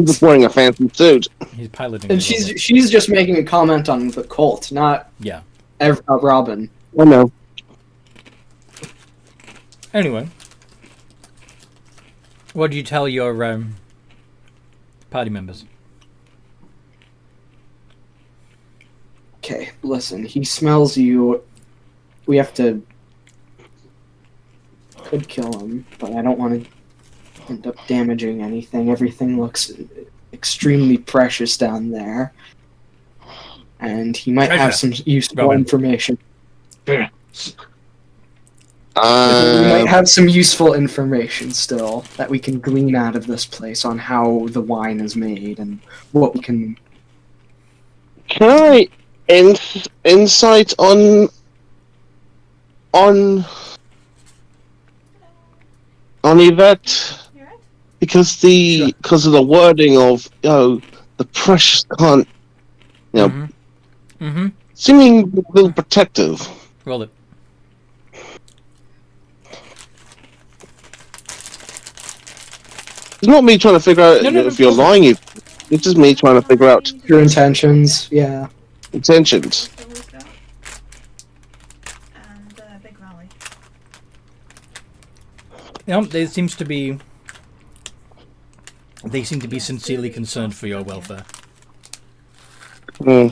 Speaker 2: just wearing a fancy suit.
Speaker 1: He's piloting.
Speaker 4: And
Speaker 1: the robot.
Speaker 4: she's just making a comment on the cult, not
Speaker 1: Yeah.
Speaker 4: Robin.
Speaker 2: I know.
Speaker 1: Anyway, what do you tell your party members?
Speaker 4: Okay, listen. He smells you. We have to. Could kill him, but I don't want to end up damaging anything. Everything looks extremely precious down there, and he might have some useful
Speaker 1: Robin.
Speaker 4: information. We might have some useful information still that we can glean out of this place on how the wine is made and what we can.
Speaker 2: Can I insight on Yvette?
Speaker 5: You right?
Speaker 2: Because of the wording of the precious can't
Speaker 1: Mm-hmm.
Speaker 2: seeming a little protective.
Speaker 1: Roll it.
Speaker 2: It's not me trying to figure out
Speaker 1: No,
Speaker 2: if you're lying. It's just me trying to figure out
Speaker 4: Your intentions, yeah.
Speaker 2: intentions.
Speaker 5: And Big Valley.
Speaker 1: They seem to be sincerely concerned for your welfare.
Speaker 2: Hmm.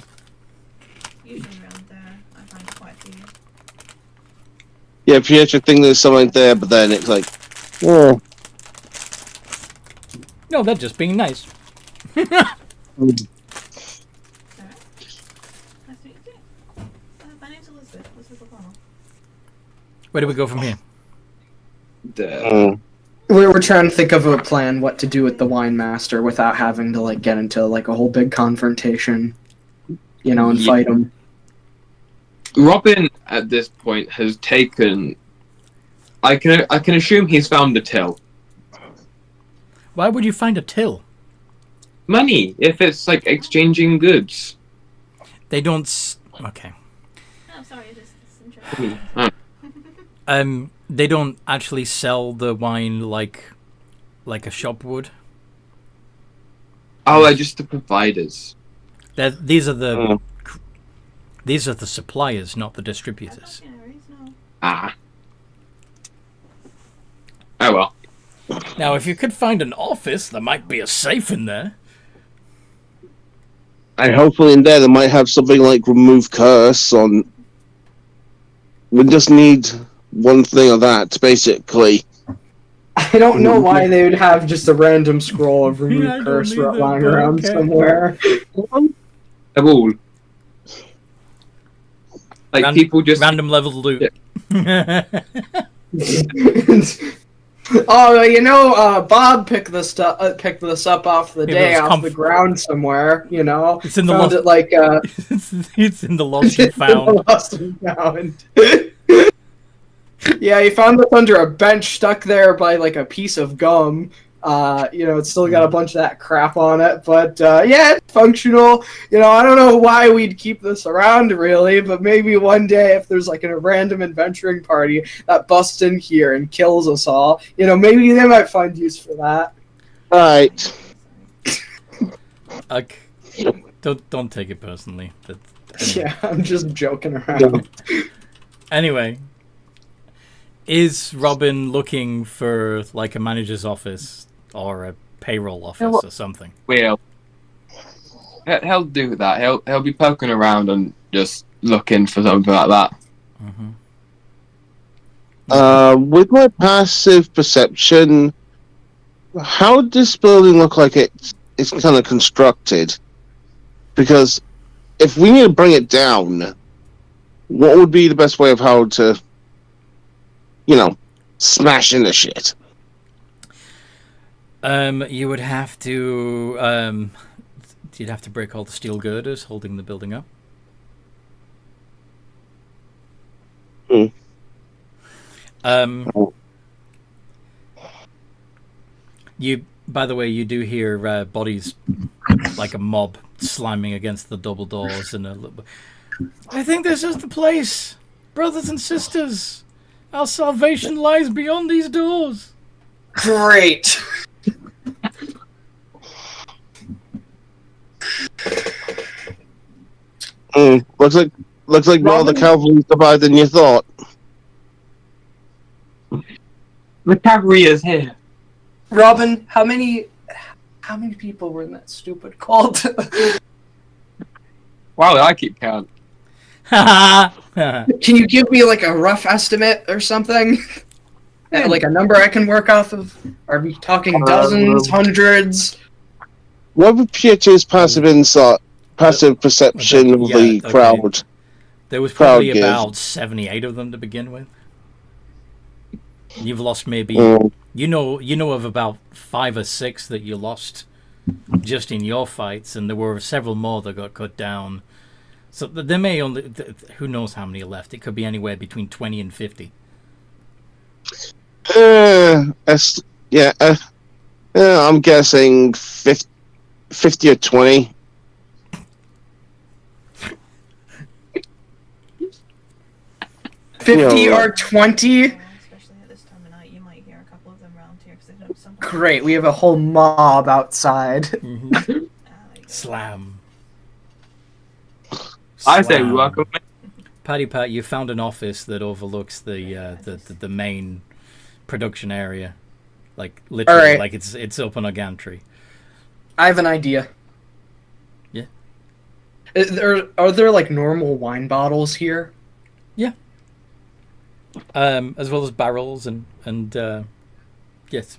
Speaker 5: Usually around there, I find quite a few.
Speaker 2: Yeah, Pietro think there's something there, but then it's like, oh.
Speaker 1: No, they're just being nice.
Speaker 5: Alright. Nice to meet you. My name's Elizabeth O'Connell.
Speaker 1: Where do we go from here?
Speaker 4: We're trying to think of a plan what to do with the wine master without having to get into a whole big confrontation, and
Speaker 6: Yeah.
Speaker 4: fight him.
Speaker 6: Robin at this point has taken. I can assume he's found a till.
Speaker 1: Why would you find a till?
Speaker 6: Money, if it's exchanging goods.
Speaker 1: They don't. Okay.
Speaker 5: Oh, sorry, it's interesting.
Speaker 1: They don't actually sell the wine like a shop would.
Speaker 6: Oh, they're just the providers.
Speaker 1: These are the suppliers, not the distributors.
Speaker 5: No.
Speaker 6: Ah. Oh well.
Speaker 1: Now, if you could find an office, there might be a safe in there.
Speaker 2: And hopefully in there they might have something like remove curse on. We just need one thing of that, basically.
Speaker 4: I don't know why they would have just a random scroll of remove
Speaker 1: Yeah, I don't
Speaker 4: curse
Speaker 1: either,
Speaker 4: lying
Speaker 1: but
Speaker 4: around
Speaker 1: okay.
Speaker 4: somewhere.
Speaker 6: A wall. People just.
Speaker 1: Random level loot.
Speaker 4: Oh, Bob picked this up off the day
Speaker 1: those
Speaker 4: off the ground somewhere.
Speaker 1: It's in the
Speaker 4: found
Speaker 1: lost.
Speaker 4: it
Speaker 1: It's in the lost and found.
Speaker 4: Lost and found. Yeah, he found it under a bench stuck there by a piece of gum. It's still got a bunch of that crap on it, but yeah, it's functional. I don't know why we'd keep this around really, but maybe one day if there's like a random adventuring party that busts in here and kills us all, maybe they might find use for that.
Speaker 2: Right.
Speaker 1: Don't take it personally.
Speaker 4: Yeah, I'm just joking around.
Speaker 1: Anyway, is Robin looking for like a manager's office or a payroll office or something?
Speaker 6: Well, he'll do that. He'll be poking around and just looking for something like that.
Speaker 2: With my passive perception, how does this building look like it's kind of constructed? Because if we need to bring it down, what would be the best way of how to, smash into shit?
Speaker 1: You would have to you'd have to break all the steel girders holding the building up. By the way, you do hear bodies like a mob slamming against the double doors, and I think this is the place, brothers and sisters. Our salvation lies beyond these doors.
Speaker 4: Great.
Speaker 2: Looks like more of the cavalry survived than you thought.
Speaker 6: The cavalry is here.
Speaker 4: Robin, how many people were in that stupid cult?
Speaker 6: Wow, I keep count.
Speaker 4: Can you give me like a rough estimate or something? Like a number I can work off of? Are we talking dozens, hundreds?
Speaker 2: What would Pietro's passive perception of the crowd?
Speaker 1: There was probably about 78 of them to begin with. You've lost maybe you know of about 5 or 6 that you lost just in your fights, and there were several more that got cut down. So there may only who knows how many are left. It could be anywhere between 20 and 50.
Speaker 2: I'm guessing 50 or 20.
Speaker 4: Or 20?
Speaker 5: Especially at this time of night, you might hear a couple of them around here because they don't some.
Speaker 4: Great, we have a whole mob outside.
Speaker 1: Slam.
Speaker 6: I say we welcome.
Speaker 1: Patty Pat, you found an office that overlooks the main production area, like literally, like it's up on a gantry.
Speaker 4: I have an idea.
Speaker 1: Yeah.
Speaker 4: Are there like normal wine bottles here?
Speaker 1: Yeah. As well as barrels and yes.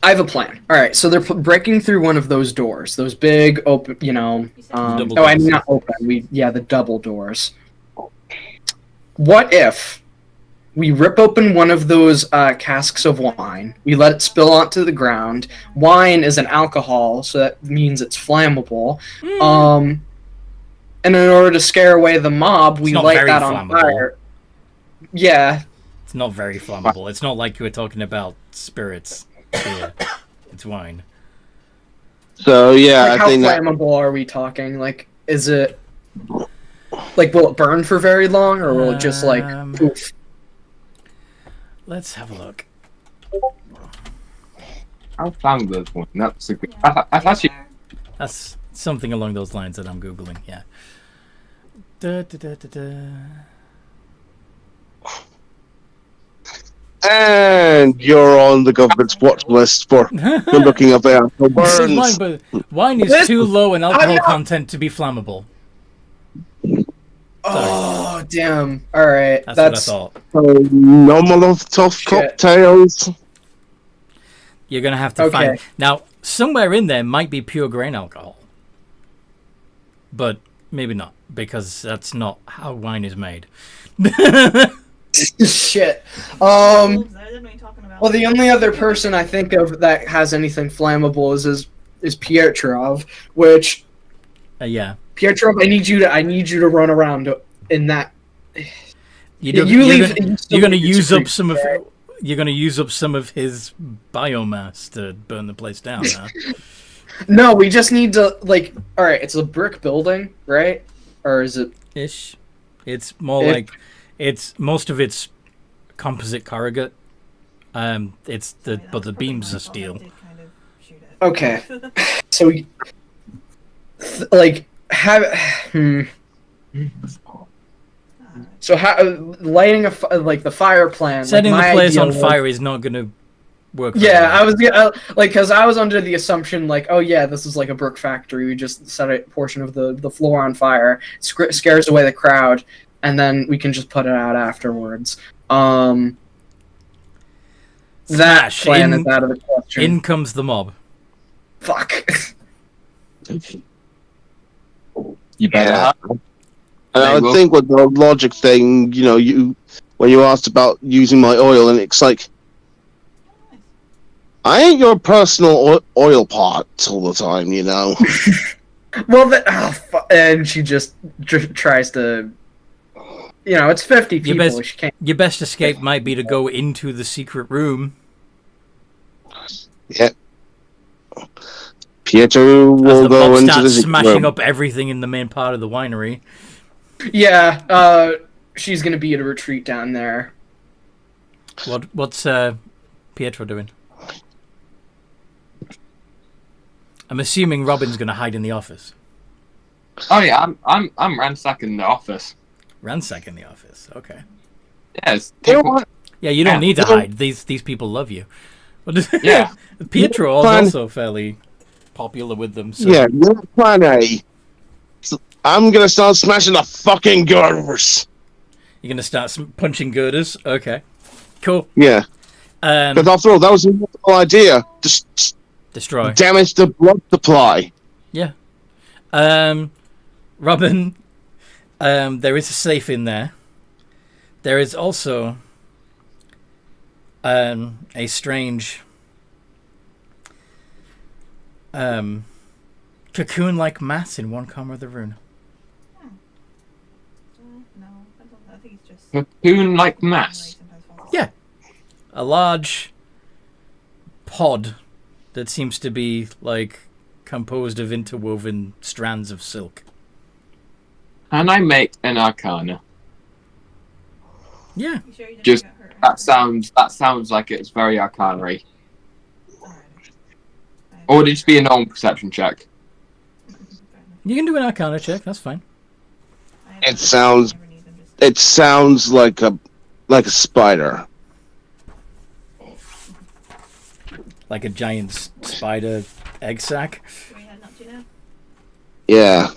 Speaker 4: I have a plan. All right, so they're breaking through one of those doors, those big open,
Speaker 1: Double
Speaker 4: I mean
Speaker 1: doors.
Speaker 4: not open. The double doors. What if we rip open one of those casks of wine? We let it spill onto the ground. Wine is an alcohol, so that means it's flammable. And in order to scare away the mob, we light that on fire. Yeah.
Speaker 1: It's not very flammable. It's not like you were talking about spirits. Yeah, it's wine.
Speaker 2: So yeah,
Speaker 4: like
Speaker 2: I think
Speaker 4: how flammable are we talking? Like, is it like will it burn for very long, or will it just like poof?
Speaker 1: Let's have a look.
Speaker 6: I found this one. That's a good. That's
Speaker 1: something along those lines that I'm googling. Yeah.
Speaker 2: And you're on the government's watch list for looking up there.
Speaker 1: Wine is too low in alcohol content to be flammable.
Speaker 4: Oh, damn. All right.
Speaker 1: That's what I thought.
Speaker 2: Normal of tough cocktails.
Speaker 1: You're going to have to find... Now, somewhere in there might be pure grain alcohol. But maybe not, because that's not how wine is made.
Speaker 4: Shit. Well, the only other person I think of that has anything flammable is Pietrov, which...
Speaker 1: yeah.
Speaker 4: Pietrov, I need you to run around in that...
Speaker 1: You're going to use up some of... you're gonna use up some of his biomass to burn the place down. Huh?
Speaker 4: No, we just need to like. All right, it's a brick building, right? Or is it?
Speaker 1: Ish. It's more like most of it's composite corrugate. But the beams are steel.
Speaker 4: Okay, so we, like have So how lighting like the fire plan?
Speaker 1: Setting
Speaker 4: like,
Speaker 1: the place on
Speaker 4: idea
Speaker 1: fire is not gonna work.
Speaker 4: Yeah, I was like, because I was under the assumption like, oh yeah, this is like a brick factory. We just set a portion of the floor on fire, scares away the crowd, and then we can just put it out afterwards. That
Speaker 1: Smash.
Speaker 4: plan is out of the question.
Speaker 1: In comes the mob.
Speaker 4: Fuck.
Speaker 6: You better.
Speaker 2: Yeah.
Speaker 6: Have.
Speaker 2: And I
Speaker 6: They
Speaker 2: would
Speaker 6: will.
Speaker 2: think with the logic thing, when you asked about using my oil, and it's like, I ain't your personal oil pot all the time,
Speaker 4: Well, and she just tries to. It's 50 people. She can't.
Speaker 1: Your best escape might be to go into the secret room.
Speaker 2: Yeah. Pietro
Speaker 1: As
Speaker 2: will
Speaker 1: the
Speaker 2: go
Speaker 1: mob
Speaker 2: into
Speaker 1: starts
Speaker 2: the secret
Speaker 1: smashing
Speaker 2: room.
Speaker 1: up everything in the main part of the winery.
Speaker 4: Yeah, she's gonna be at a retreat down there.
Speaker 1: What's Pietro doing? I'm assuming Robin's gonna hide in the office.
Speaker 6: Oh yeah, I'm ransacking the office.
Speaker 1: Ransacking the office. Okay.
Speaker 6: Yes.
Speaker 2: You know what?
Speaker 1: Yeah, you don't
Speaker 6: Yeah.
Speaker 1: need to hide. These people love you.
Speaker 6: Yeah.
Speaker 1: Pietro is
Speaker 2: Plan-
Speaker 1: also fairly popular with them. So.
Speaker 2: Yeah, your plan A. I'm gonna start smashing the fucking girders.
Speaker 1: You're gonna start punching girders. Okay. Cool.
Speaker 2: Yeah, because after all, that was the whole idea. Just
Speaker 1: Destroy.
Speaker 2: damage the blood supply.
Speaker 1: Yeah. Robin, there is a safe in there. There is also a strange cocoon-like mass in one corner of the room.
Speaker 5: No, I think it's just.
Speaker 6: Cocoon like mass.
Speaker 1: Yeah. A large pod that seems to be like composed of interwoven strands of silk.
Speaker 6: Can I make an arcana?
Speaker 1: Yeah.
Speaker 5: You sure you didn't
Speaker 6: Just-
Speaker 5: get hurt?
Speaker 6: That sounds like it's very arcana-y.
Speaker 5: Alright.
Speaker 6: Or would it just be a normal perception check?
Speaker 1: You can do an arcana check, that's fine.
Speaker 2: It sounds- It sounds like a spider.
Speaker 1: Like a giant spider egg sac.
Speaker 5: Are we heading up to now?
Speaker 2: Yeah,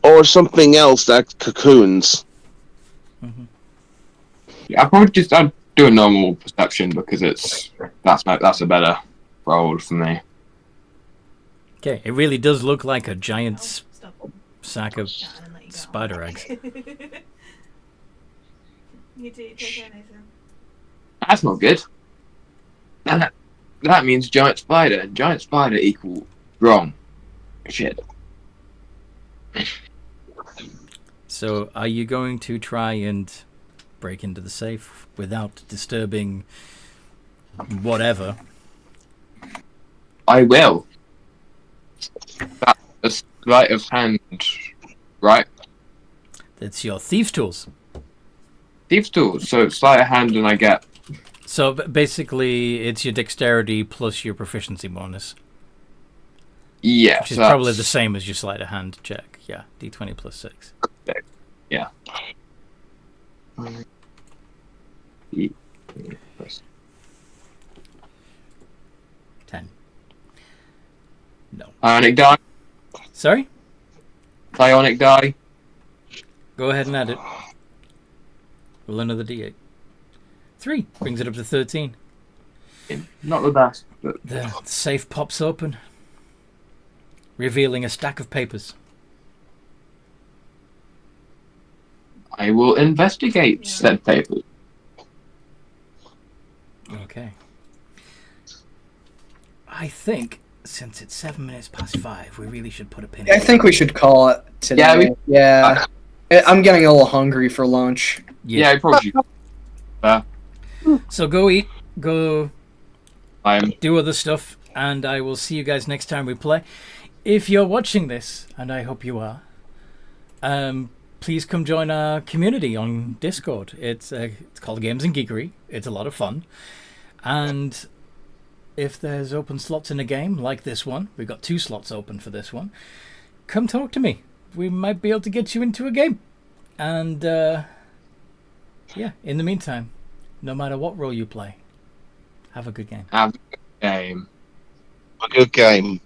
Speaker 2: or something else that cocoons.
Speaker 6: Yeah, I'd do a normal perception because that's a better roll for me.
Speaker 1: Okay, it really does look like a giant
Speaker 5: Stop.
Speaker 1: sack of
Speaker 5: Yeah, and then let you go.
Speaker 1: spider eggs.
Speaker 5: You take care, Nathan.
Speaker 6: That's not good. That means giant spider. And giant spider equal wrong. Shit.
Speaker 1: So, are you going to try and break into the safe without disturbing whatever?
Speaker 6: I will. That's a sleight of hand, right?
Speaker 1: It's your thieves' tools.
Speaker 6: Thieves' tools. So sleight of hand, and I get.
Speaker 1: So, basically, it's your dexterity plus your proficiency bonus,
Speaker 6: Yeah.
Speaker 1: which is
Speaker 6: so
Speaker 1: probably
Speaker 6: that's-
Speaker 1: the same as your sleight of hand check. Yeah, d20 plus 6.
Speaker 6: Yeah.
Speaker 1: 10. No.
Speaker 6: Ionic die.
Speaker 1: Sorry?
Speaker 6: Psionic die.
Speaker 1: Go ahead and add it. Roll another d8. 3 brings it up to 13.
Speaker 6: Not the best, but
Speaker 1: The safe pops open, revealing a stack of papers.
Speaker 6: I will investigate
Speaker 5: Yeah.
Speaker 6: said papers.
Speaker 1: Okay. I think, since it's 7 minutes past 5, we really should put a pin in
Speaker 4: I
Speaker 1: it.
Speaker 4: think we should call it today.
Speaker 6: Yeah,
Speaker 4: Yeah. I'm getting a little hungry for lunch.
Speaker 6: Yeah, I probably should.
Speaker 1: So go eat, go
Speaker 6: I'm
Speaker 1: do other stuff, and I will see you guys next time we play. If you're watching this, and I hope you are, please come join our community on Discord. It's called Games and Geekery. It's a lot of fun. And if there's open slots in a game like this one, we've got 2 slots open for this one, come talk to me. We might be able to get you into a game. And yeah, in the meantime, no matter what role you play, have a good game.
Speaker 6: have a good game.
Speaker 2: A good game.